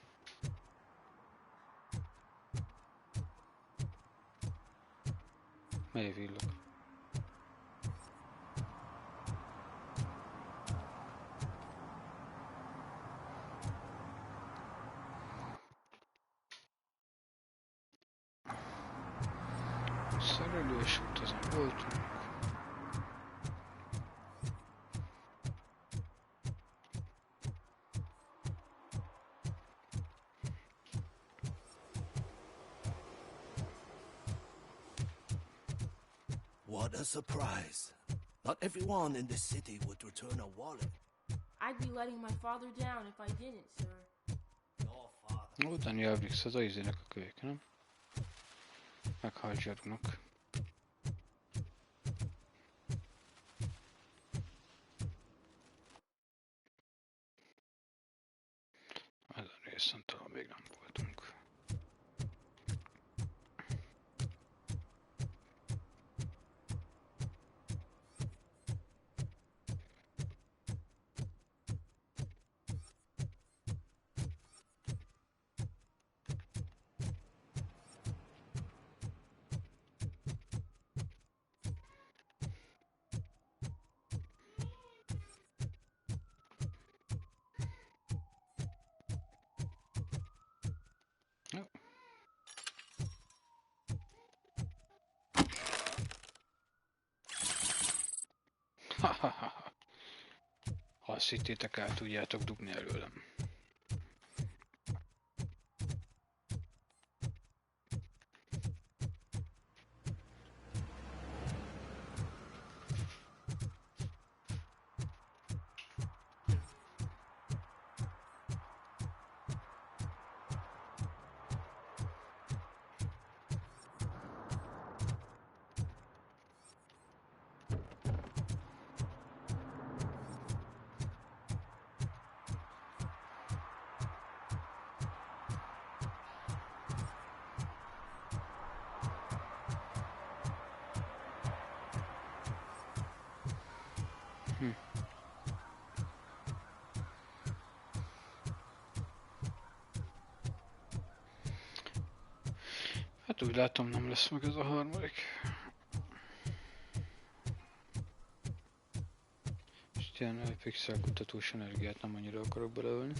Mely villog? Szerelős út, azon voltunk. What a surprise. Not everyone in the city would return a wallet. I'd be letting my father down if I didn't, sir. Oda nyelvix az izének a kölyök, nem? Meghajtjadnak. Ezen részen talán még nem voltunk. hittétek el tudjátok dugni előlem. Hát úgy látom, nem lesz meg ez a harmadik. És ilyen pixelkutatós energiát nem annyira akarok beleölni.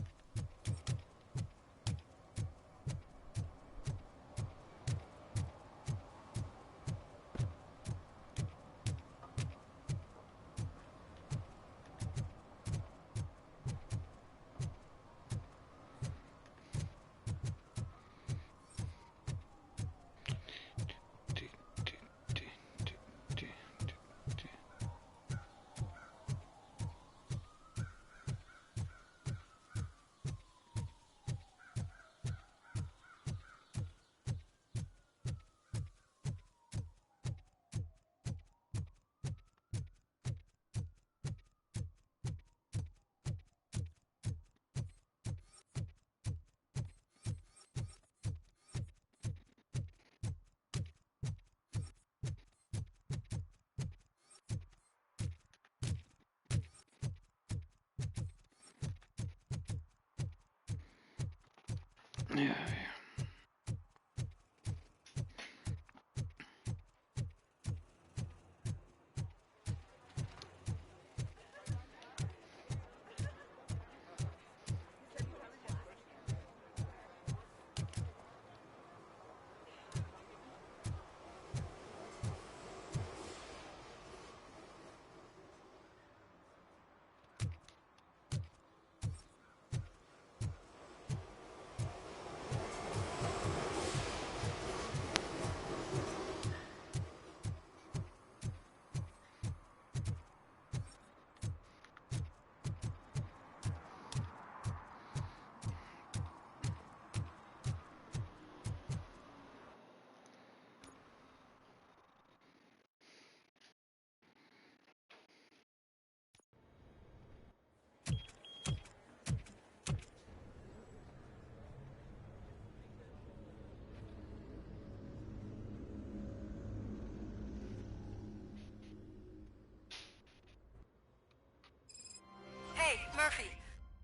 Hey, Murphy.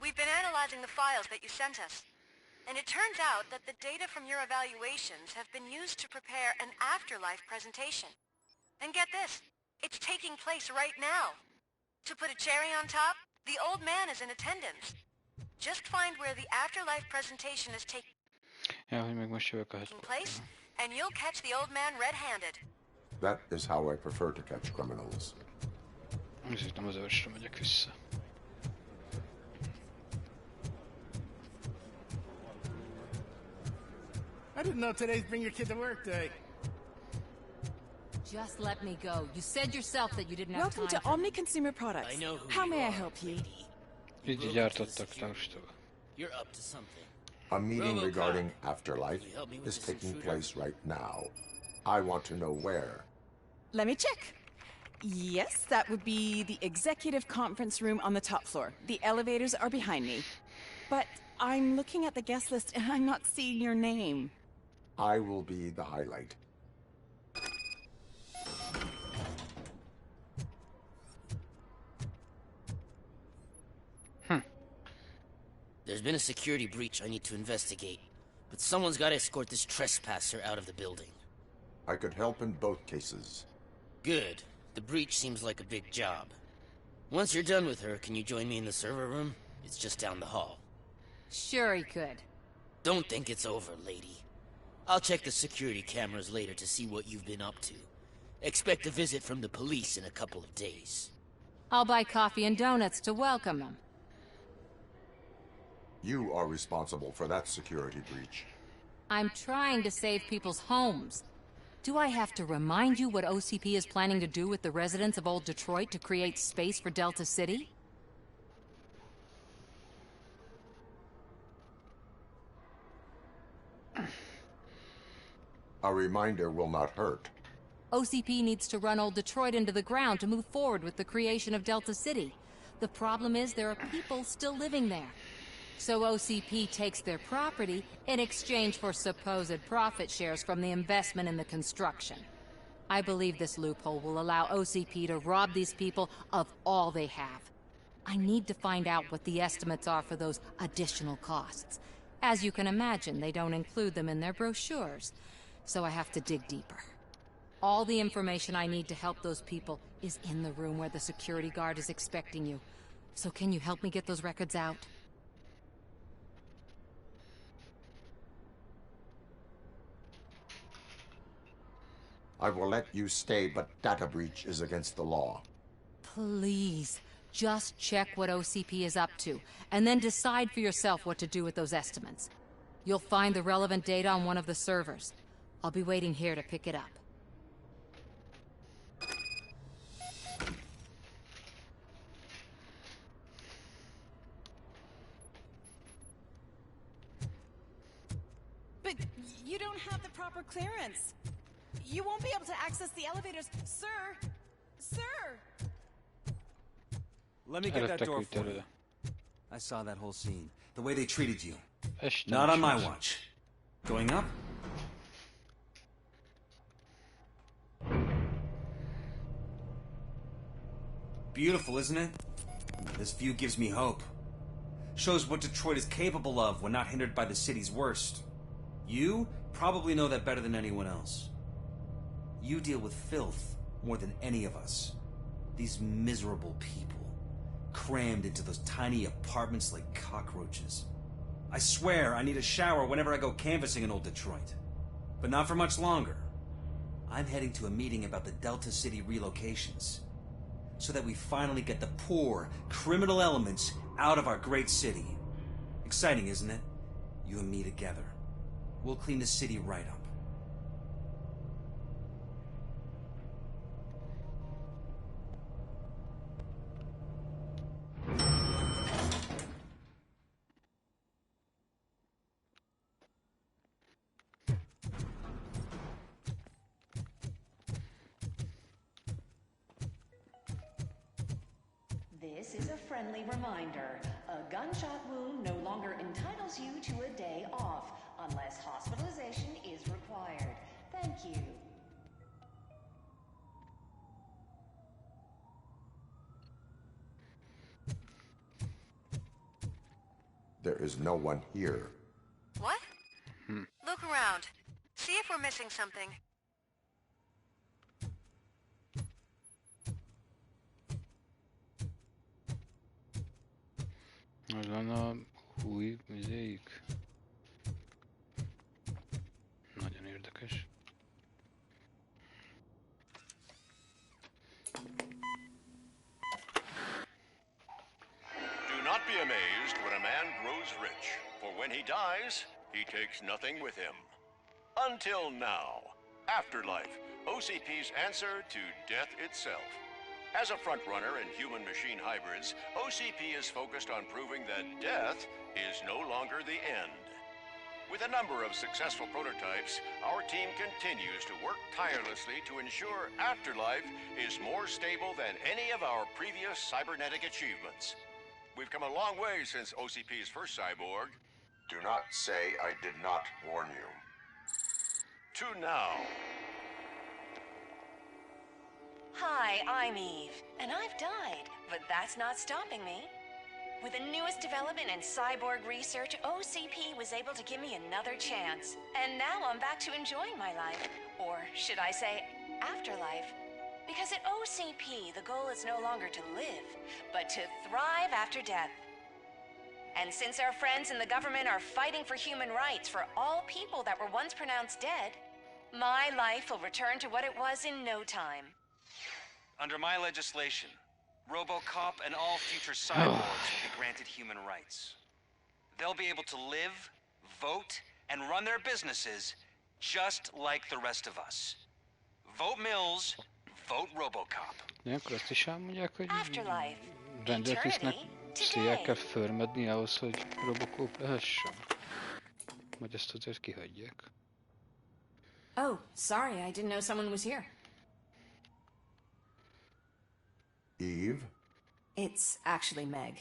We've been analyzing the files that you sent us. And it turns out that the data from your evaluations have been used to prepare an afterlife presentation. And get this, it's taking place right now. To put a cherry on top, the old man is in attendance. Just find where the afterlife presentation is taking place, and you'll catch the old man red-handed. That is how I prefer to catch criminals. Nem az ősre megyek vissza. I didn't know today's Bring Your Kid to Work Day. Just let me go. You said yourself that you didn't have time. Welcome to Omni Consumer Products. I know who How you may I are, help you? Így gyártottak társtal. You're up to something. A meeting RoboCop. regarding Afterlife Can you help me with is this taking intruder? place right now. I want to know where. Let me check. Yes, that would be the executive conference room on the top floor. The elevators are behind me. But I'm looking at the guest list and I'm not seeing your name. I will be the highlight. There's been a security breach I need to investigate, but someone's got to escort this trespasser out of the building. I could help in both cases. Good. The breach seems like a big job. Once you're done with her, can you join me in the server room? It's just down the hall. Sure he could. Don't think it's over, lady. I'll check the security cameras later to see what you've been up to. Expect a visit from the police in a couple of days. I'll buy coffee and donuts to welcome him. You are responsible for that security breach. I'm trying to save people's homes. Do I have to remind you what OCP is planning to do with the residents of Old Detroit to create space for Delta City? A reminder will not hurt. OCP needs to run Old Detroit into the ground to move forward with the creation of Delta City. The problem is there are people still living there. So OCP takes their property in exchange for supposed profit shares from the investment in the construction. I believe this loophole will allow OCP to rob these people of all they have. I need to find out what the estimates are for those additional costs. As you can imagine, they don't include them in their brochures, so I have to dig deeper. All the information I need to help those people is in the room where the security guard is expecting you. So can you help me get those records out? I will let you stay, but data breach is against the law. Please, just check what OCP is up to, and then decide for yourself what to do with those estimates. You'll find the relevant data on one of the servers. I'll be waiting here to pick it up. But you don't have the proper clearance. You won't be able to access the elevators. Sir! Sir! Let me get that door for you. I saw that whole scene. The way they treated you. Not on my watch. Going up? Beautiful, isn't it? This view gives me hope. Shows what Detroit is capable of when not hindered by the city's worst. You probably know that better than anyone else. You deal with filth more than any of us. These miserable people, crammed into those tiny apartments like cockroaches. I swear I need a shower whenever I go canvassing in Old Detroit. But not for much longer. I'm heading to a meeting about the Delta City relocations, so that we finally get the poor, criminal elements out of our great city. Exciting, isn't it? You and me together. We'll clean the city right up. This is a friendly reminder. A gunshot wound no longer entitles you to a day off, unless hospitalization is required. Thank you. There is no one here. What? Look around. See if we're missing something. Az van a új műzéjük. Nagyon érdekes. Do not be amazed when a man grows rich, for when he dies, he takes nothing with him. Until now. Afterlife, OCP's answer to death itself. As a frontrunner in human-machine hybrids, OCP is focused on proving that death is no longer the end. With a number of successful prototypes, our team continues to work tirelessly to ensure Afterlife is more stable than any of our previous cybernetic achievements. We've come a long way since OCP's first cyborg. Do not say I did not warn you. To now. Hi, I'm Eve, and I've died, but that's not stopping me. With the newest development in cyborg research, OCP was able to give me another chance. And now I'm back to enjoying my life. Or should I say, afterlife. Because at OCP, the goal is no longer to live, but to thrive after death. And since our friends in the government are fighting for human rights for all people that were once pronounced dead, my life will return to what it was in no time. Under my legislation, RoboCop and all future cyborgs will be granted human rights. they'll be able to live, vote, and run their businesses just like the rest of us. Vote Mills, vote RoboCop. Ilyenkor azt is elmondják, hogy rendőrtisztnek széjjel kell förmedni ahhoz, hogy RoboCop lehessen. Vagy ezt azért kihagyják. Oh, sorry, I didn't know someone was here. Eve? It's actually Meg.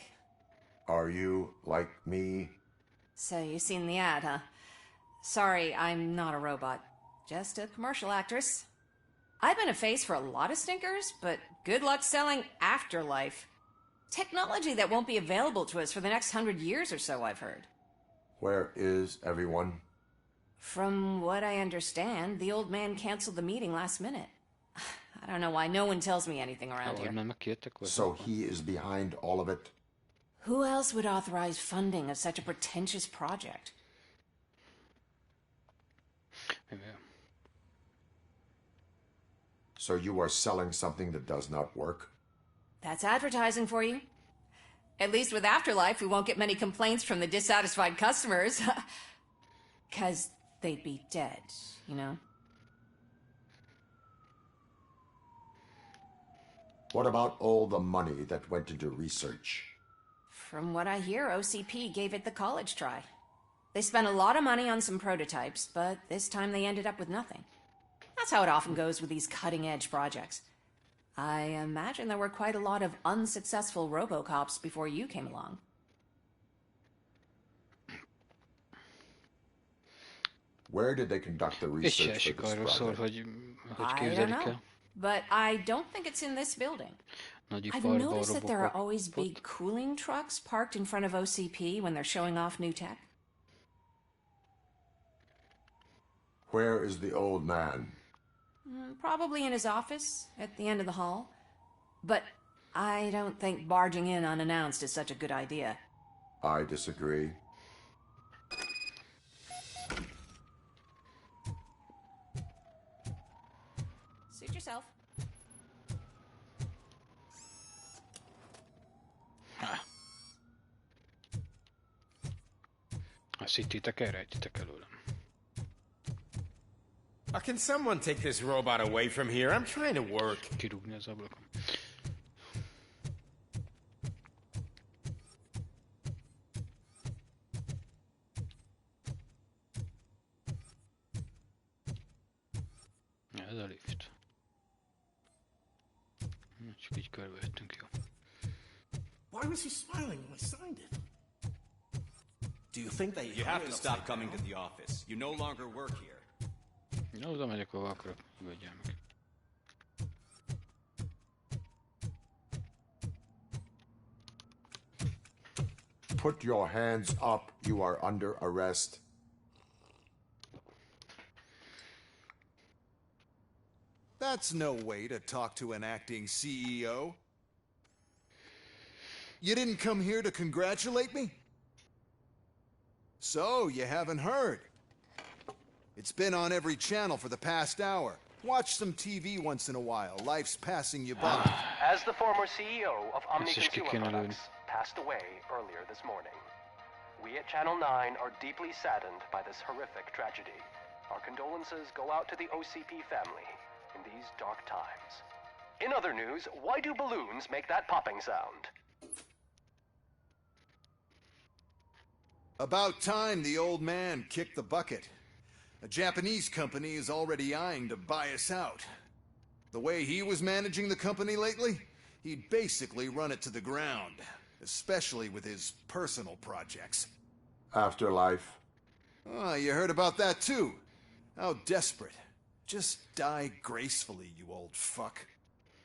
Are you like me? So you've seen the ad, huh? Sorry, I'm not a robot. Just a commercial actress. I've been a face for a lot of stinkers, but good luck selling Afterlife. Technology that won't be available to us for the next 100 years or so, I've heard. Where is everyone? From what I understand, the old man canceled the meeting last minute. I don't know why no one tells me anything around here. So he is behind all of it? Who else would authorize funding of such a pretentious project? So you are selling something that does not work? That's advertising for you. At least with Afterlife, we won't get many complaints from the dissatisfied customers. 'Cause they'd be dead, you know? What about all the money that went into research? From what I hear, OCP gave it the college try. They spent a lot of money on some prototypes, but this time they ended up with nothing. That's how it often goes with these cutting-edge projects. I imagine there were quite a lot of unsuccessful RoboCops before you came along. Where did they conduct the research for this project? I don't know, but I don't think it's in this building. I've noticed that there are always big cooling trucks parked in front of OCP when they're showing off new tech. Where is the old man? Probably in his office, at the end of the hall. But I don't think barging in unannounced is such a good idea. I disagree. Suit yourself. Azt hittétek, elrejtitek előlem. Can someone take this robot away from here? I'm trying to work. Kirúgni az ablakon. Ez a lift. Csak így körbejöttünk, jó. Why was he smiling when I signed it? Do you think they... You have to stop coming to the office. You no longer work here. Ja, oda megyek, ahol akarok. Nyugodjál meg. Put your hands up. You are under arrest. That's no way to talk to an acting CEO. You didn't come here to congratulate me? So, you haven't heard. It's been on every channel for the past hour. Watch some TV once in a while. Life's passing you by. As the former CEO of Omni Consumer Products passed away earlier this morning, we at Channel 9 are deeply saddened by this horrific tragedy. Our condolences go out to the OCP family in these dark times. In other news, why do balloons make that popping sound? About time the old man kicked the bucket. A Japanese company is already eyeing to buy us out. The way he was managing the company lately, he'd basically run it to the ground, especially with his personal projects. Afterlife. Oh, you heard about that too. How desperate. Just die gracefully, you old fuck.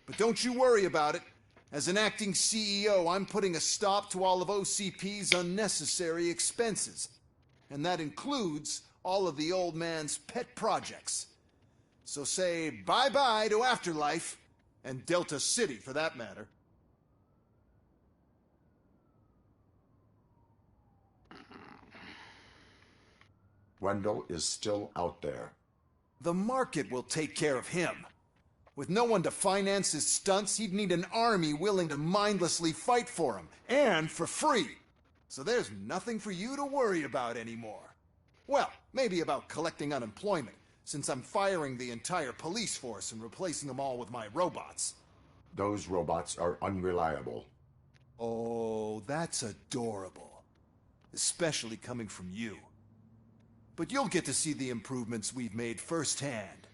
But don't you worry about it. As an acting CEO, I'm putting a stop to all of OCP's unnecessary expenses. And that includes all of the old man's pet projects. So say bye-bye to Afterlife, and Delta City for that matter. Wendell is still out there. The market will take care of him. With no one to finance his stunts, he'd need an army willing to mindlessly fight for him, and for free. So there's nothing for you to worry about anymore. Well, maybe about collecting unemployment, since I'm firing the entire police force and replacing them all with my robots. Those robots are unreliable. Oh, that's adorable. Especially coming from you. But you'll get to see the improvements we've made firsthand.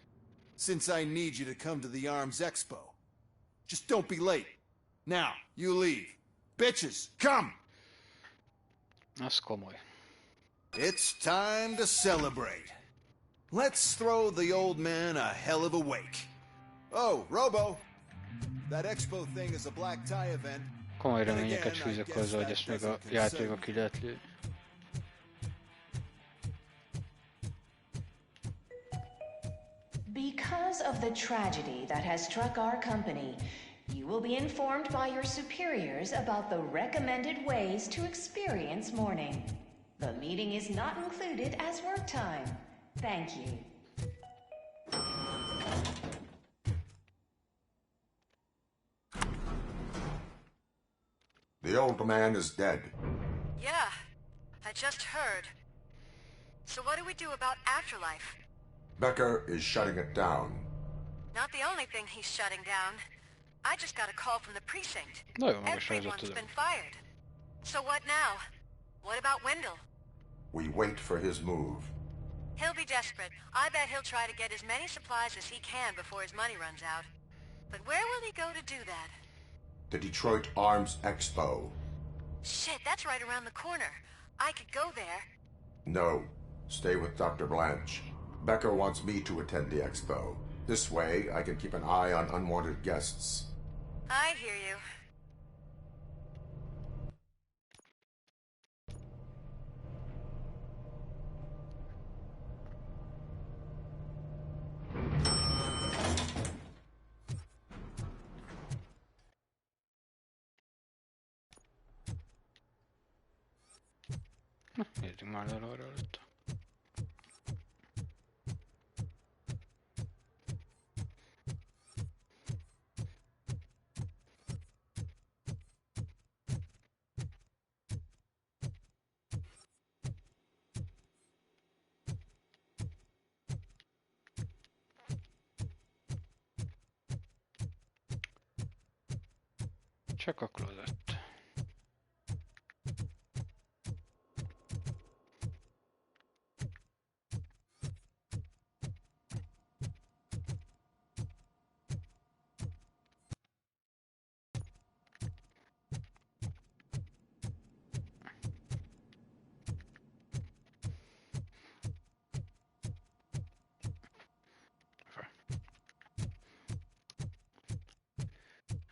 Since I need you to come to the Arms Expo. Just don't be late. Now, you leave. Bitches, come! Az komoly. It's time to celebrate. Let's throw the old man a hell of a wake. Oh, Robo! That expo thing is a black tie event. Komoly reményeket fűzök hozzá, hogy ezt még a játékba ki lehet lőni. Because of the tragedy that has struck our company, you will be informed by your superiors about the recommended ways to experience mourning. The meeting is not included as work time. Thank you. The old man is dead. Yeah, I just heard. So what do we do about afterlife? Becker is shutting it down. Not the only thing he's shutting down. I just got a call from the precinct. Everyone's been fired. So what now? What about Wendell? We wait for his move. He'll be desperate. I bet he'll try to get as many supplies as he can before his money runs out. But where will he go to do that? The Detroit Arms Expo. Shit, that's right around the corner. I could go there. No. Stay with Dr. Blanche. Becker wants me to attend the expo. This way, I can keep an eye on unwanted guests. I hear you. Nézzük már arra előtt. Csak a klozett.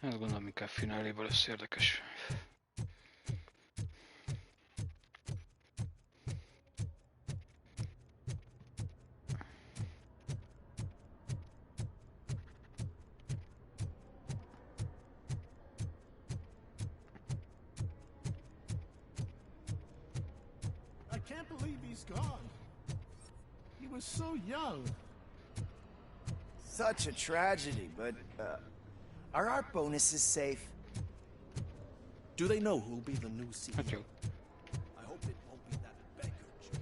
Hát gondolom inkább fináléból lesz érdekes. I can't believe he's gone. He was so young. Such a tragedy, but, are our bonuses safe? Do they know who'll be the new CEO? Okay. I hope it won't be that Becker joke.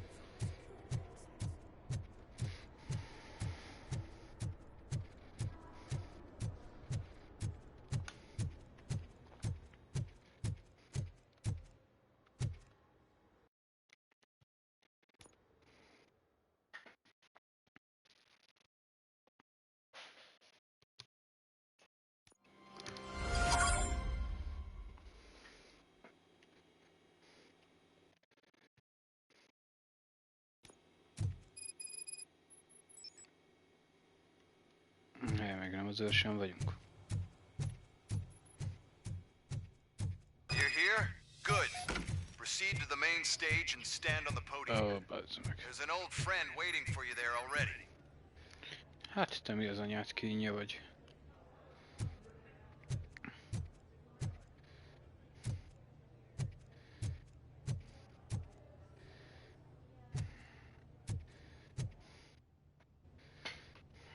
Még nem az őrsön vagyunk. You're here? Good. Proceed to the main stage and stand on the podium. There's an old friend waiting for you there already. Hát te mi az anyád kínja vagy?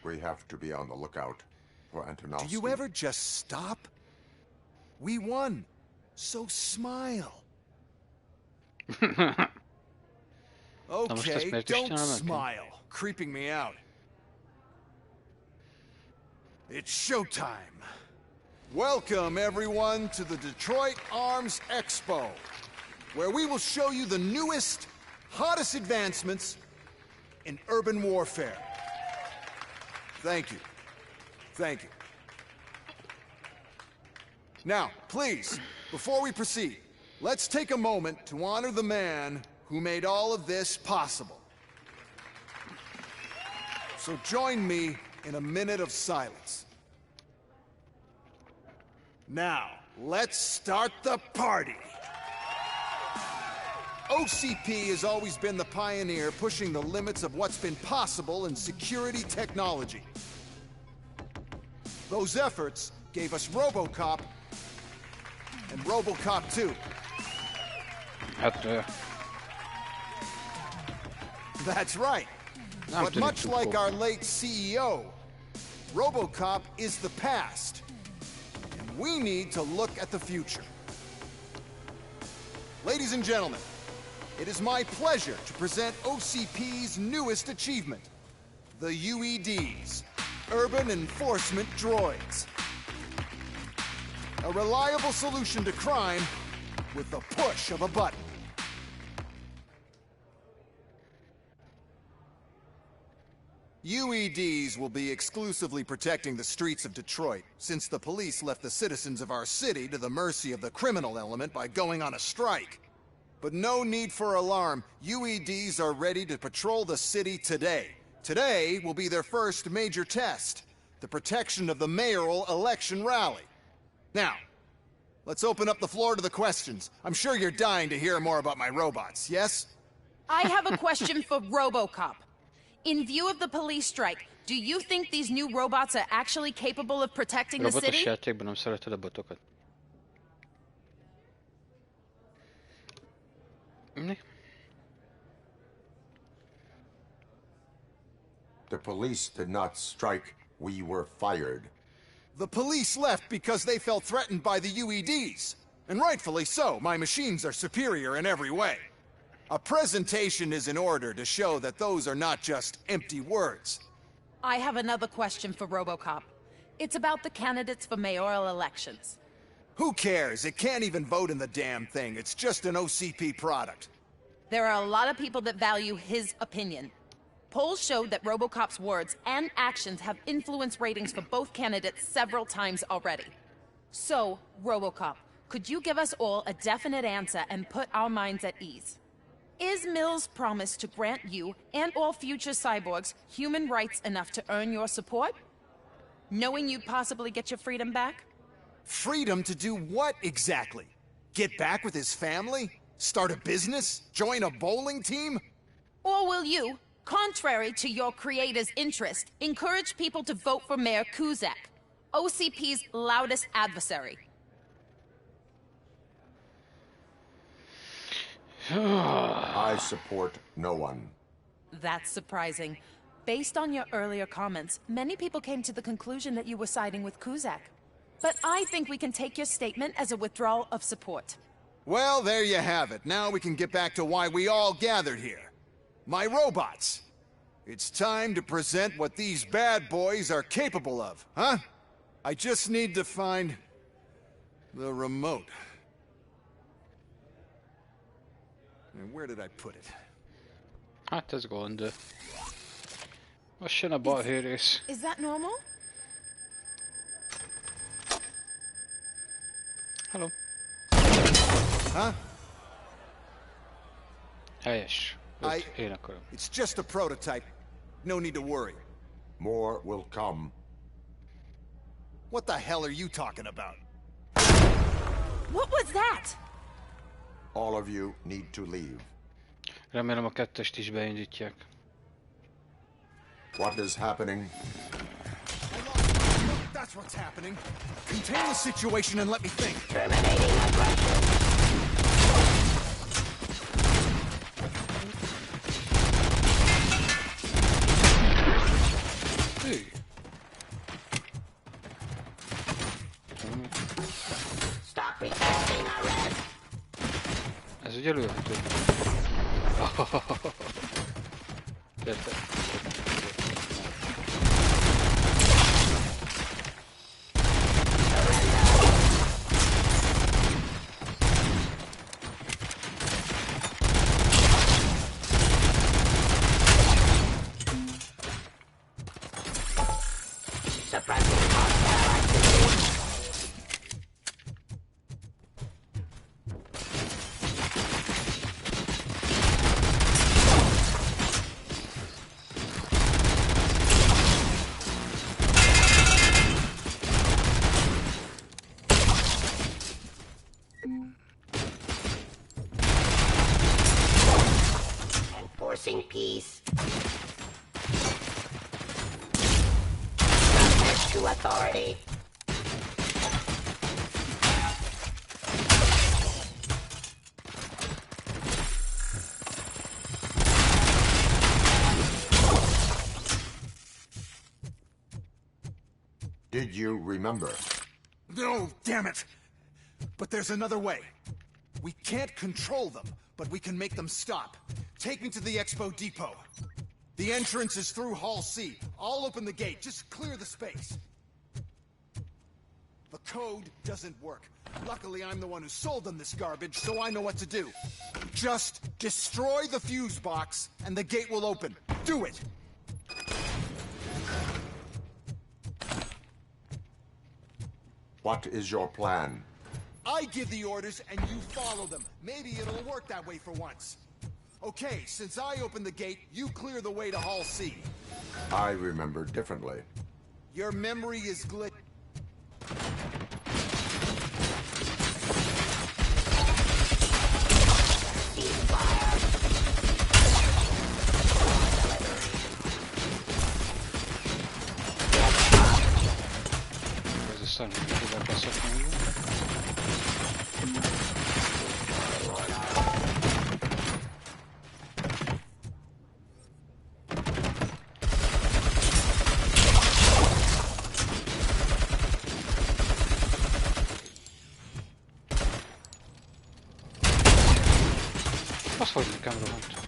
We have to be on the lookout for Antonovsky. Do you ever just stop? We won. So smile. Okay, don't smile. Creeping me out. It's showtime. Welcome, everyone, to the Detroit Arms Expo, where we will show you the newest, hottest advancements in urban warfare. Thank you. Thank you. Now, please, before we proceed, let's take a moment to honor the man who made all of this possible. So join me in a minute of silence. Now, let's start the party. OCP has always been the pioneer pushing the limits of what's been possible in security technology. Those efforts gave us RoboCop and RoboCop 2. That's right. But much like our late CEO, RoboCop is the past. And we need to look at the future. Ladies and gentlemen, it is my pleasure to present OCP's newest achievement, the UEDs, Urban Enforcement Droids. A reliable solution to crime with the push of a button. UEDs will be exclusively protecting the streets of Detroit, since the police left the citizens of our city to the mercy of the criminal element by going on a strike. But no need for alarm. UEDs are ready to patrol the city today. Today will be their first major test, the protection of the mayoral election rally. Now, let's open up the floor to the questions. I'm sure you're dying to hear more about my robots, yes? I have a question for RoboCop. In view of the police strike, do you think these new robots are actually capable of protecting the city? játékban nem szereted a botokat. The police did not strike. We were fired. The police left because they felt threatened by the UEDs. And rightfully so. My machines are superior in every way. A presentation is in order to show that those are not just empty words. I have another question for RoboCop. It's about the candidates for mayoral elections. Who cares? It can't even vote in the damn thing. It's just an OCP product. There are a lot of people that value his opinion. Polls showed that RoboCop's words and actions have influenced ratings for both candidates several times already. So, RoboCop, could you give us all a definite answer and put our minds at ease? Is Mills' promise to grant you and all future cyborgs human rights enough to earn your support? Knowing you'd possibly get your freedom back? Freedom to do what exactly? Get back with his family? Start a business? Join a bowling team? Or will you, contrary to your creator's interest, encourage people to vote for Mayor Kuzak, OCP's loudest adversary? I support no one. That's surprising. Based on your earlier comments, many people came to the conclusion that you were siding with Kuzak. But I think we can take your statement as a withdrawal of support. Well, there you have it. Now we can get back to why we all gathered here. My robots. It's time to present what these bad boys are capable of, huh? I just need to find the remote. And where did I put it? Hát ez gond. Most jön a balhé rész. Is that normal? Hello. Huh? Helyes. Én akarom. It's just a prototype. No need to worry. More will come. What the hell are you talking about? What was that? All of you need to leave. Remélem a kettest is beindítják. What is happening? That's what's happening. Contain the situation and let me think. Terminating aggression. Ez ugye lőhető. Enforcing peace. Subject to authority. Did you remember? No, damn it! But there's another way. We can't control them, but we can make them stop. Take me to the Expo Depot. The entrance is through Hall C. I'll open the gate. Just clear the space. The code doesn't work. Luckily, I'm the one who sold them this garbage, so I know what to do. Just destroy the fuse box, and the gate will open. Do it! What is your plan? I give the orders, and you follow them. Maybe it'll work that way for once. Okay, since I opened the gate, you clear the way to Hall C. I remember differently. Your memory is glitched. There's a sun. Did I pass up on you? Posso fazer câmera muito?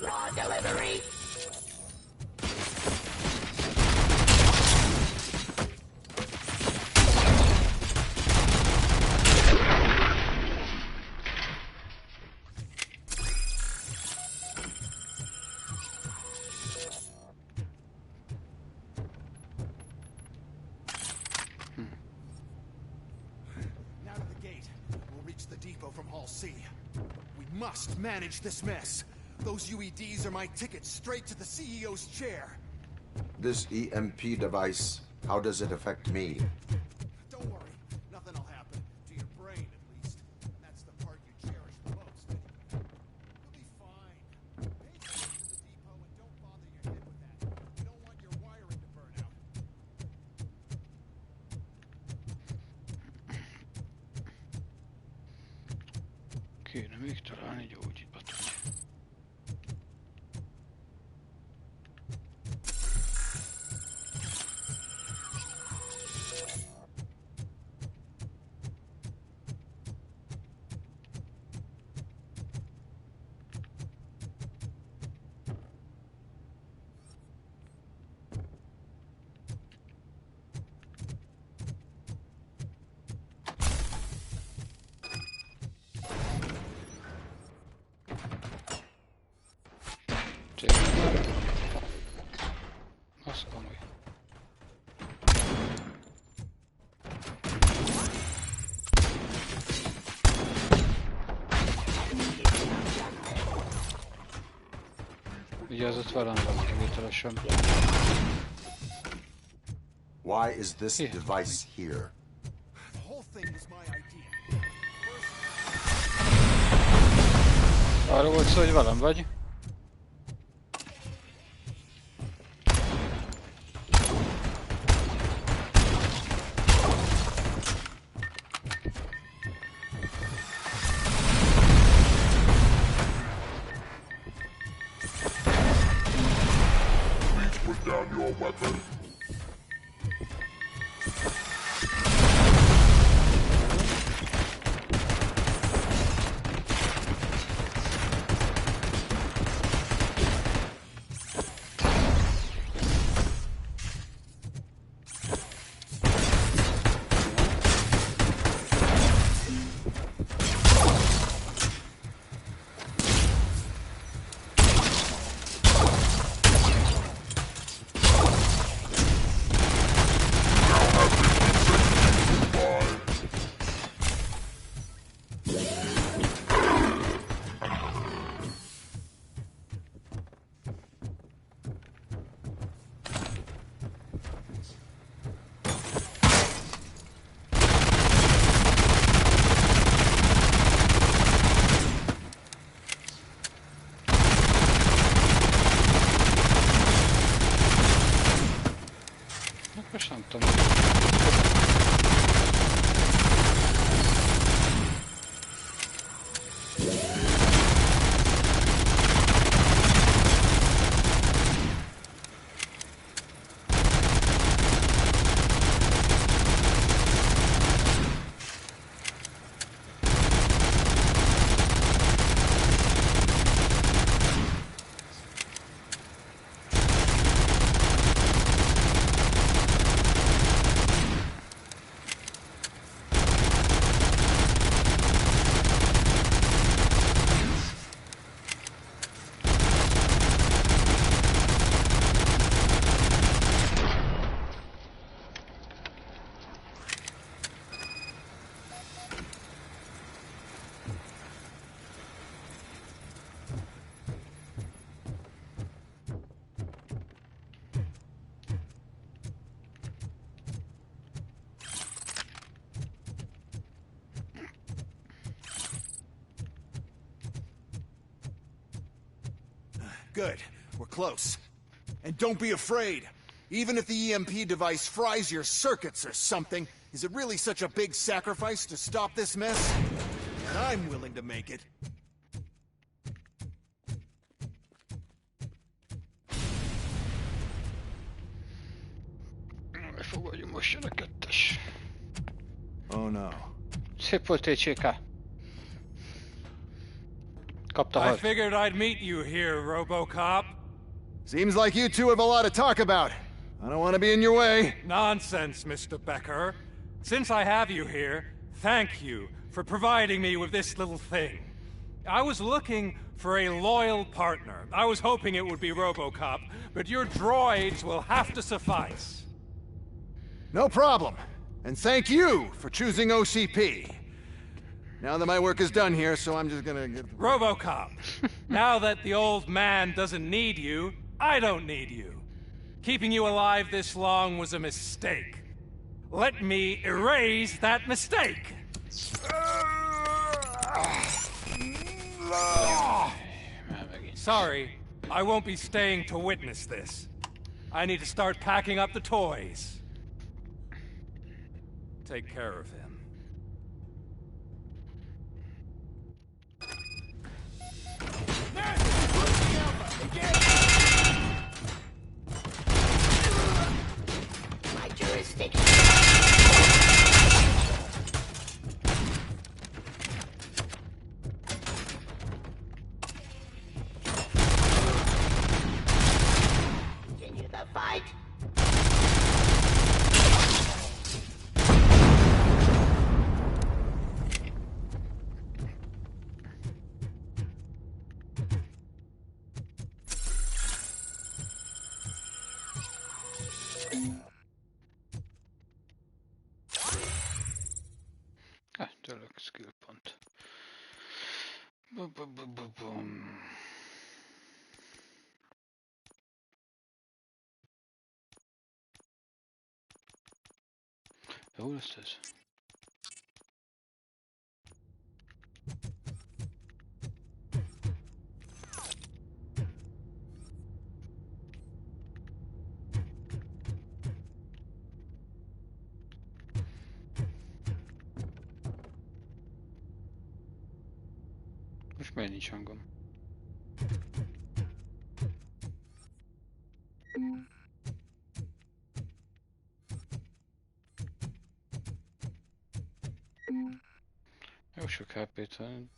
Raw delivery. Now to the gate. We'll reach the depot from Hall C. We must manage this mess. Those UEDs are my ticket straight to the CEO's chair. This EMP device, how does it affect me? Don't worry, nothing will happen. To your brain, at least. And that's the part you cherish the most. You'll be fine. Pay attention to the depot and don't bother your head with that. You don't want your wiring to burn out. Kéne még találni gyógyítbatot. Az komoly. Ugye az ott valamivel kivételesen. Why is this device here? The whole thing was my idea. Arra volt szó, hogy velem vagy? Put down your weapon. Most nem tudom. Good. We're close. And don't be afraid. Even if the EMP device fries your circuits or something, is it really such a big sacrifice to stop this mess? And I'm willing to make it. Fogadjunk most jön a kettes. Oh no. Szép volt TCK. Kapta I hat. figured I'd meet you here, RoboCop. Seems like you two have a lot to talk about. I don't want to be in your way. Nonsense, Mr. Becker. Since I have you here, thank you for providing me with this little thing. I was looking for a loyal partner. I was hoping it would be RoboCop, but your droids will have to suffice. No problem. And thank you for choosing OCP. Now that my work is done here, so I'm just gonna get... RoboCop, now that the old man doesn't need you, I don't need you. Keeping you alive this long was a mistake. Let me erase that mistake! Sorry, I won't be staying to witness this. I need to start packing up the toys. Take care of him. My jurisdiction. Continue the fight. Tényleg skill pont. Bum. Jó lesz ez? Most miért nincs hangom? Jó sok HP-t van.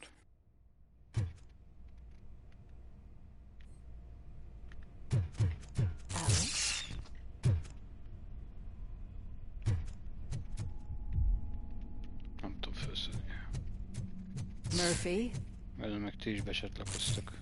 Nem tudom felszedni. Murphy? Velem meg ti is becsatlakoztak.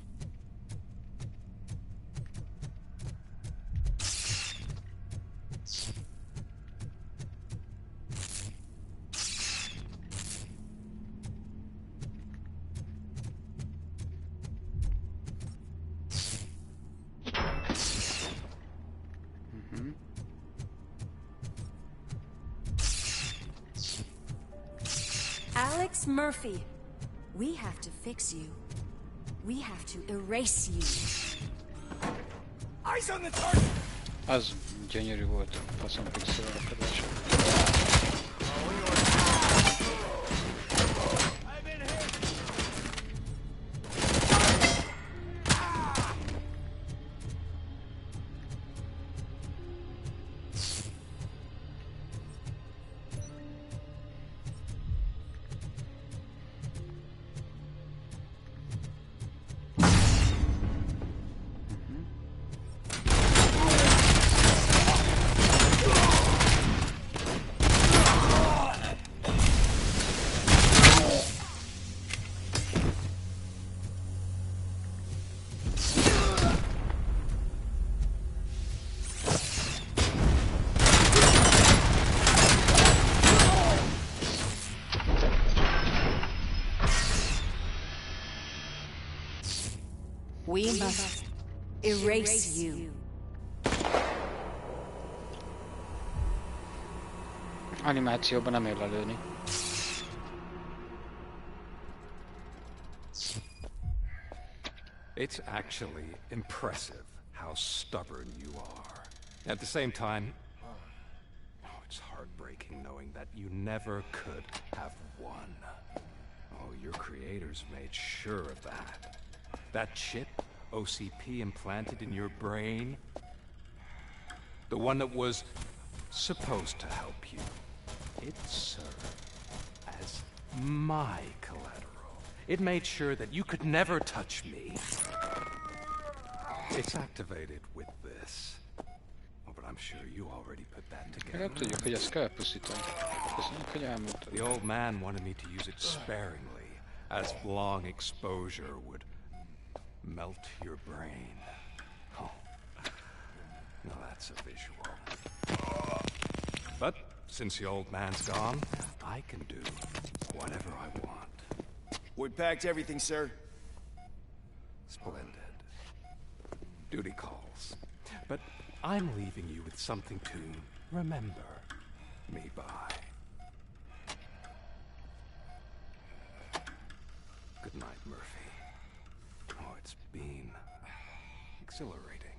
Alex Murphy, we have to fix you. We have to erase you. Eyes on the target! Az gyönyörű volt a faszom pixelálkodása. We must erase you. Animációban nem ér lelőni. It's actually impressive how stubborn you are. At the same time, it's heartbreaking knowing that you never could have won. Oh, your creators made sure of that. That chip OCP implanted in your brain, the one that was supposed to help you, it served as my collateral. It made sure that you could never touch me. It's activated with this. Oh, but I'm sure you already put that together. Tudjuk, hogy ezt kell pusztítani. Köszönjük, hogy elmondtad. The old man wanted me to use it sparingly, as long exposure would melt your brain. Oh, now that's a visual. But since the old man's gone, I can do whatever I want. We packed everything, sir. Splendid. Duty calls. But I'm leaving you with something to remember me by. Good night, Murphy. Oh, it's been exhilarating.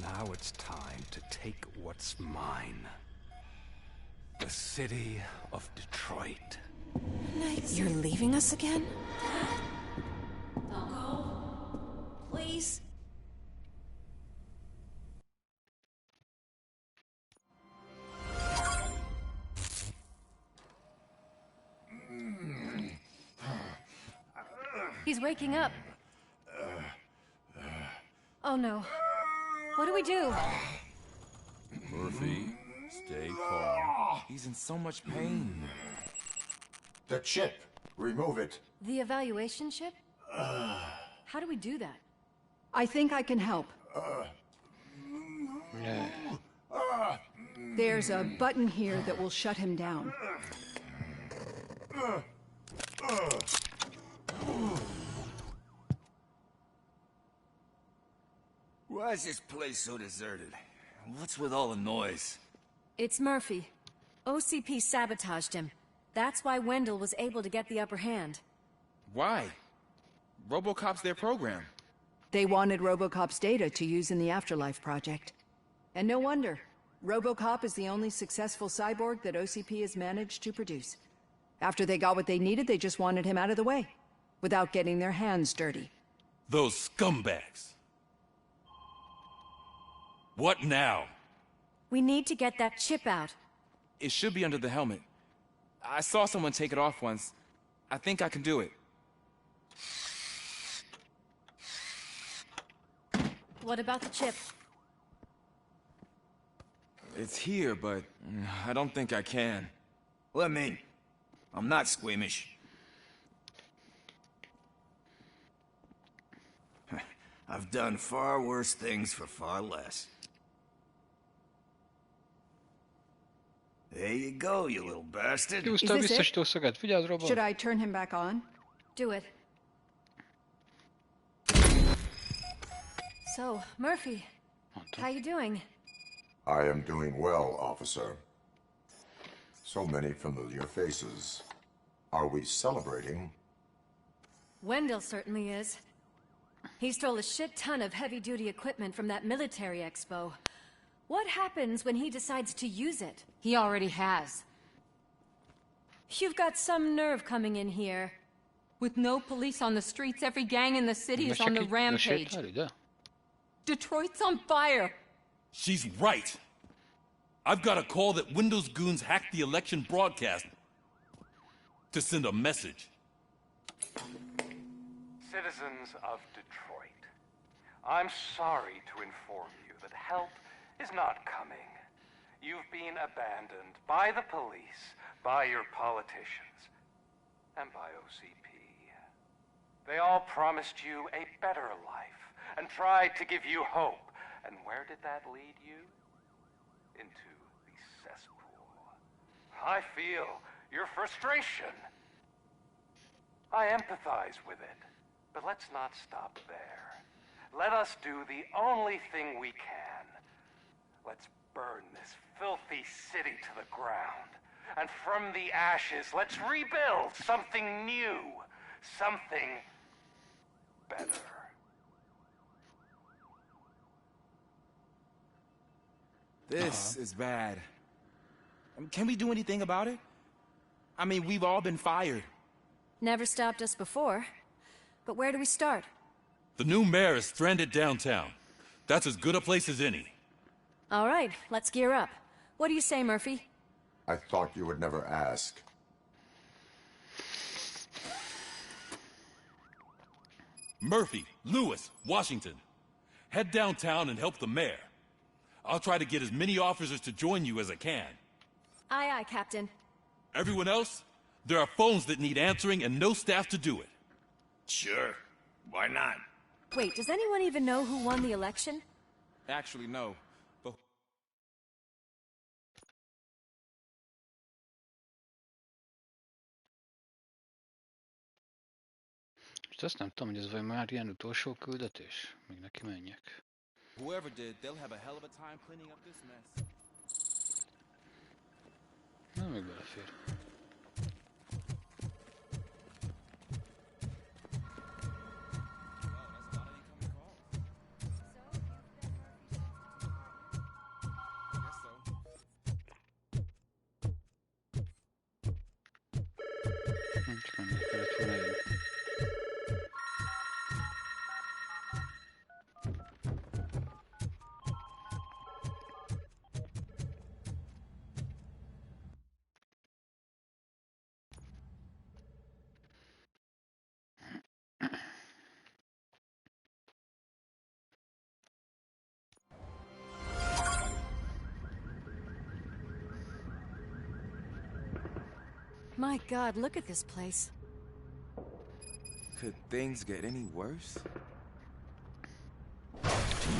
Now it's time to take what's mine. The city of Detroit. You're leaving us again? Don't go. Please. He's waking up. Oh no. What do we do? Murphy, stay calm. He's in so much pain. The chip. Remove it. The evaluation chip? How do we do that? I think I can help. There's a button here that will shut him down. Why is this place so deserted? What's with all the noise? It's Murphy. OCP sabotaged him. That's why Wendell was able to get the upper hand. Why? RoboCop's their program. They wanted RoboCop's data to use in the Afterlife project. And no wonder. RoboCop is the only successful cyborg that OCP has managed to produce. After they got what they needed, they just wanted him out of the way, without getting their hands dirty. Those scumbags. What now? We need to get that chip out. It should be under the helmet. I saw someone take it off once. I think I can do it. What about the chip? It's here, but I don't think I can. Let me. I'm not squeamish. I've done far worse things for far less. There you go, you little bastard. Is this it? Should I turn him back on? Do it. So, Murphy, how you doing? I am doing well, officer. So many familiar faces. Are we celebrating? Wendell certainly is. He stole a shit ton of heavy-duty equipment from that military expo. What happens when he decides to use it? He already has. You've got some nerve coming in here. With no police on the streets, every gang in the city is on the rampage. Detroit's on fire. She's right. I've got a call that Windows goons hacked the election broadcast to send a message. Citizens of Detroit, I'm sorry to inform you that help is not coming. You've been abandoned by the police, by your politicians, and by OCP. They all promised you a better life and tried to give you hope. And where did that lead you? Into the cesspool. I feel your frustration. I empathize with it, but let's not stop there. Let us do the only thing we can. Let's burn this filthy city to the ground. And from the ashes, let's rebuild something new. Something better. This is bad. Can we do anything about it? I mean, we've all been fired. Never stopped us before. But where do we start? The new mayor is stranded downtown. That's as good a place as any. All right, let's gear up. What do you say, Murphy? I thought you would never ask. Murphy, Lewis, Washington. Head downtown and help the mayor. I'll try to get as many officers to join you as I can. Aye, aye, Captain. Everyone else? There are phones that need answering and no staff to do it. Sure. Why not? Wait, does anyone even know who won the election? Actually, no. But... És azt nem tudom, hogy ez vagy már ilyen utolsó küldetés? Még neki menjek. Whoever did, they'll have a hell of a time cleaning up this mess. Na, még belefér. Csak nem kellett volna jönni. My God, look at this place. Could things get any worse?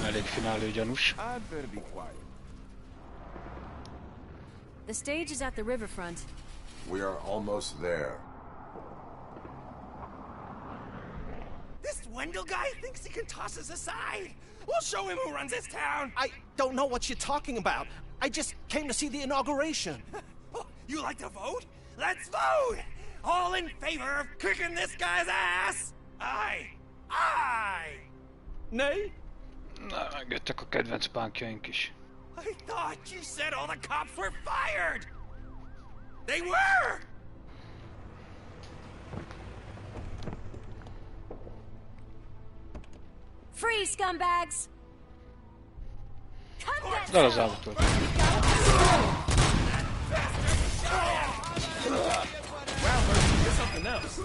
Elég finálé gyanús. I'd better be quiet. The stage is at the riverfront. We are almost there. This Wendell guy thinks he can toss us aside. We'll show him who runs this town. I don't know what you're talking about. I just came to see the inauguration. You like to vote? Let's vote! All in favor of kicking this guy's ass? Aye! Nay? Na, megjöttek a kedvenc pánkjaink is. I thought you said all the cops were fired! They were! Free, scumbags! Dal az autót. Wow, Murphy, you're something else.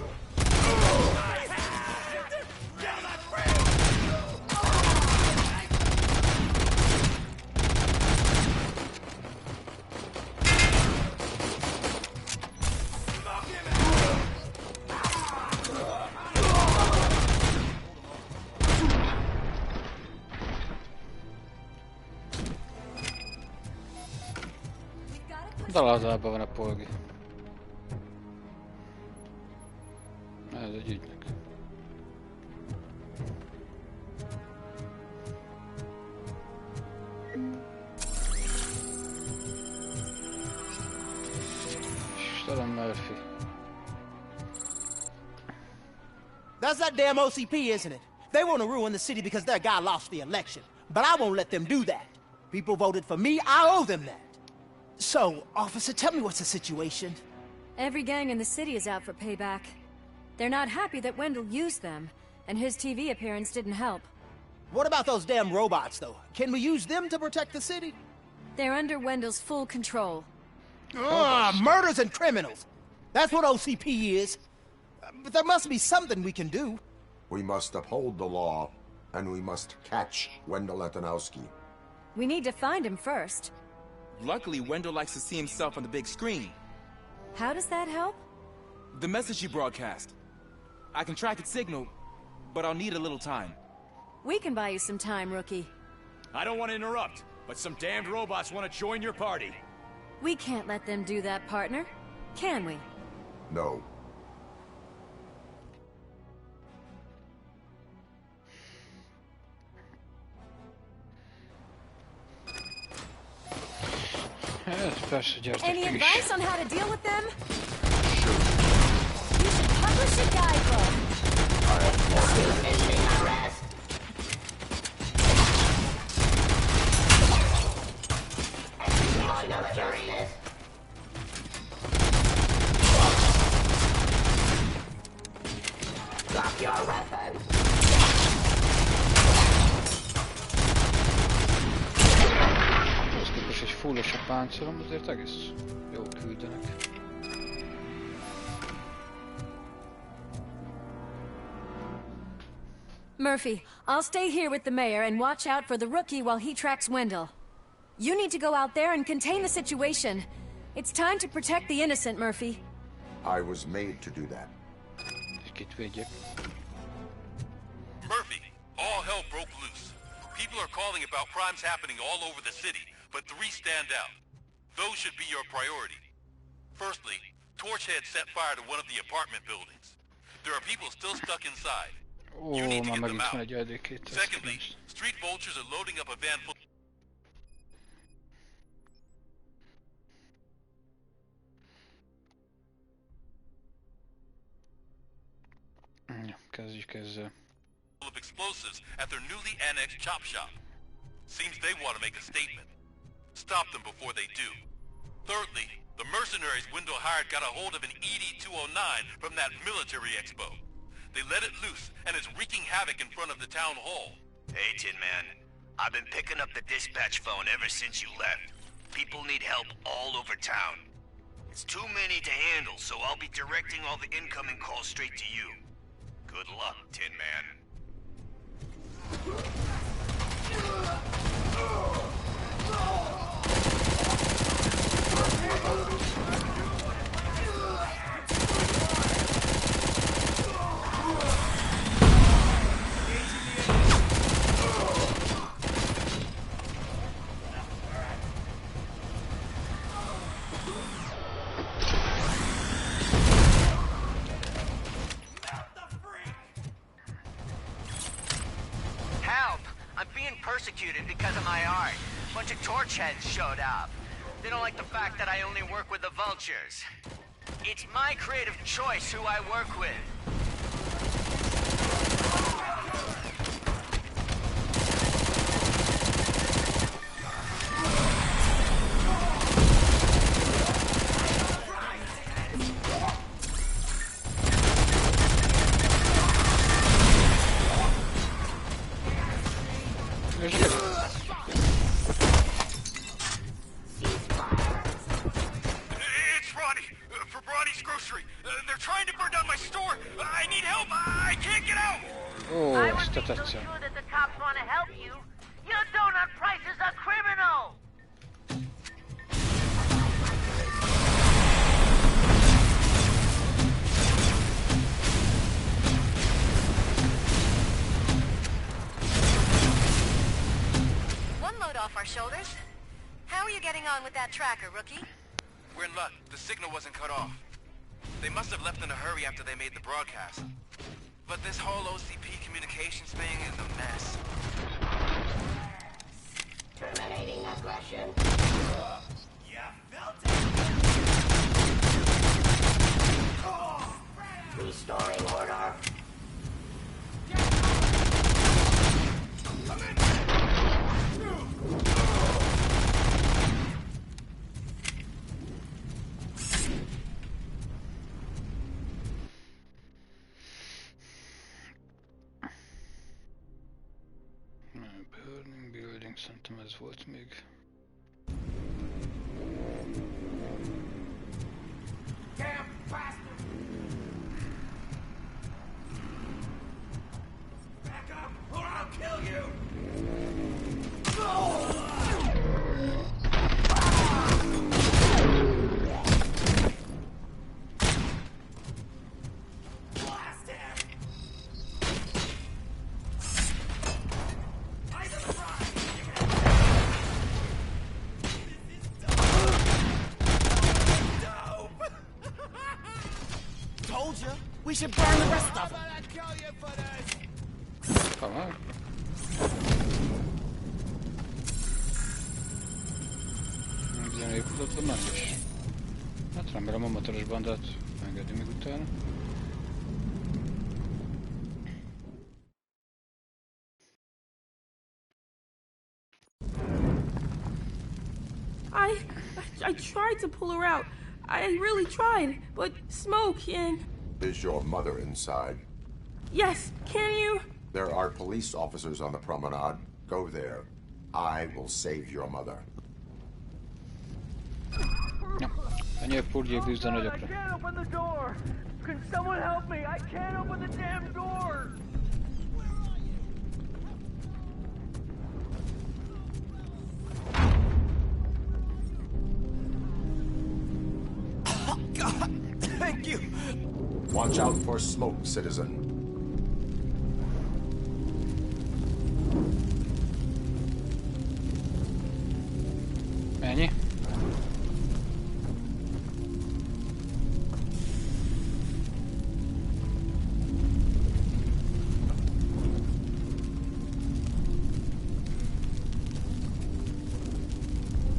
Dalazában van a polgi. Ez egy ügynök. Istenem, Murphy. That's that damn OCP, isn't it? They want to ruin the city because their guy lost the election. But I won't let them do that. People voted for me, I owe them that. So, officer, tell me what's the situation? Every gang in the city is out for payback. They're not happy that Wendell used them, and his TV appearance didn't help. What about those damn robots, though? Can we use them to protect the city? They're under Wendell's full control. Murders and criminals! That's what OCP is. But there must be something we can do. We must uphold the law, and we must catch Wendell Antonowski. We need to find him first. Luckily, Wendell likes to see himself on the big screen. How does that help? The message you broadcast. I can track its signal, but I'll need a little time. We can buy you some time, rookie. I don't want to interrupt, but some damned robots want to join your party. We can't let them do that, partner. Can we? No. Any advice on how to deal with them? You should publish a guidebook. Resisting arrest. I know curious. Drop your weapons. Most egy fullos a páncélom, azért egész jó küldenek. Murphy, I'll stay here with the mayor and watch out for the rookie while he tracks Wendell. You need to go out there and contain the situation. It's time to protect the innocent, Murphy. I was made to do that. Murphy, all hell broke loose. People are calling about crimes happening all over the city, but 3 stand out. Those should be your priority. Firstly, Torchhead set fire to one of the apartment buildings. There are people still stuck inside. You need to get them out. Secondly, street vultures are loading up a van full... of explosives at their newly annexed chop shop. Seems they want to make a statement. Stop them before they do. Thirdly, the mercenaries Wendell hired got a hold of an ED-209 from that military expo. They let it loose, and it's wreaking havoc in front of the town hall. Hey, Tin Man. I've been picking up the dispatch phone ever since you left. People need help all over town. It's too many to handle, so I'll be directing all the incoming calls straight to you. Good luck, Tin Man. Persecuted because of my art. A bunch of torch heads showed up. They don't like the fact that I only work with the vultures. It's my creative choice who I work with. Tracker, rookie? We're in luck. The signal wasn't cut off. They must have left in a hurry after they made the broadcast. But this whole OCP communications thing is a mess. Terminating aggression. Yeah, felt it! Restoring order. Szerintem ez volt még. Back up, or I'll kill you! We should burn the rest of them. Come on. Bizony épületben nem is. Hát remélem a motoros bandát engedi még utána. I tried to pull her out. I really tried, but smoke and... Is your mother inside? Yes, can you? There are police officers on the promenade. Go there. I will save your mother. Ja, ennyi pulgyi bűzde nagyokra. I can't open the door! Can someone help me? I can't open the damn door! God, thank you! Watch out for smoke, citizen. Ennyi?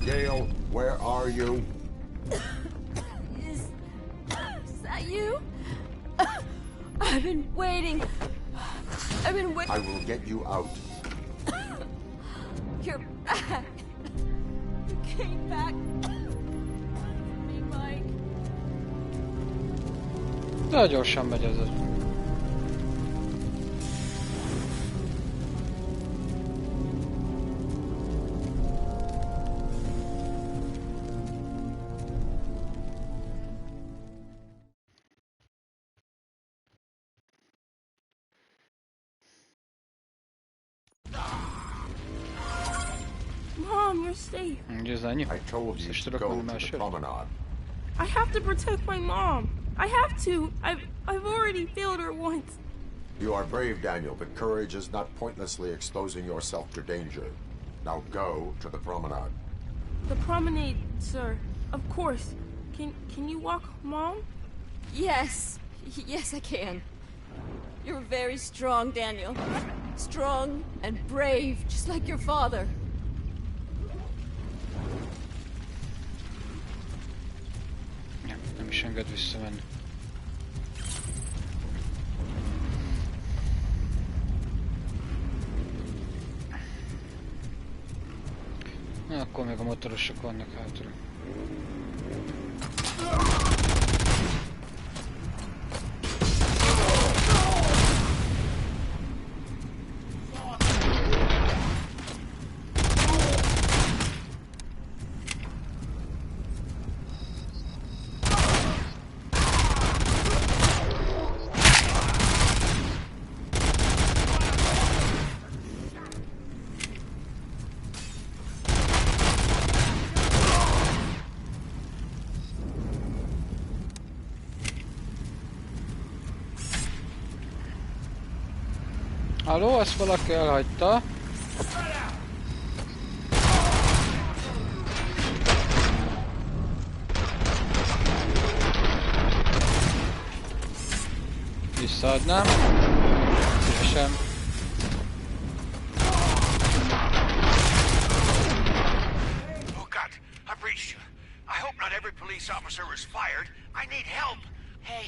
Gail, where are you? Is that you? I've been waiting. I've been waiting. I will get you out. You're back. You came back. Me, Mike. De gyorsan megy ez. Mom, you're safe. I told you to go to the promenade. I have to protect my mom. I have to. I've already failed her once. You are brave, Daniel, but courage is not pointlessly exposing yourself to danger. Now go to the promenade. The promenade, sir. Of course. Can you walk, Mom? Yes. Yes, I can. You're very strong, Daniel. Strong and brave, just like your father. is enged visszamenni. Na, akkor még a motorosok vannak hátra. Halló, azt valaki elhagyta. Visszaadnám. Szívesen. Oh God, I've reached you. I hope not every police officer is fired. I need help. Hey,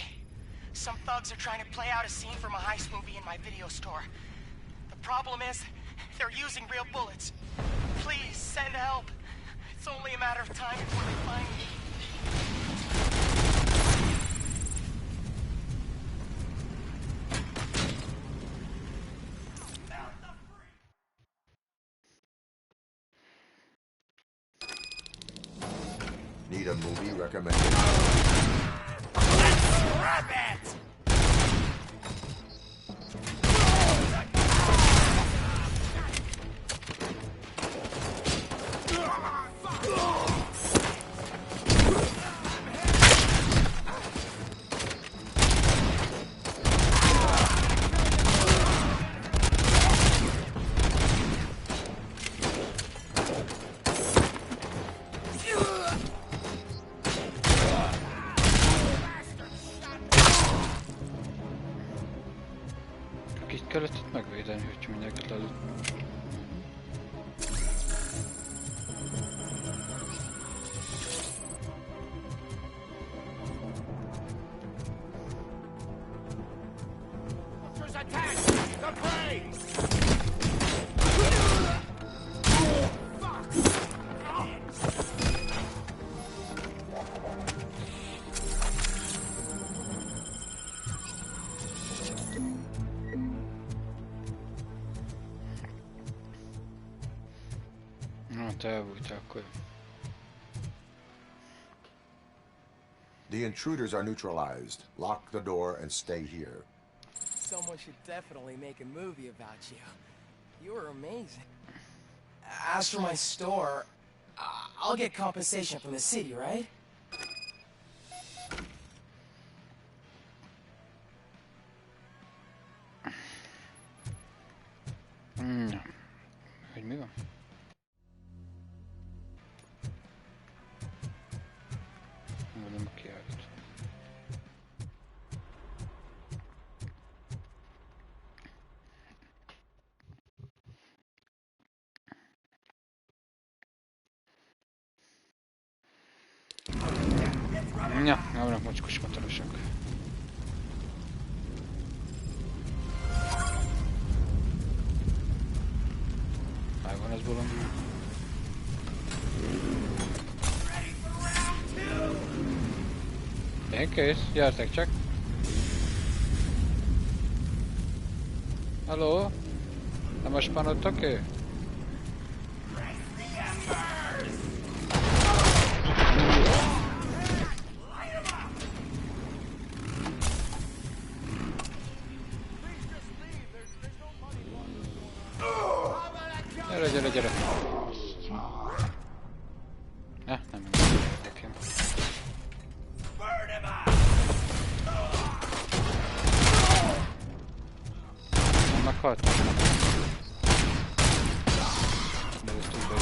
some thugs are trying to play out a scene from a heist movie in my video store. The problem is, they're using real bullets. Please, send help. It's only a matter of time before they find me. Need a movie recommended? Let's grab it! Itt kellett itt megvédeni, hogy mindenkit lelőtt. The intruders are neutralized. Lock the door and stay here. Someone should definitely make a movie about you. You were amazing. As for my store, I'll get compensation from the city, right? Hogy mi van? Nem a kiállít. Ja, vannak mocskos motorosok. Megvan az bolondul. Én kész, gyertek csak. Halló? Nem a spanot oké? Gyere, gyere, gyere. Ne, nem nekem. Nem meghalt? De ez túl be.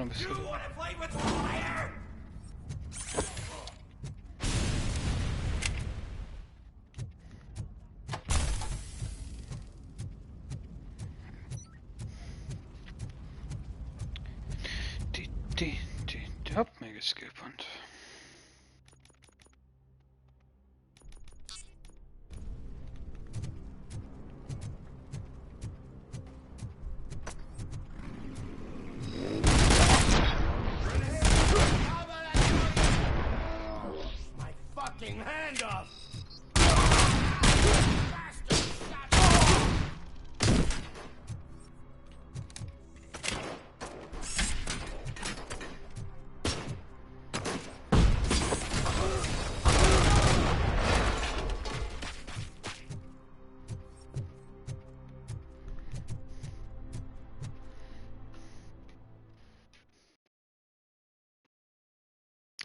Miről beszélünk? Hopp, még egy skill pont. My fucking hand up!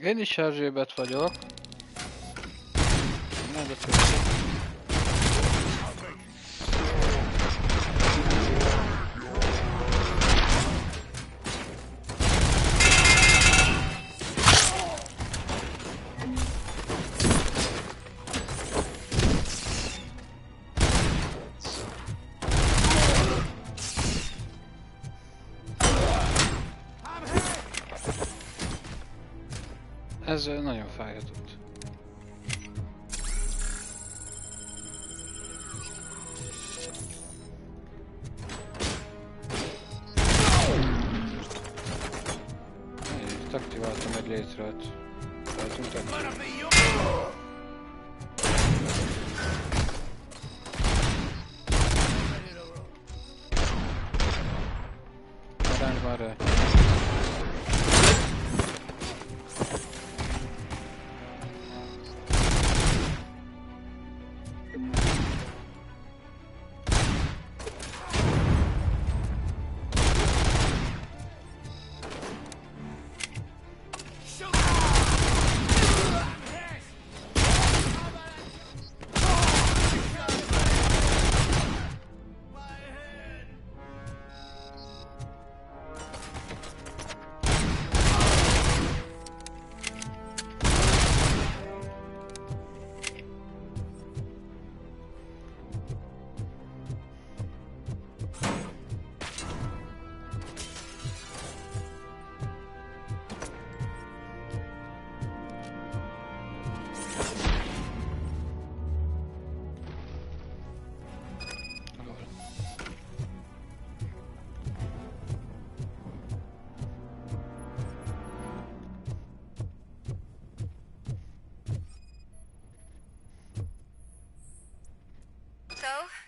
Én is Erzsébet vagyok. Ez nagyon fájhatott. Itt aktiváltam egy létrát. Arány van rá.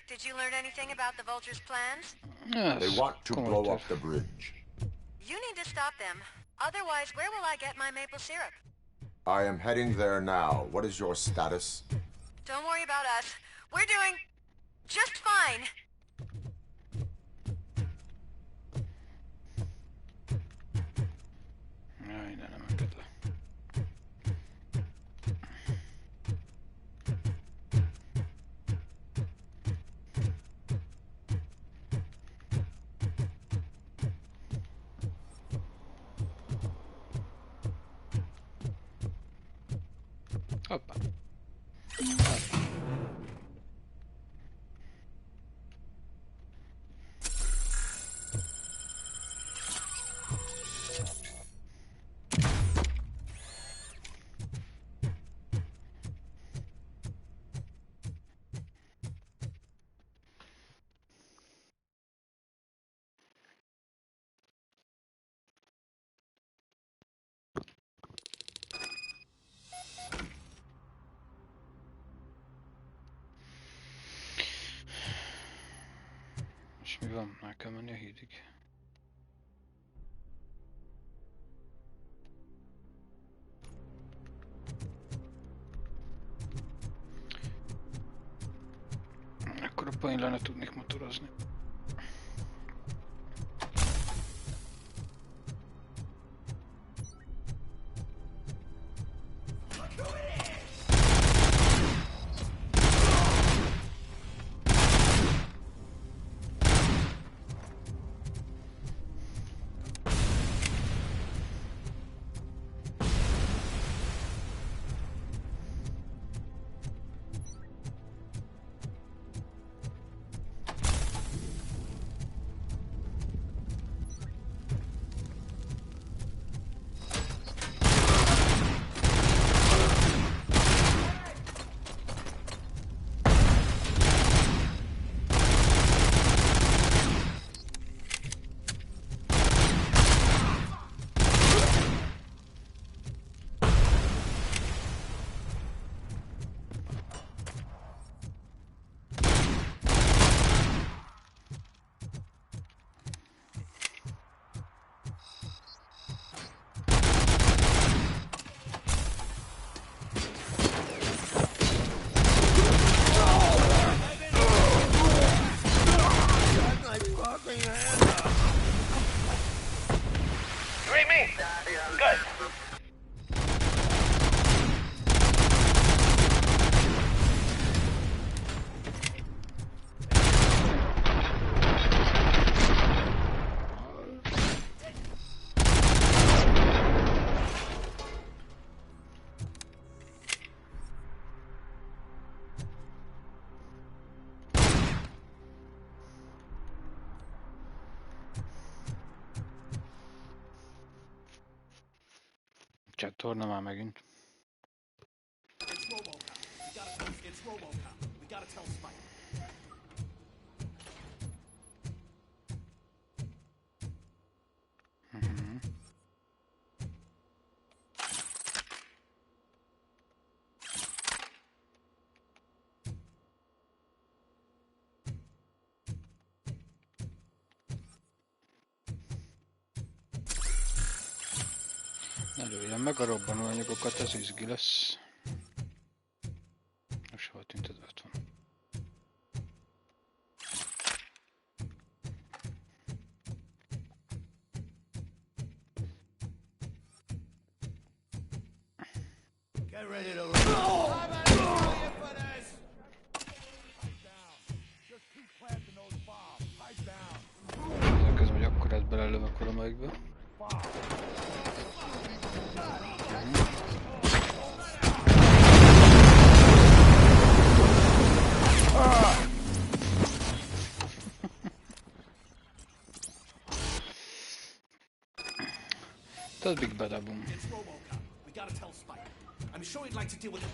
Did you learn anything about the Vulture's plans? Yes, they want to blow up the bridge. You need to stop them. Otherwise, where will I get my maple syrup? I am heading there now. What is your status? Don't worry about us. We're doing just fine. Hoppa. És mi van? Már kell menni a hídig. Akkor a poén lenne tudnék motorozni. Torna már megint. It's RoboCop. We gotta tell Spike. Előjön meg a robbanóanyagokat, az izgi lesz. Most hol tűnt az 50? Get ready to roll. Közben, hogy akkor ezt belelövök valamelyikbe. That's big bada boom. It's RoboCop. We gotta tell Spike. I'm sure he'd like to deal with it.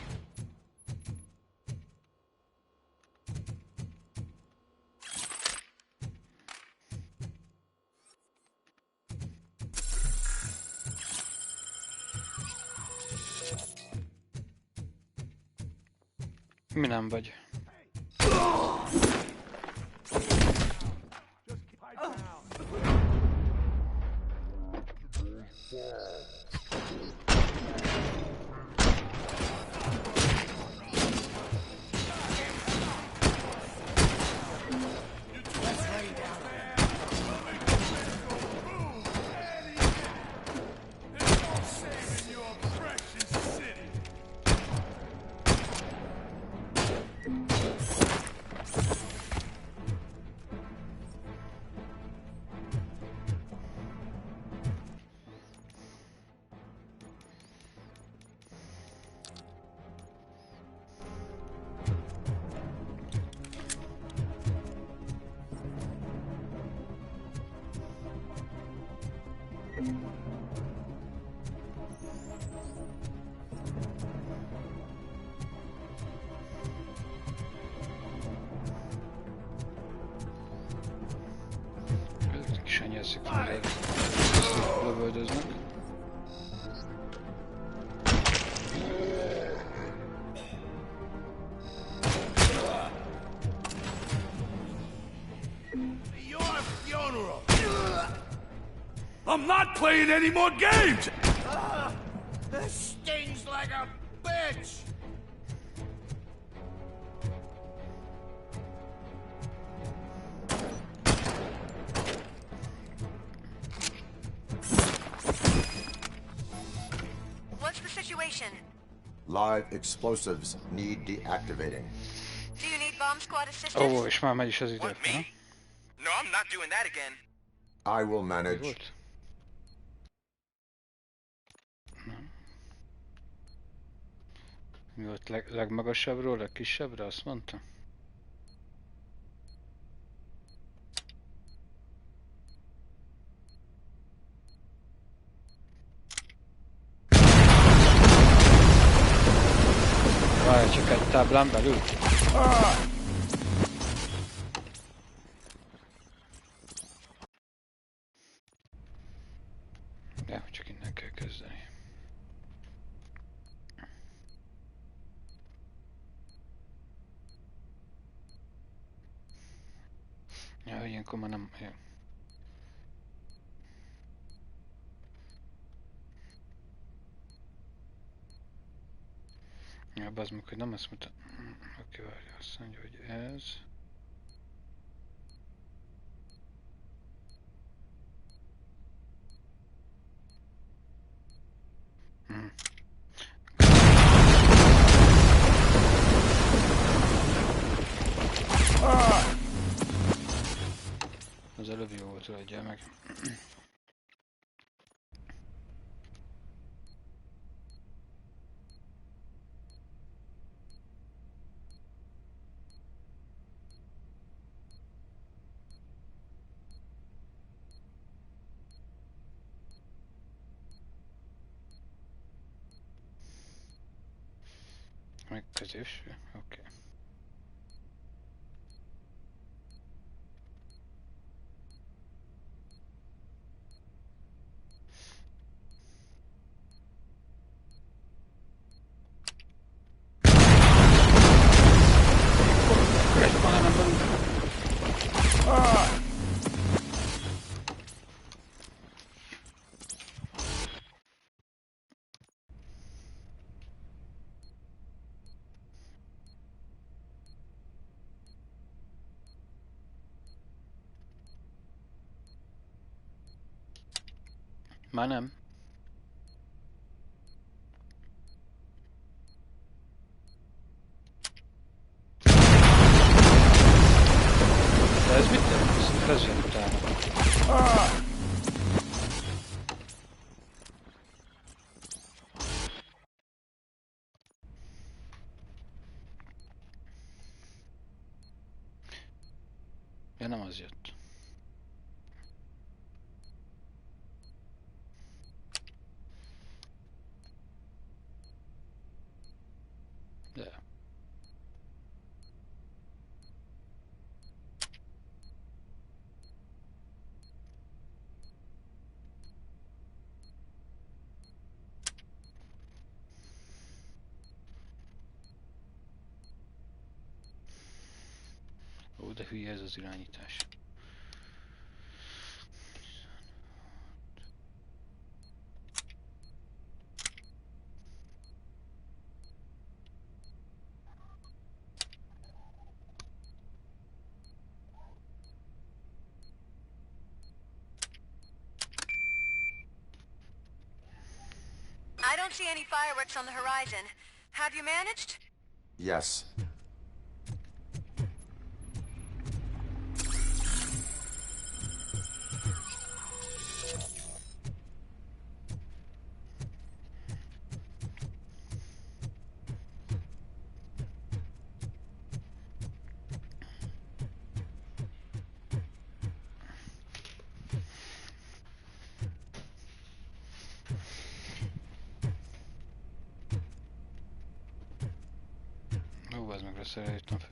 Mi nem vagy? Senyezik meg, lövöldöznek. I'm not playing any more games! This stings like a bitch! What's the situation? Live explosives need deactivating. Do you need bomb squad assistance? Ó, és már megy is az idő. No, I'm not doing that again. I will manage. Mi volt legmagasabbról, legkisebbre, azt mondta? Várj, csak egy táblán belül. Ja, csak innen kell kezdeni. Ja, ilyenkor már nem... Ja. Ja, bazd meg, hogy nem ezt mutat... Oké, várja, azt mondja, hogy ez... Az előbb jó volt, hogy adjál meg. Meg középső? Oké. Már nem. De ez mit tett? Ez jön utána. Ja, nem az jött. De. Ó, de hülye ez az irányítás. I don't see any fireworks on the horizon. Have you managed? Yes. Ó, az meg rossz jöttem fel.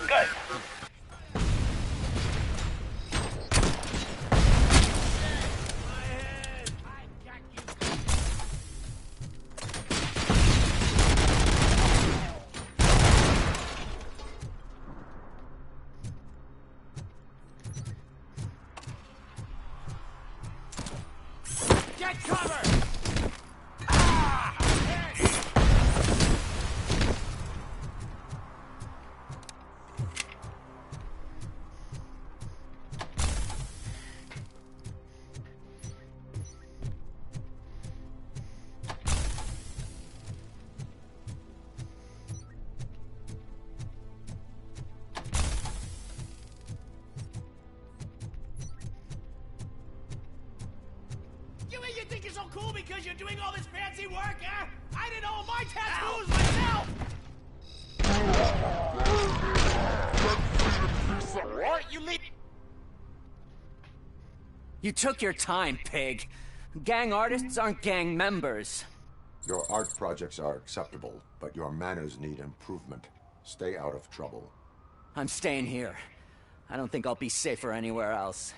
Good. Get cover! You think you're so cool because you're doing all this fancy work, huh? I did all my tattoos myself! What? You leave... You took your time, pig. Gang artists aren't gang members. Your art projects are acceptable, but your manners need improvement. Stay out of trouble. I'm staying here. I don't think I'll be safer anywhere else.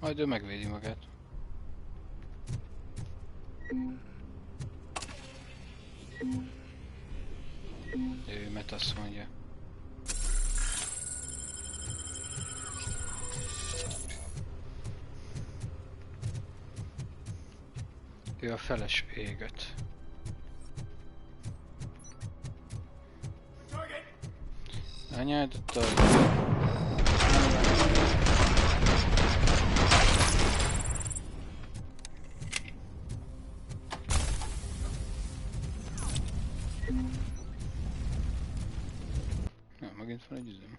Majd ő megvédi magát. Ő mert azt mondja. Ő a feles éget. Anyád a Na, megint van egy üzem.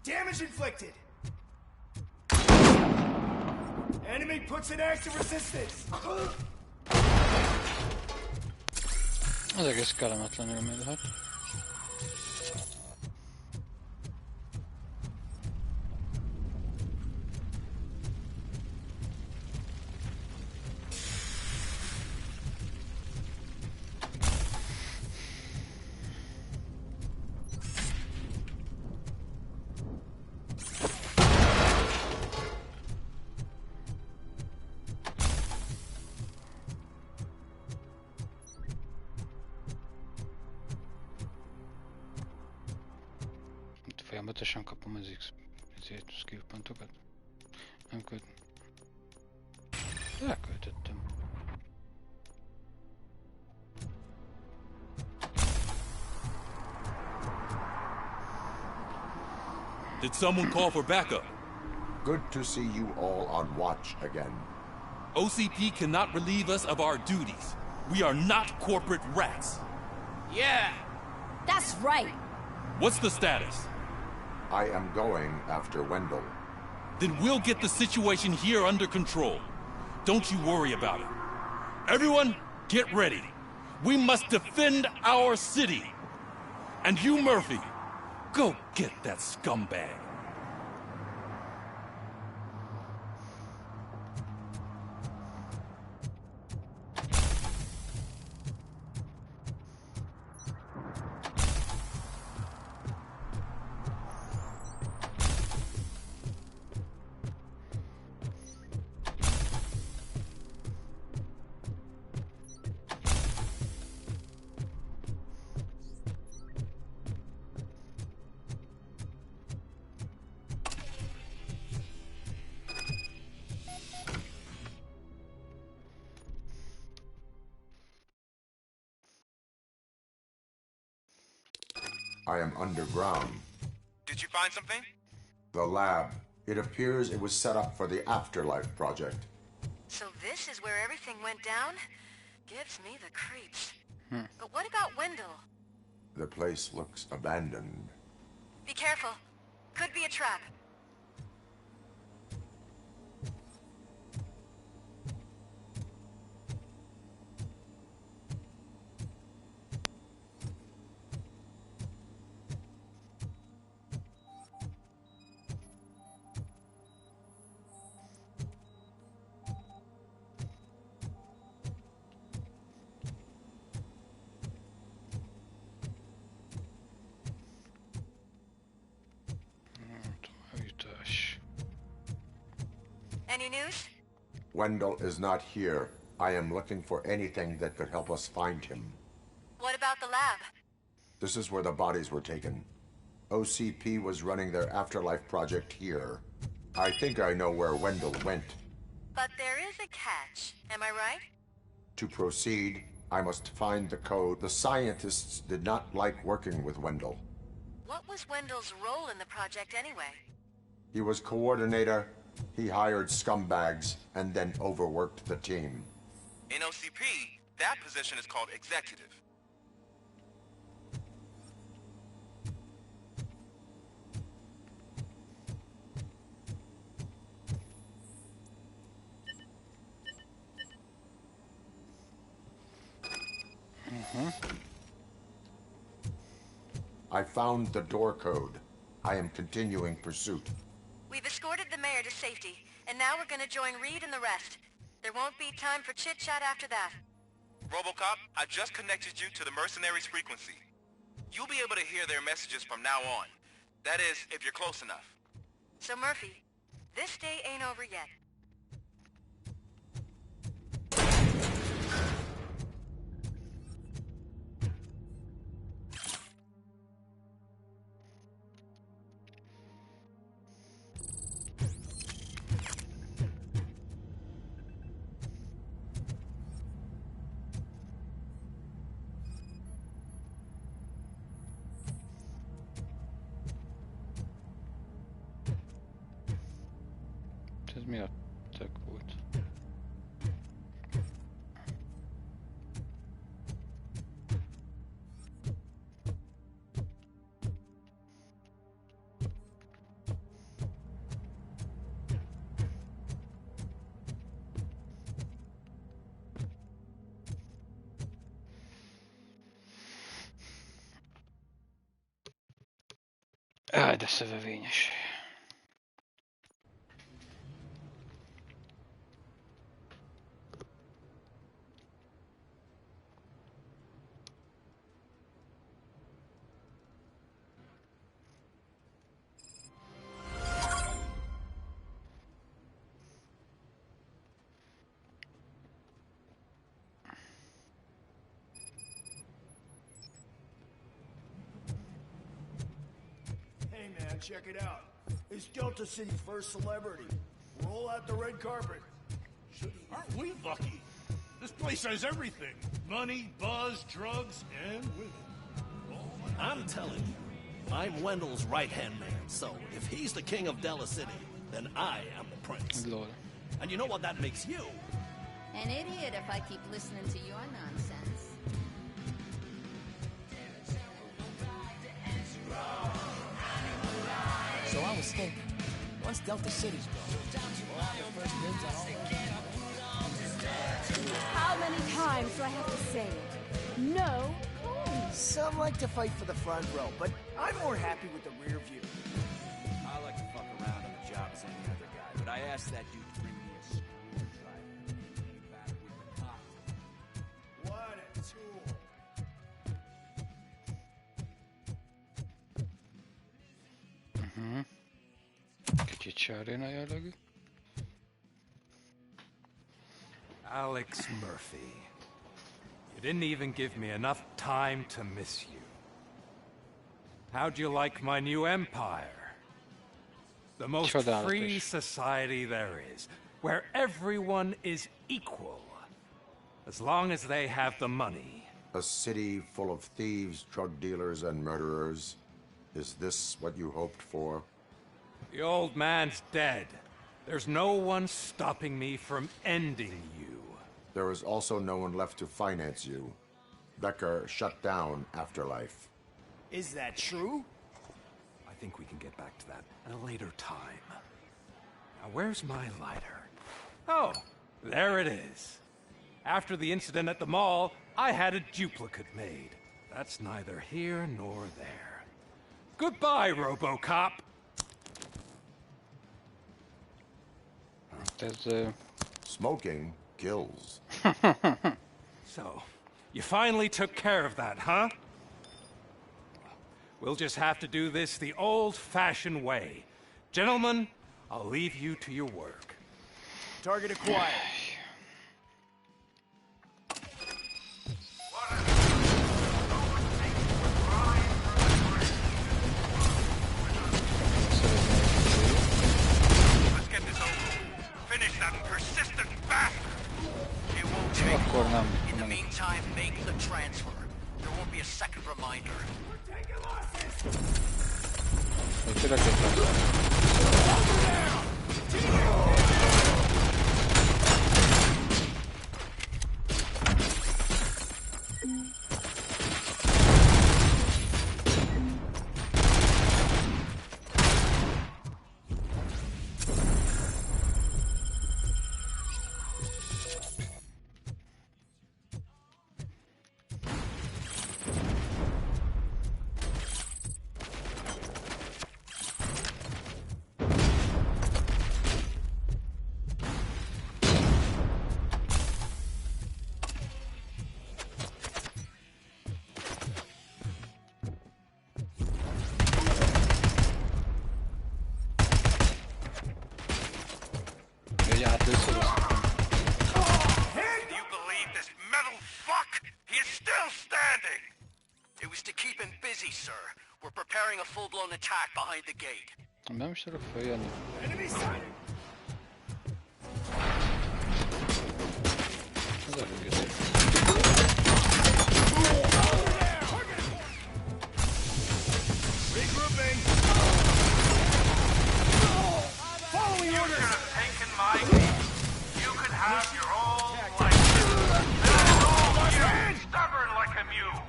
Damage inflicted. Enemy puts an axe to resistance. Az egész kellemetlen élmény lehet. Folyamatosan kapom az ezért skill pontokat. Nem költ. Elköltöttem. Did someone call for backup? Good to see you all on watch again. OCP cannot relieve us of our duties. We are not corporate rats. Yeah! That's right! What's the status? I am going after Wendell. Then we'll get the situation here under control. Don't you worry about it. Everyone, get ready. We must defend our city. And you, Murphy, go get that scumbag. I am underground. Did you find something? The lab. It appears it was set up for the Afterlife project. So this is where everything went down? Gives me the creeps. But what about Wendell? The place looks abandoned. Be careful. Could be a trap. Any news? Wendell is not here. I am looking for anything that could help us find him. What about the lab? This is where the bodies were taken. OCP was running their Afterlife project here. I think I know where Wendell went. But there is a catch. Am I right? To proceed, I must find the code. The scientists did not like working with Wendell. What was Wendell's role in the project anyway? He was coordinator. He hired scumbags and then overworked the team. In OCP, that position is called executive. I found the door code. I am continuing pursuit. We've escorted the mayor to safety, and now we're gonna join Reed and the rest. There won't be time for chit-chat after that. RoboCop, I just connected you to the mercenaries' frequency. You'll be able to hear their messages from now on. That is, if you're close enough. So Murphy, this day ain't over yet. Ez mi a tök volt? Áj, de szövevényes. Hey man, check it out. It's Delta City's first celebrity. Roll out the red carpet. Aren't we lucky? This place has everything. Money, buzz, drugs, and women. I'm telling you, I'm Wendell's right-hand man, so if he's the king of Della City, then I am the prince. Lord. And you know what that makes you? An idiot if I keep listening to your nonsense. So I was thinking, once Delta City's gone, we'll have the first dibs on all that. How many times do I have to say it? No. Some like to fight for the front row, but I'm more happy with the rear view. I like to fuck around on the job as any other guy, but I asked that dude to bring me a screwdriver. Came back with the cocktail. What a tool. Kicsit sáréna jellegű. Alex Murphy. You didn't even give me enough time to miss you. How'd you like my new empire? The most free society there is, where everyone is equal, as long as they have the money. A city full of thieves, drug dealers, and murderers. Is this what you hoped for? The old man's dead. There's no one stopping me from ending you. There is also no one left to finance you. Becker shut down Afterlife. Is that true? I think we can get back to that at a later time. Now, where's my lighter? Oh, there it is. After the incident at the mall, I had a duplicate made. That's neither here nor there. Goodbye, RoboCop! Smoking kills. So, you finally took care of that, huh? We'll just have to do this the old-fashioned way. Gentlemen, I'll leave you to your work. Target acquired. Let's get this over. Finish that persistent bastard. It won't take long. In the meantime, make the transfer. There won't be a second reminder. We're taking losses. you believe this metal fuck? He is still standing! It was to keep him busy, sir. We're preparing a full-blown attack behind the gate. Nem is tudok följönni. Ez elég ügyes. Regrouping! Following You orders! should have taken my lead. You could have your own life. You're stubborn like a mule.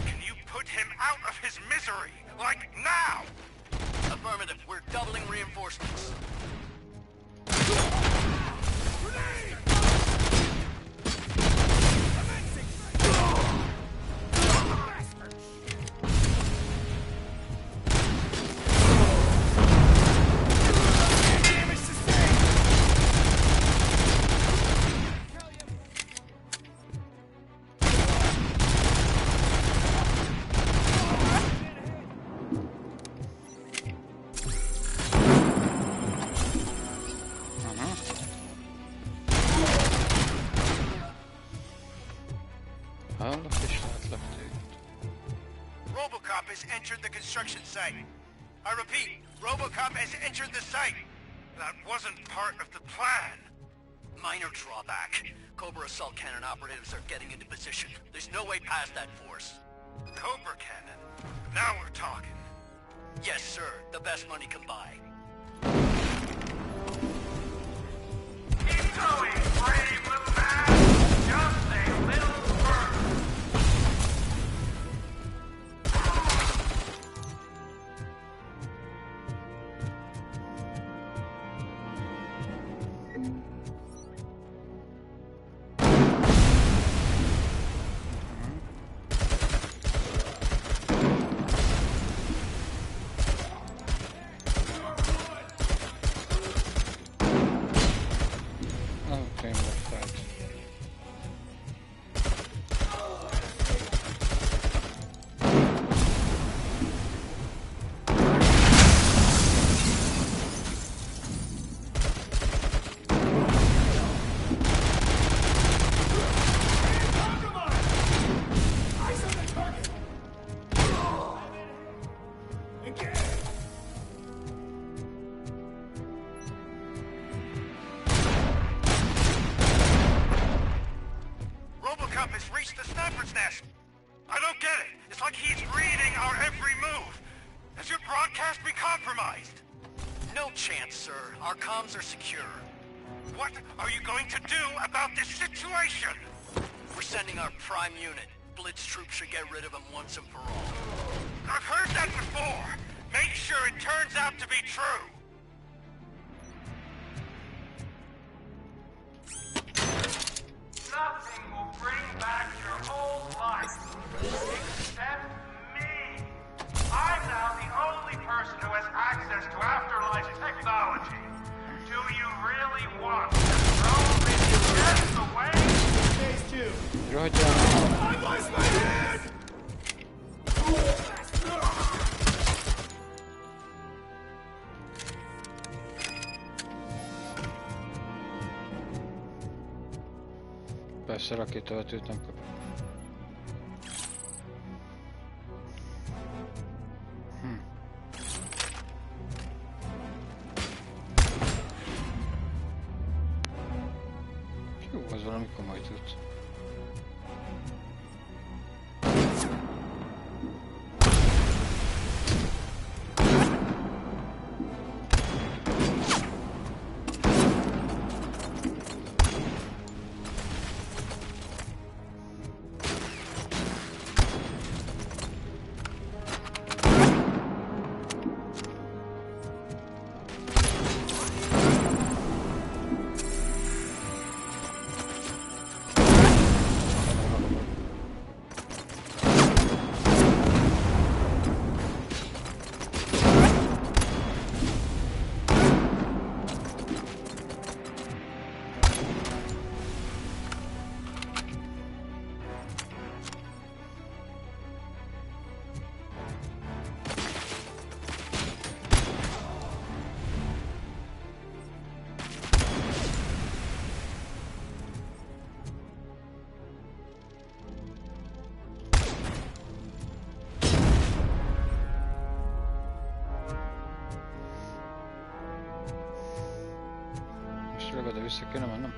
Can you put him out of his misery? Like now? Affirmative. We're doubling reinforcements. RoboCop has entered the construction site. I repeat, RoboCop has entered the site. That wasn't part of the plan. Minor drawback. Cobra assault cannon operatives are getting into position. There's no way past that force. Cobra cannon? Now we're talking. Yes, sir. The best money can buy. Keep going, brave little man. Just a little further. RoboCop has reached the sniper's nest. I don't get it. It's like he's reading our every move. Has your broadcast been compromised? No chance, sir. Our comms are secure. What are you going to do about this situation? We're sending our prime unit. Blitz troops should get rid of him once and for all. I've heard that before. Make sure it turns out to be true. Nothing will bring back your old life, except me. I'm now the only person who has access to afterlife technology. Do you really want to throw this death away? Phase 2. I lost my head! Persze rakétatöltőt nem kap. Jó, az valami komoly tud. de vissza kéne mennem.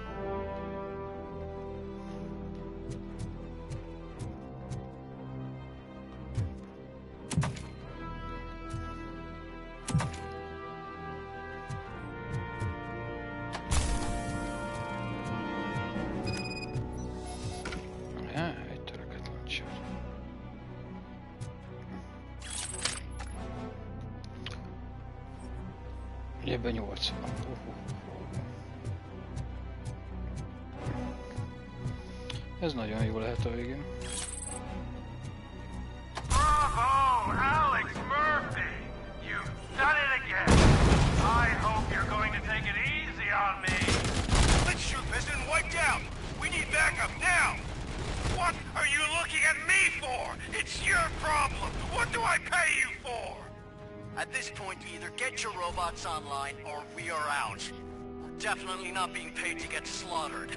Ebben 80. Ez nagyon jó lehet a végén. Bravo, Alex Murphy! You've done it again. I hope you're going to take it easy on me. Let's shoot this and wipe out. We need backup now. What are you looking at me for? It's your problem. What do I pay you for? At this point, either get your robots online, or we are out. We're definitely not being paid to get slaughtered.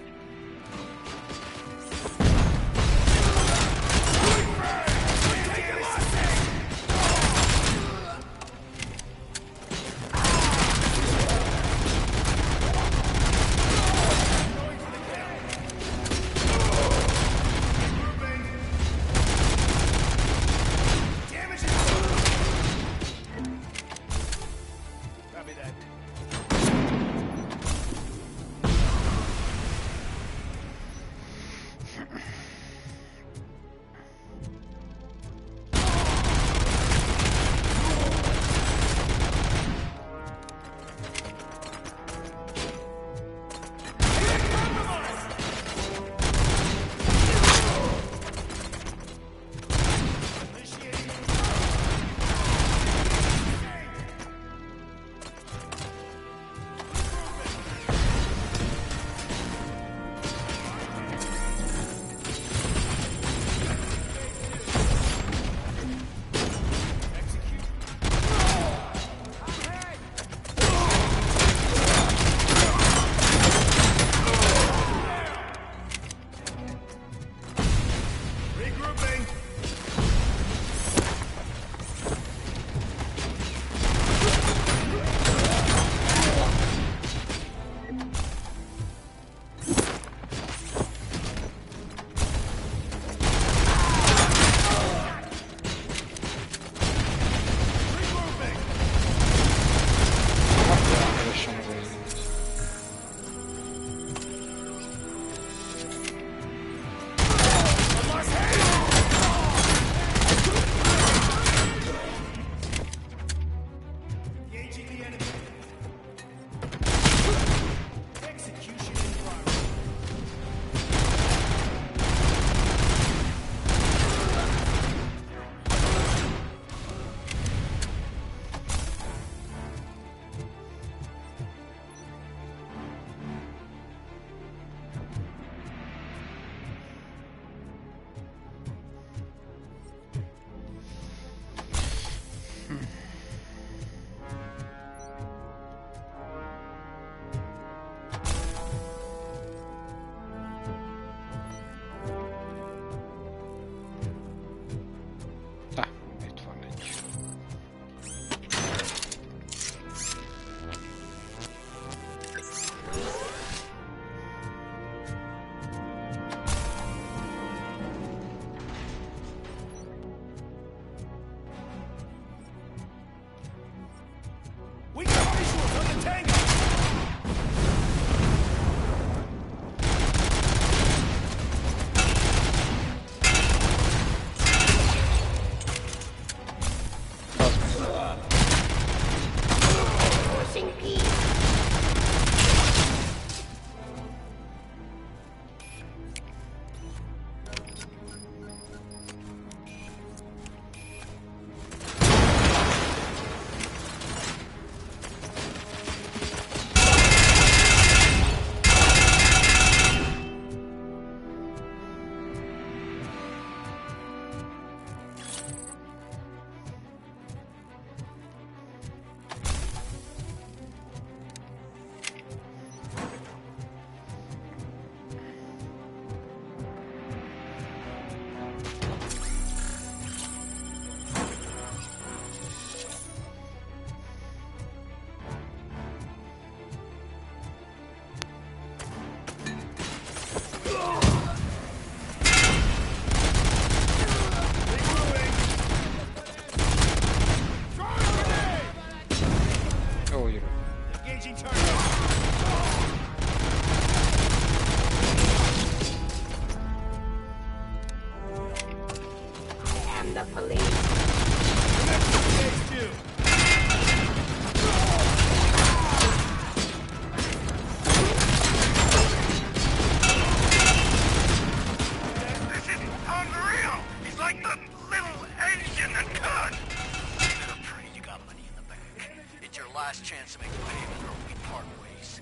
last chance to make the payment or we part ways.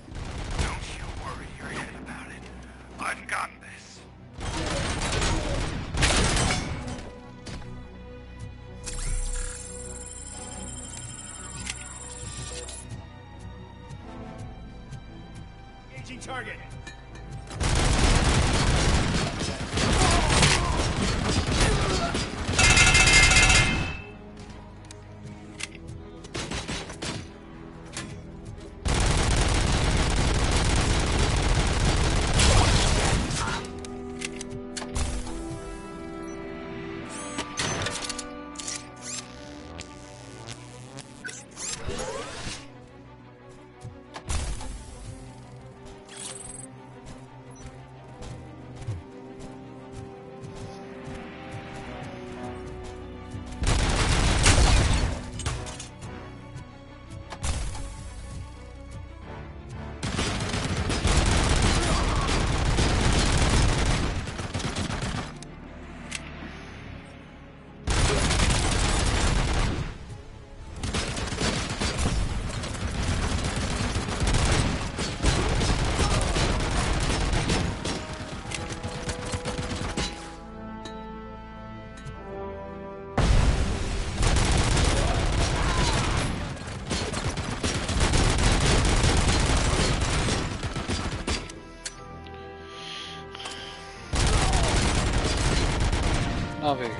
Don't you worry your head about it. I've got this. Engaging target. Na végül.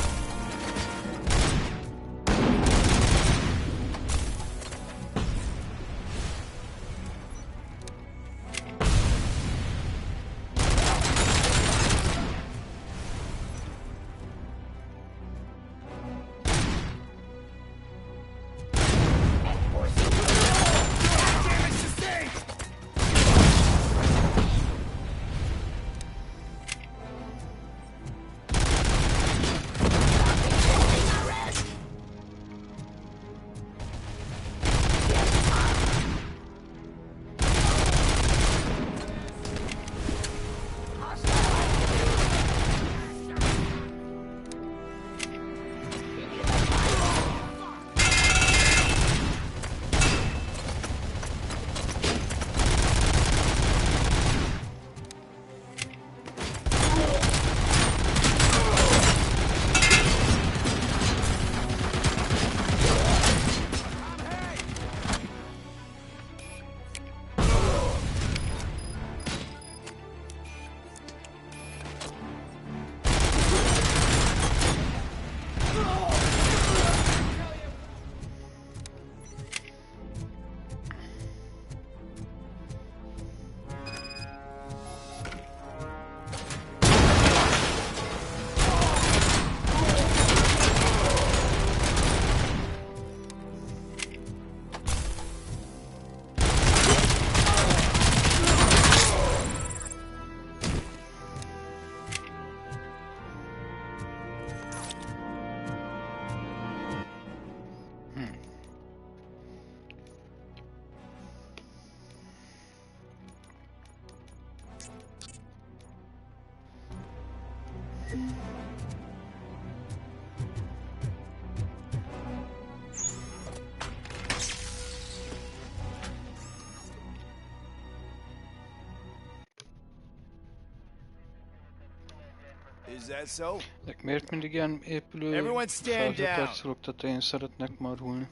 Is that so? Miért mindig ilyen épülő felhőkarcologtatóin szeretnek marulni?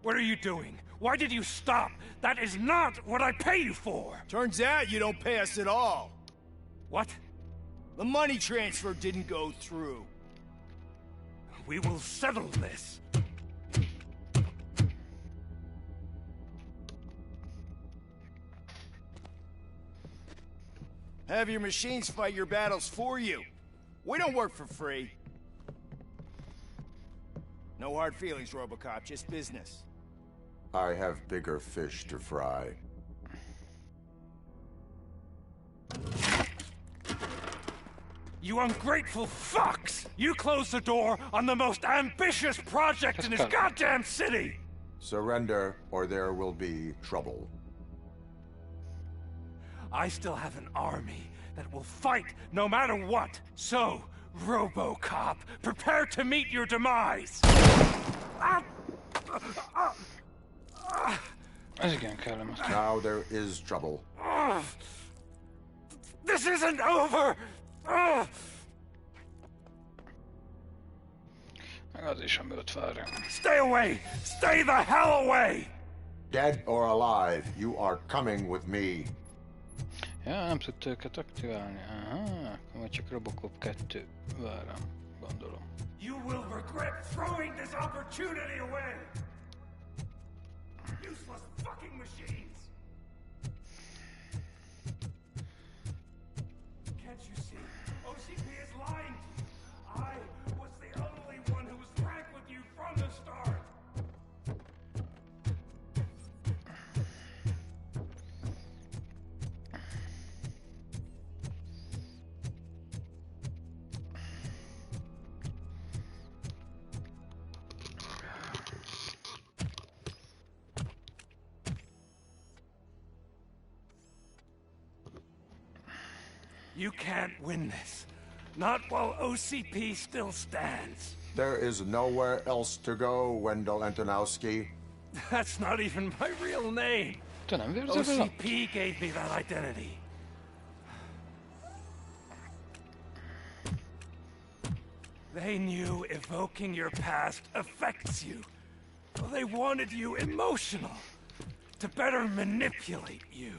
What are you doing? Why did you stop? That is not what I pay you for! Turns out you don't pay us at all. What? The money transfer didn't go through. We will settle this. Have your machines fight your battles for you. We don't work for free. No hard feelings, RoboCop, just business. I have bigger fish to fry. You ungrateful fucks! You closed the door on the most ambitious project in this goddamn city! Surrender, or there will be trouble. I still have an army that will fight no matter what. So, RoboCop, prepare to meet your demise! Ez igen kellemetlen. Now there is trouble. This isn't over! Meg az is, ami ott vár rám. Stay away! Stay the hell away! Dead or alive, you are coming with me. Ja, nem tudta őket aktiválni. Aha, akkor majd csak RoboCop 2 vár rám, gondolom. You will regret throwing this opportunity away! Useless fucking machines! Can't you see? OCP is lying to you. I was the only one who was frank with you from the start. You can't win this. Not while OCP still stands. There is nowhere else to go, Wendell Antonowski. That's not even my real name. OCP gave me that identity. They knew evoking your past affects you. Well, they wanted you emotional, to better manipulate you.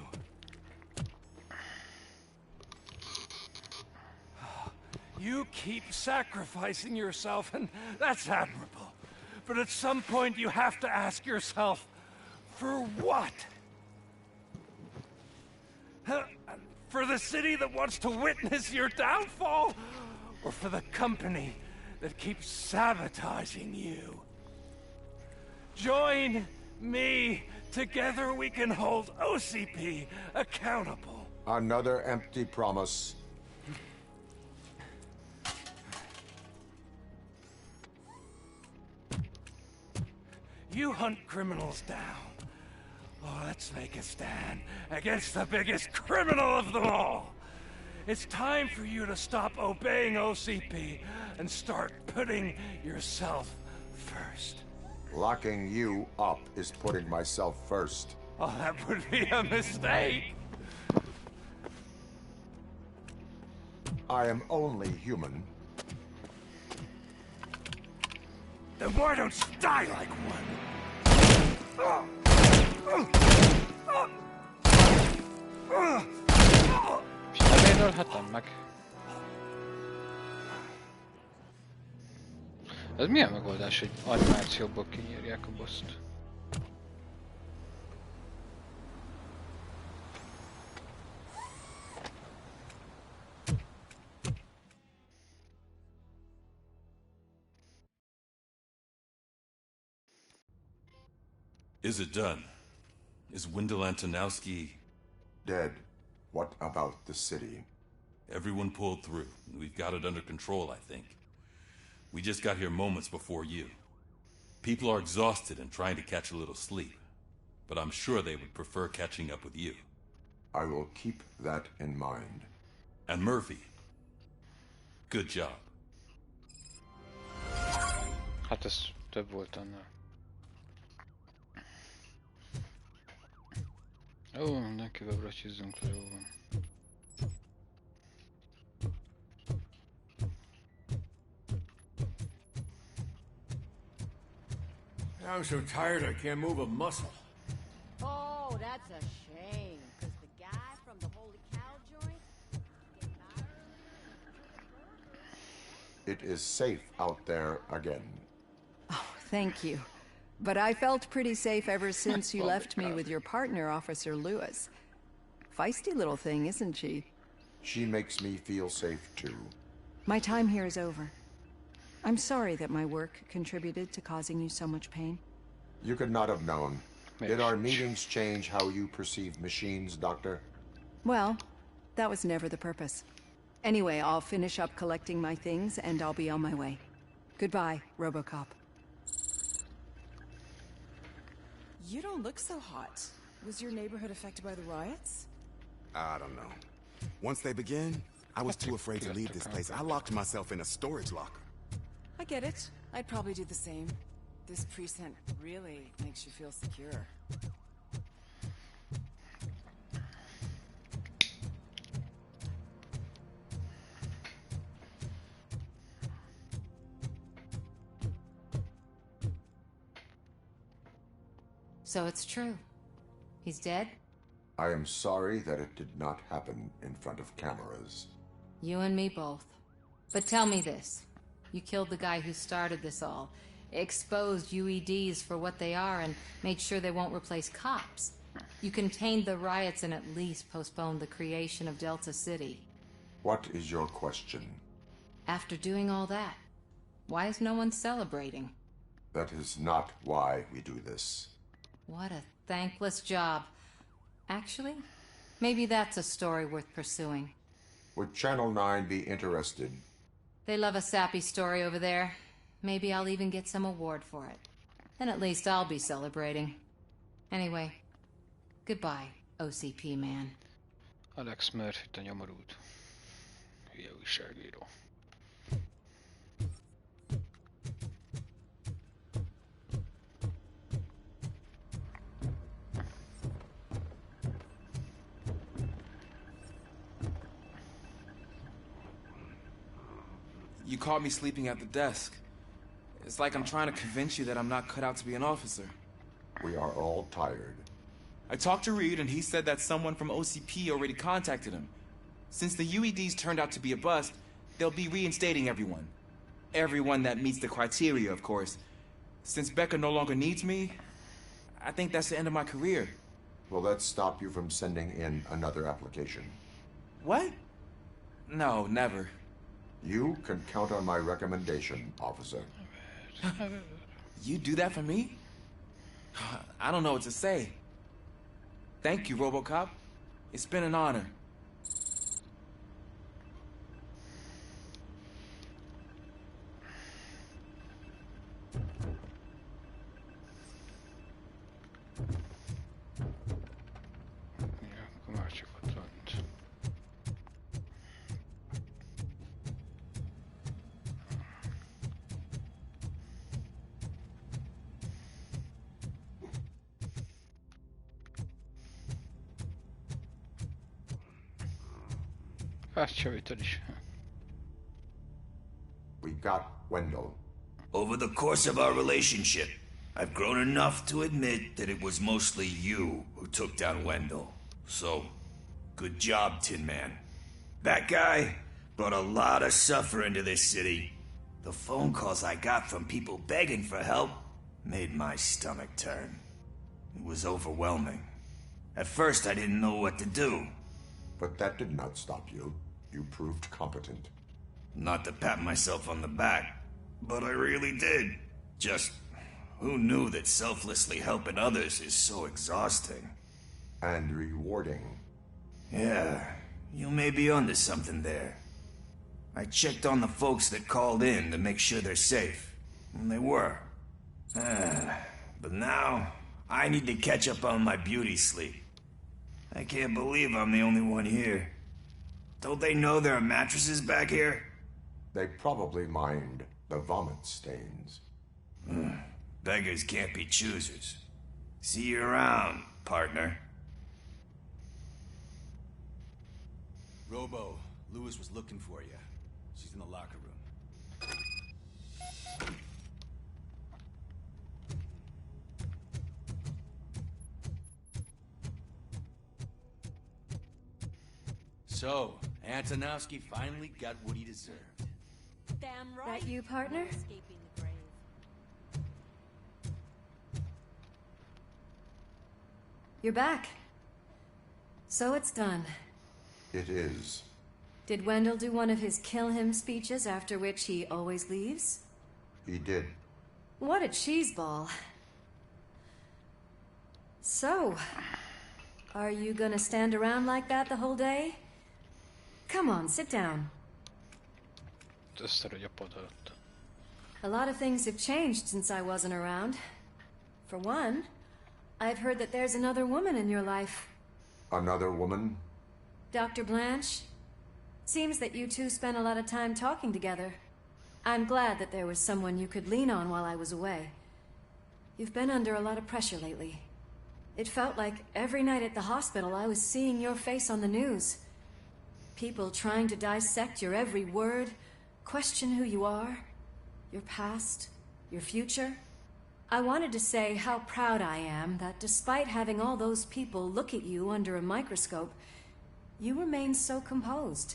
You keep sacrificing yourself, and that's admirable. But at some point, you have to ask yourself, for what? For the city that wants to witness your downfall? Or for the company that keeps sabotaging you? Join me. Together we can hold OCP accountable. Another empty promise. You hunt criminals down. Oh, let's make a stand against the biggest criminal of them all. It's time for you to stop obeying OCP and start putting yourself first. Locking you up is putting myself first. Oh, that would be a mistake. I am only human. Then why don't you die like one? Miért ölhetem meg? Ez milyen megoldás, hogy animációból kinyírják a bosszt? Is it done? Is Wendell Antonowski... dead? What about the city? Everyone pulled through. We've got it under control, I think. We just got here moments before you. People are exhausted and trying to catch a little sleep. But I'm sure they would prefer catching up with you. I will keep that in mind. And Murphy, good job. Hát ez több volt annál. Ó, mindenkivel bracsizzunk le, jó van. I'm so tired I can't move a muscle. Oh, that's a shame. Because the guy from the Holy Cow joint... It is safe out there again. Oh, thank you. But I felt pretty safe ever since you left me with your partner, Officer Lewis. Feisty little thing, isn't she? She makes me feel safe too. My time here is over. I'm sorry that my work contributed to causing you so much pain. You could not have known. Did our meetings change how you perceive machines, Doctor? Well, that was never the purpose. Anyway, I'll finish up collecting my things and I'll be on my way. Goodbye, RoboCop. You don't look so hot. Was your neighborhood affected by the riots? I don't know. Once they begin, I was too afraid to leave this place. I locked myself in a storage locker. I get it. I'd probably do the same. This precinct really makes you feel secure. So it's true. He's dead? I am sorry that it did not happen in front of cameras. You and me both. But tell me this. You killed the guy who started this all, exposed UEDs for what they are, and made sure they won't replace cops. You contained the riots and at least postponed the creation of Delta City. What is your question? After doing all that, why is no one celebrating? That is not why we do this. What a thankless job. Actually, maybe that's a story worth pursuing. Would Channel 9 be interested? They love a sappy story over there. Maybe I'll even get some award for it. Then at least I'll be celebrating. Anyway, goodbye, OCP man. Alex Murphy-t a nyomorult. Hülye újságíró. You caught me sleeping at the desk. It's like I'm trying to convince you that I'm not cut out to be an officer. We are all tired. I talked to Reed, and he said that someone from OCP already contacted him. Since the UEDs turned out to be a bust, they'll be reinstating everyone. Everyone that meets the criteria, of course. Since Becca no longer needs me, I think that's the end of my career. Will that stop you from sending in another application? What? No, never. You can count on my recommendation, officer. You do that for me? I don't know what to say. Thank you, RoboCop. It's been an honor. We got Wendell. Over the course of our relationship, I've grown enough to admit that it was mostly you who took down Wendell. So, good job, Tin Man. That guy brought a lot of suffering to this city. The phone calls I got from people begging for help made my stomach turn. It was overwhelming. At first, I didn't know what to do. But that did not stop you. You proved competent. Not to pat myself on the back, but I really did. Just, who knew that selflessly helping others is so exhausting? And rewarding. Yeah, you may be onto something there. I checked on the folks that called in to make sure they're safe. And they were. But now, I need to catch up on my beauty sleep. I can't believe I'm the only one here. Don't they know there are mattresses back here? They probably mind the vomit stains. Beggars can't be choosers. See you around, partner. Robo, Lewis was looking for you. She's in the locker room. So, Antonovsky finally got what he deserved. Damn right. That you, partner? Escaping the grave. You're back. So it's done. It is. Did Wendell do one of his kill him speeches after which he always leaves? He did. What a cheeseball. So, are you gonna stand around like that the whole day? Come on, sit down. A lot of things have changed since I wasn't around. For one, I've heard that there's another woman in your life. Another woman? Dr. Blanche? Seems that you two spent a lot of time talking together. I'm glad that there was someone you could lean on while I was away. You've been under a lot of pressure lately. It felt like every night at the hospital I was seeing your face on the news. People trying to dissect your every word, question who you are, your past, your future. I wanted to say how proud I am that despite having all those people look at you under a microscope, you remain so composed.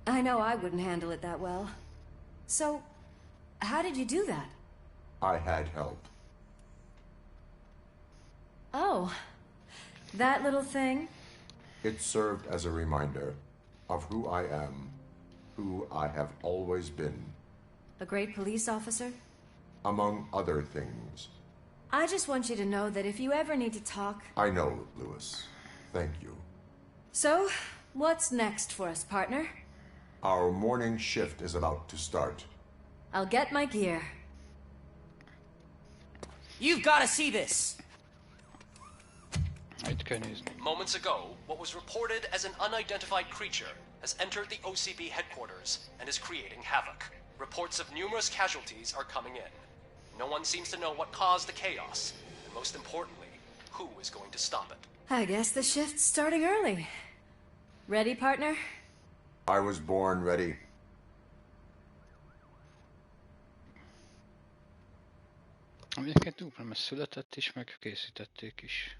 I know I wouldn't handle it that well. So, how did you do that? I had help. Oh, that little thing? It served as a reminder of who I am, who I have always been. A great police officer? Among other things. I just want you to know that if you ever need to talk... I know, Lewis. Thank you. So, what's next for us, partner? Our morning shift is about to start. I'll get my gear. You've got to see this! Moments ago, what was reported as an unidentified creature has entered the OCP headquarters and is creating havoc. Reports of numerous casualties are coming in. No one seems to know what caused the chaos, and most importantly, who is going to stop it. I guess the shift's starting early. Ready, partner? I was born ready. Amiket dupla született is, meg készítették is.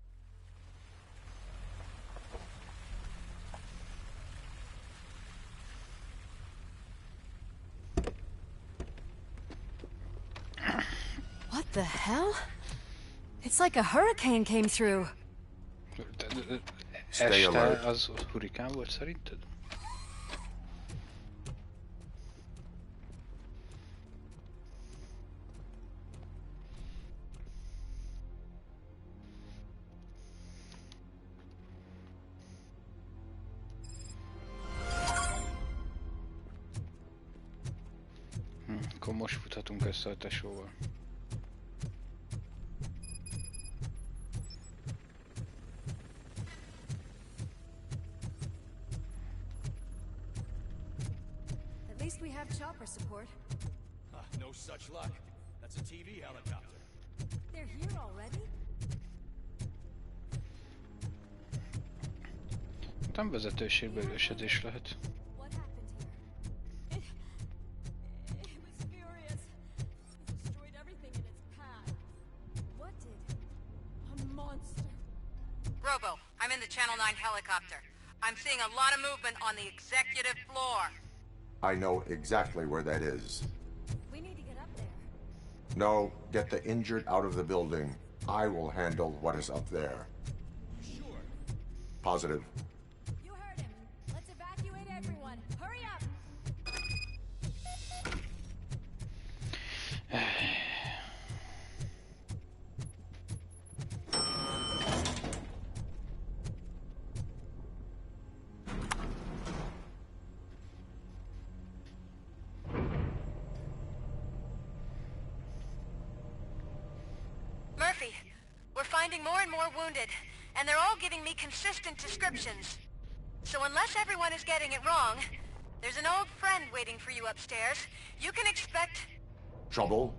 What the hell? It's like a hurricane came through. Este az hurikán volt szerinted? Akkor most futhatunk össze a tesóval. At least we have chopper support. No such luck. That's a TV helicopter. They're here already? Nem vezetőségbe erősödés lehet. Robo, I'm in the Channel 9 helicopter. I'm seeing a lot of movement on the executive floor. I know exactly where that is. We need to get up there. No, get the injured out of the building. I will handle what is up there. Sure. Positive. You heard him. Let's evacuate everyone. Hurry up! Murphy, we're finding more and more wounded, and they're all giving me consistent descriptions. So unless everyone is getting it wrong, there's an old friend waiting for you upstairs. You can expect... Trouble?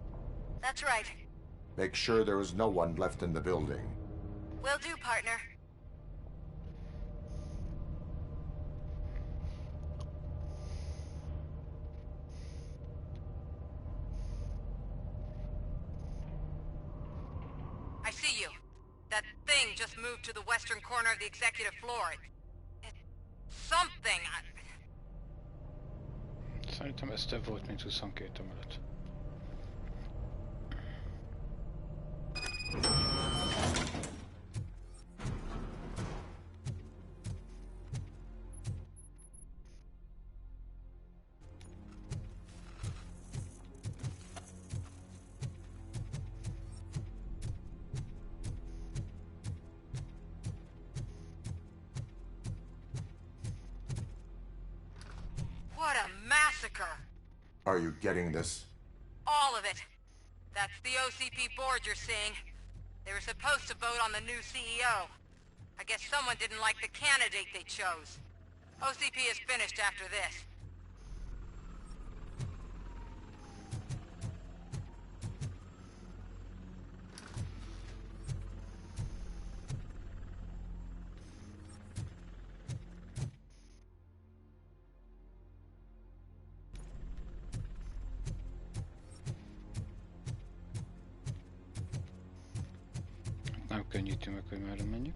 That's right. Make sure there is no one left in the building. Will do, partner. I see you. That thing just moved to the western corner of the executive floor. It's something. Szerintem ez több volt, mint 22 emelet. What a massacre! Are you getting this? All of it. That's the OCP board you're seeing. They were supposed to vote on the new CEO. I guess someone didn't like the candidate they chose. OCP is finished after this. Nem könnyíti meg, hogy merre menjek.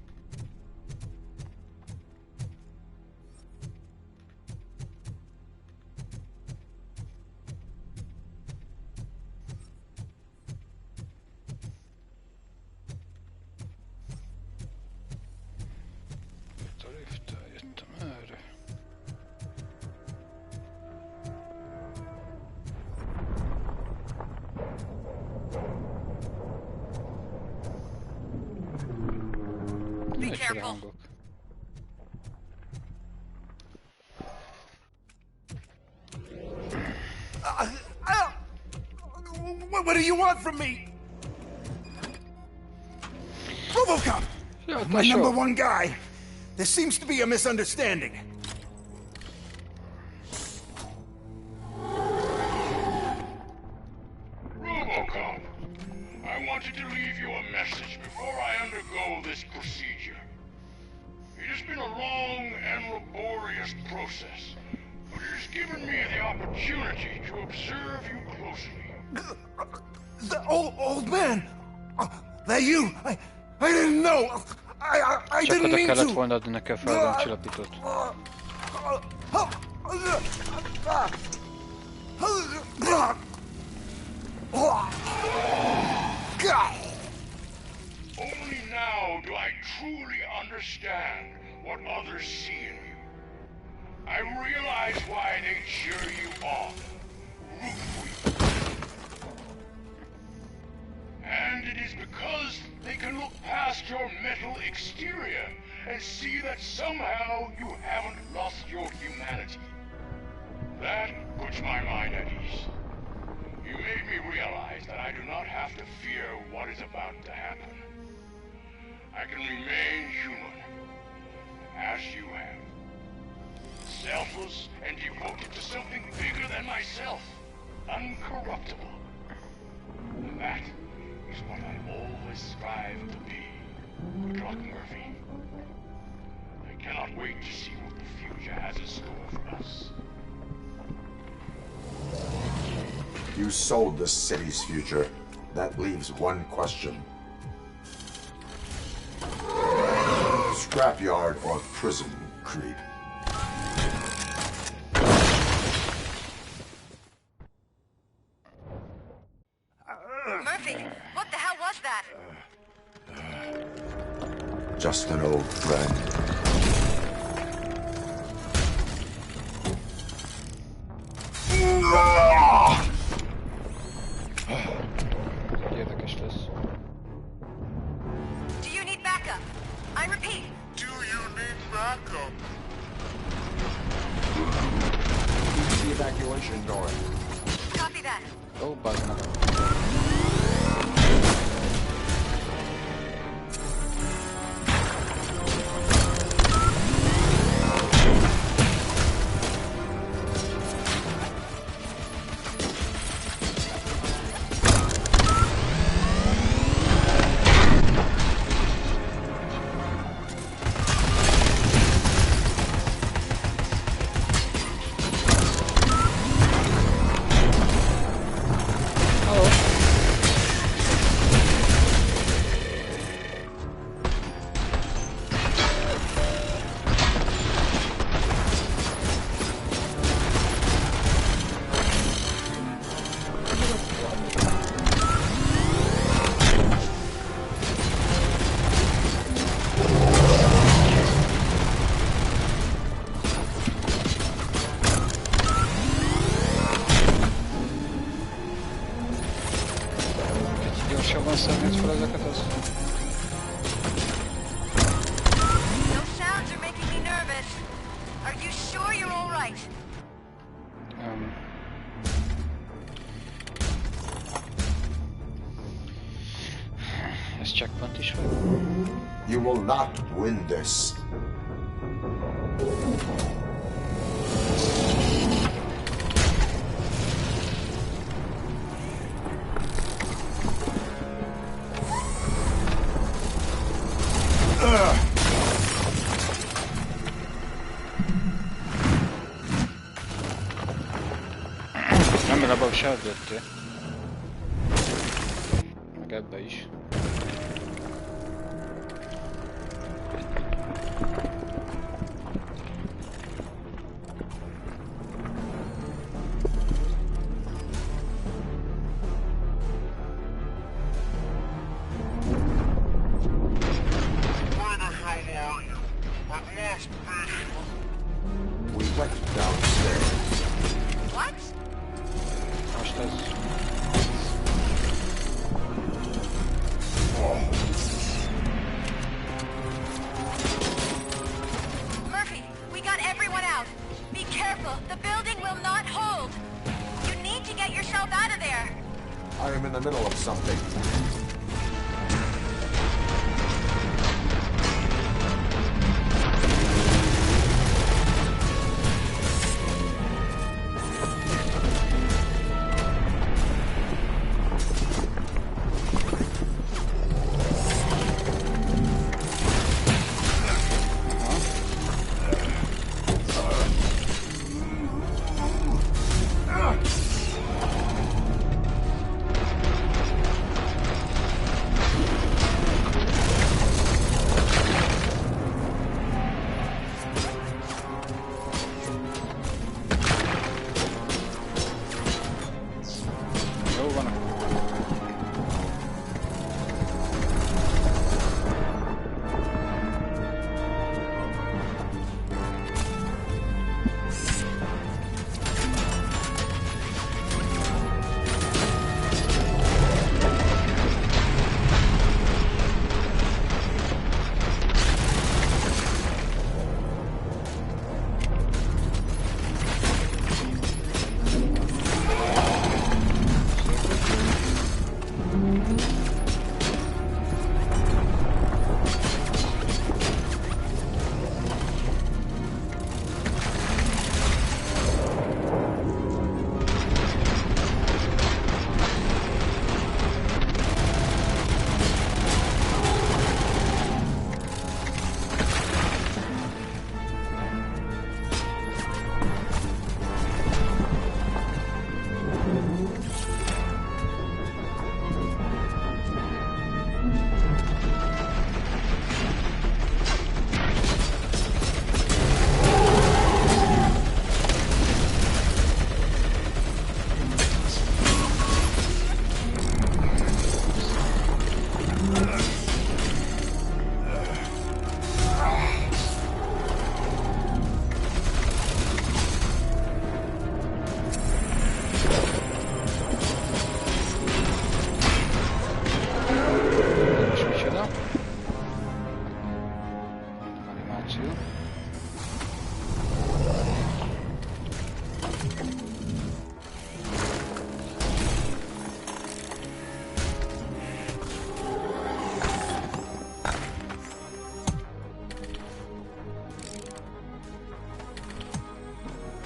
Itt a lifttel jöttem erre. Be careful. What do you want from me? RoboCop! My number one guy. There seems to be a misunderstanding. RoboCop, I wanted to leave you a message before I undergo this procedure. It has been a long and laborious process, but it has given me the opportunity to observe you closely. The old man! That you! I didn't know! I Csak didn't oda mean kellett to! volna adni neki a feldoncsillapítót. Only now do I truly understand what others see in you. I realize why they cheer you on, root for you. And it is because they can look past your metal exterior and see that somehow you haven't lost your humanity. That puts my mind at ease. You made me realize that I do not have to fear what is about to happen. I can remain human, as you have. Selfless and devoted to something bigger than myself. Uncorruptible. And that is what I always strive to be, Doc Murphy. I cannot wait to see what the future has in store for us. You sold the city's future. That leaves one question. Scrapyard or prison, Creed? Murphy, what the hell was that? Just an old friend. Érdekes lesz. Do you need backup? I repeat. Do you need backup? Use the evacuation door. Copy that. Ó, bazd meg. Gyorsabban szemlélsz fel ezeket, az... Those sounds are making me nervous. Are you sure you're all right? Ez checkpoint is vagy? You will not win this. Nem, abban se jöttél. Meg ebbe is. We went downstairs. What? Most ez... Murphy, we got everyone out. Be careful. The building will not hold. You need to get yourself out of there. I am in the middle of something.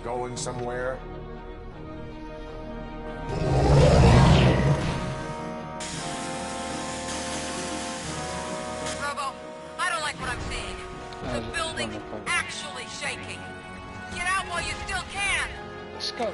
Going somewhere? Robo, I don't like what I'm seeing. The building's actually shaking. Get out while you still can. Let's go.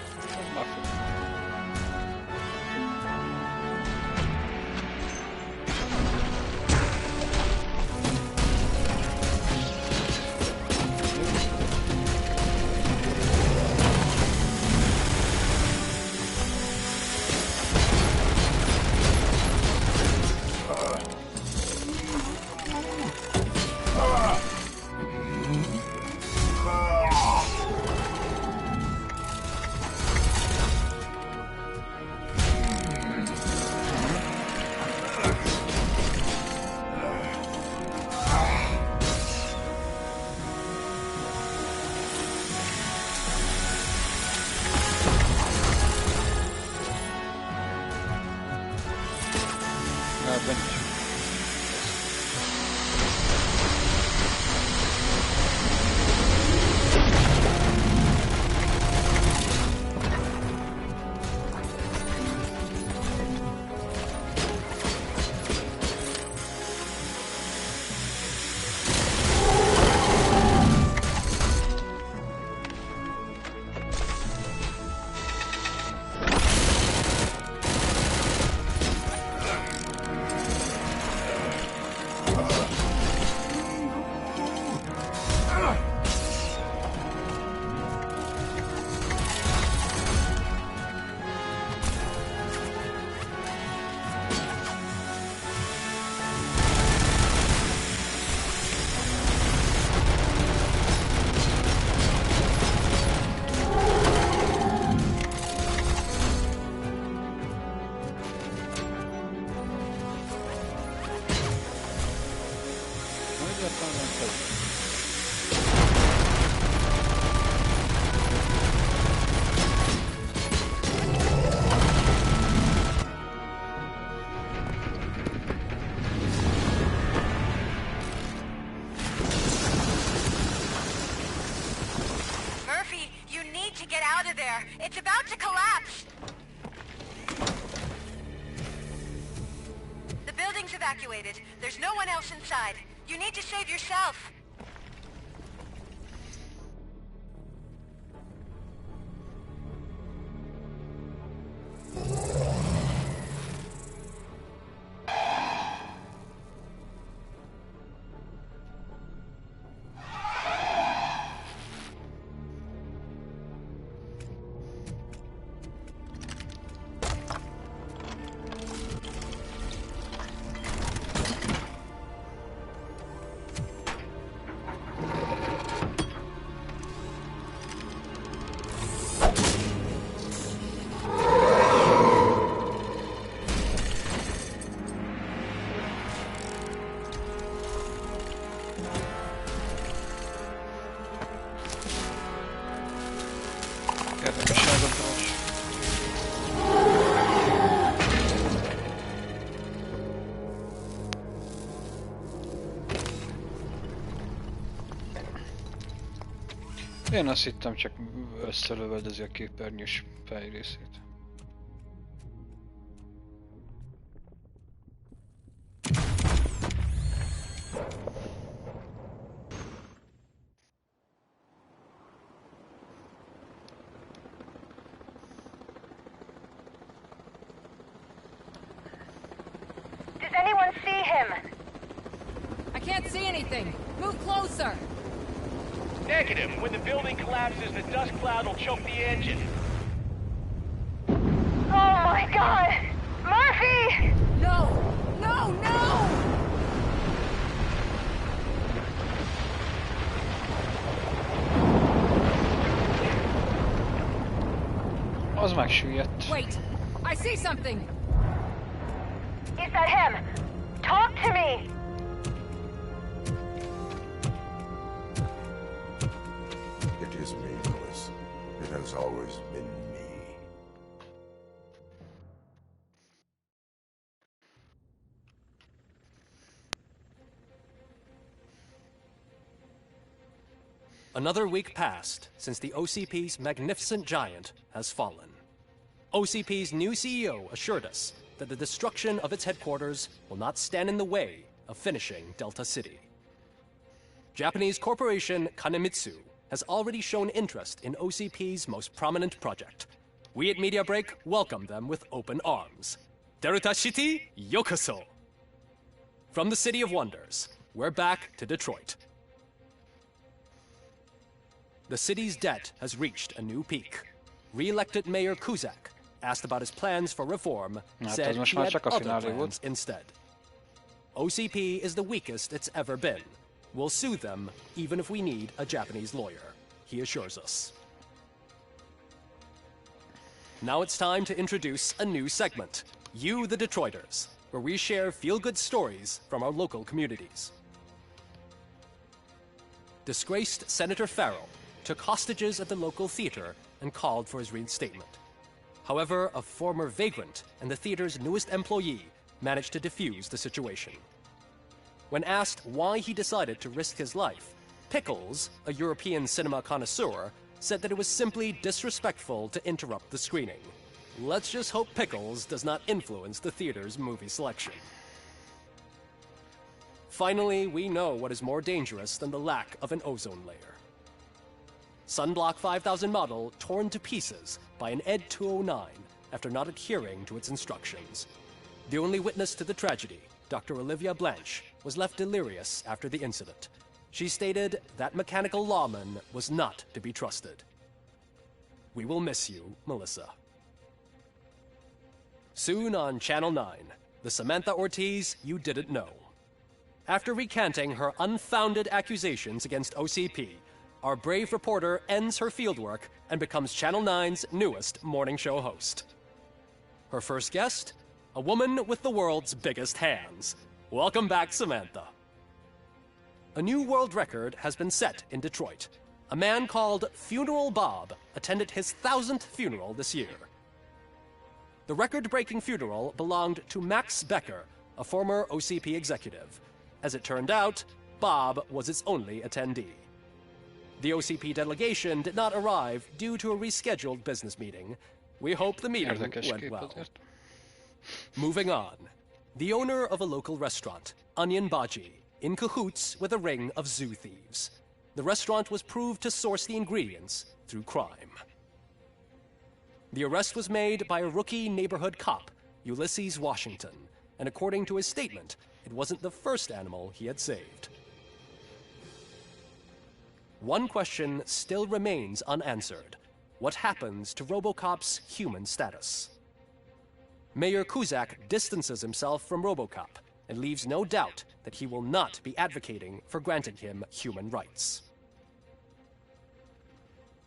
Murphy, you need to get out of there. It's about to collapse. The building's evacuated. There's no one else inside. You need to save yourself. Én azt hittem, csak összelövöldözi a képernyős fejrészét. Does anyone see him? I can't see anything. Move closer. Negative. When the building collapses, the dust cloud will choke the engine. Oh my god! Murphy! No! No, no! Az megsüllyedt. Wait! I see something! Is that him? Talk to me! It is me, Lewis. It has always been me. Another week passed since the OCP's magnificent giant has fallen. OCP's new CEO assured us that the destruction of its headquarters will not stand in the way of finishing Delta City. Japanese corporation Kanemitsu has already shown interest in OCP's most prominent project. We at Media Break welcome them with open arms. Delta City, yokoso! From the City of Wonders, we're back to Detroit. The city's debt has reached a new peak. Re-elected Mayor Kuzak, asked about his plans for reform, said he had other plans instead. OCP is the weakest it's ever been. We'll sue them, even if we need a Japanese lawyer, he assures us. Now it's time to introduce a new segment, You the Detroiters, where we share feel-good stories from our local communities. Disgraced Senator Farrell took hostages at the local theater and called for his reinstatement. However, a former vagrant and the theater's newest employee managed to defuse the situation. When asked why he decided to risk his life, Pickles, a European cinema connoisseur, said that it was simply disrespectful to interrupt the screening. Let's just hope Pickles does not influence the theater's movie selection. Finally, we know what is more dangerous than the lack of an ozone layer. Sunblock 5000 model torn to pieces by an ED 209 after not adhering to its instructions. The only witness to the tragedy, Dr. Olivia Blanche, was left delirious after the incident. She stated that mechanical lawman was not to be trusted. We will miss you, Melissa. Soon on Channel 9, the Samantha Ortiz you didn't know. After recanting her unfounded accusations against OCP, our brave reporter ends her fieldwork and becomes Channel 9's newest morning show host. Her first guest, a woman with the world's biggest hands. Welcome back, Samantha. A new world record has been set in Detroit. A man called Funeral Bob attended his 1000th funeral this year. The record-breaking funeral belonged to Max Becker, a former OCP executive. As it turned out, Bob was its only attendee. The OCP delegation did not arrive due to a rescheduled business meeting. We hope the meeting went well. Moving on. The owner of a local restaurant, Onion Baji, in cahoots with a ring of zoo thieves. The restaurant was proved to source the ingredients through crime. The arrest was made by a rookie neighborhood cop, Ulysses Washington, and according to his statement, it wasn't the first animal he had saved. One question still remains unanswered. What happens to RoboCop's human status? Mayor Kuzak distances himself from RoboCop and leaves no doubt that he will not be advocating for granting him human rights.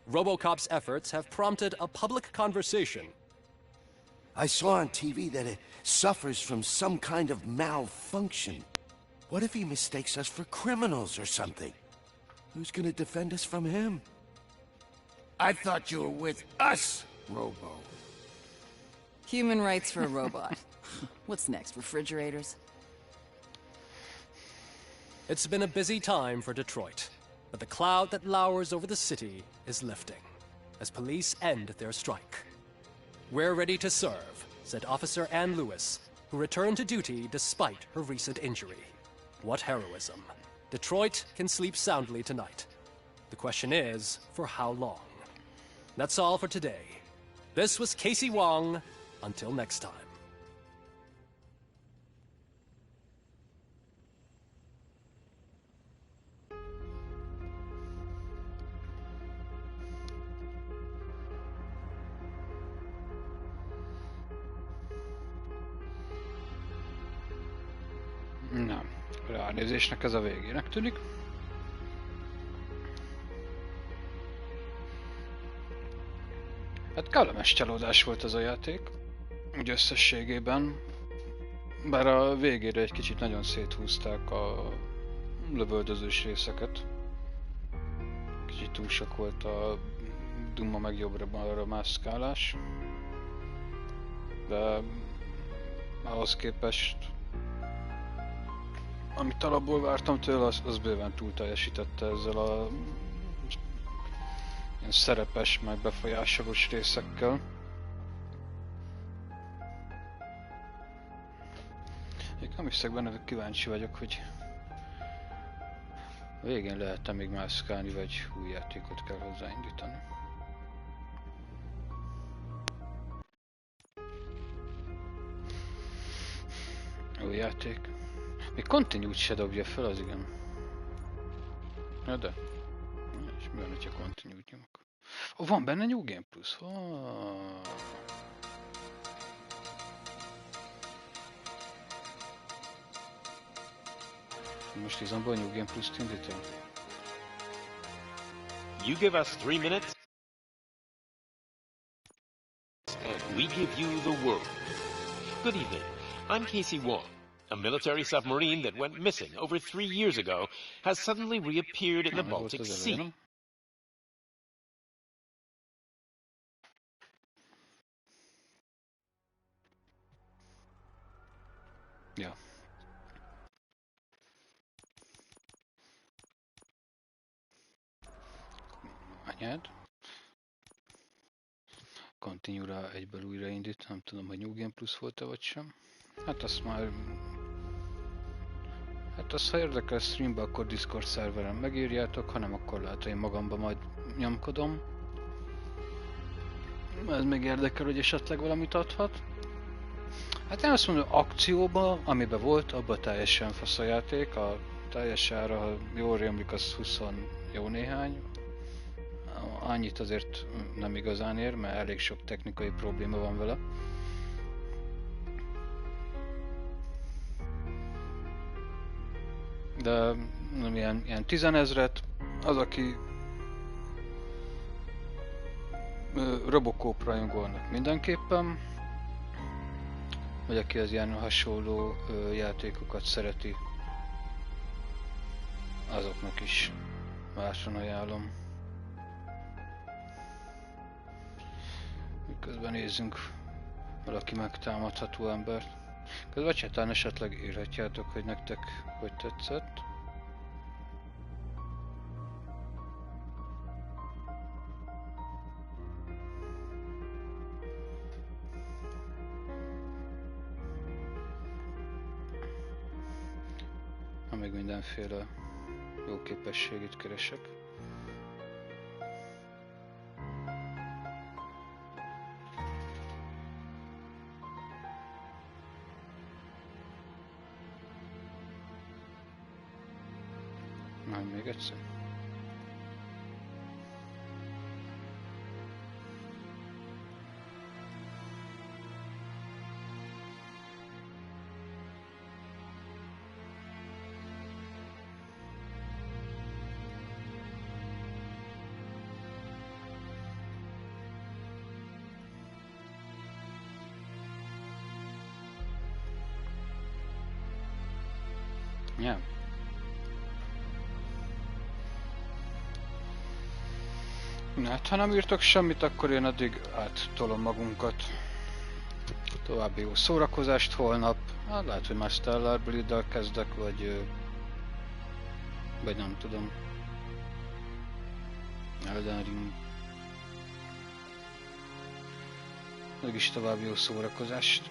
RoboCop's efforts have prompted a public conversation. I saw on TV that it suffers from some kind of malfunction. What if he mistakes us for criminals or something? Who's gonna defend us from him? I thought you were with us, Robo. Human rights for a robot. What's next, refrigerators? It's been a busy time for Detroit, but the cloud that lowers over the city is lifting as police end their strike. We're ready to serve, said Officer Ann Lewis, who returned to duty despite her recent injury. What heroism. Detroit can sleep soundly tonight. The question is, for how long? That's all for today. This was Casey Wong. Until next time. Na, ránézésnek ez a végének tűnik. Hát kellemes csalódás volt ez a játék, úgy összességében, bár a végére egy kicsit nagyon széthúzták a lövöldözős részeket. Kicsit túl sok volt a dumma meg jobbra-balra mászkálás, de ahhoz képest, amit alapból vártam tőle, az bőven túl teljesítette ezzel a ilyen szerepes, meg befolyásolós részekkel. Én nem hiszek benne, kíváncsi vagyok, hogy a végén lehet-e még mászkálni, vagy új játékot kell hozzáindítani. Új játék. Még continue-t se dobja fel, az igen. Ja, de. És mi van, hogyha continue-t nyomok? Ó, van benne New Game Plus. Most izomból New Game Plus-t indítom. You give us 3 minutes, and we give you the world. Good evening. I'm Casey Wong. A military submarine that went missing over 3 years ago has suddenly reappeared in the Baltic Sea. Ja. Anyád. Continue-ra egyből újraindít, nem tudom, hogy New Game Plus volt-e vagy sem. Hát azt már... Hát azt, ha érdekel streambe, akkor Discord szerveren megírjátok, hanem akkor lehet, hogy én magamba majd nyomkodom. Ez még érdekel, hogy esetleg valamit adhat. Hát én azt mondom, akcióba, amiben volt, abban teljesen fasz a játék. A teljes ára, ha jól rémlik, az 20 jó néhány. Annyit azért nem igazán ér, mert elég sok technikai probléma van vele. De nem ilyen 10 000-et, az aki RoboCop rajongónak mindenképpen, vagy aki az ilyen hasonló játékokat szereti, azoknak is bátran ajánlom. Miközben nézzünk valaki megtámadható embert. Közben csetán esetleg írhatjátok, hogy nektek hogy tetszett. Ha még mindenféle jó képességét keresek. Na, még egyszer. Ja. Na hát, ha nem írtok semmit, akkor én addig áttolom magunkat. További jó szórakozást holnap. Hát lehet, hogy már Stellar Bleed-dal kezdek, vagy nem tudom. Elden Ring. Mégis további jó szórakozást.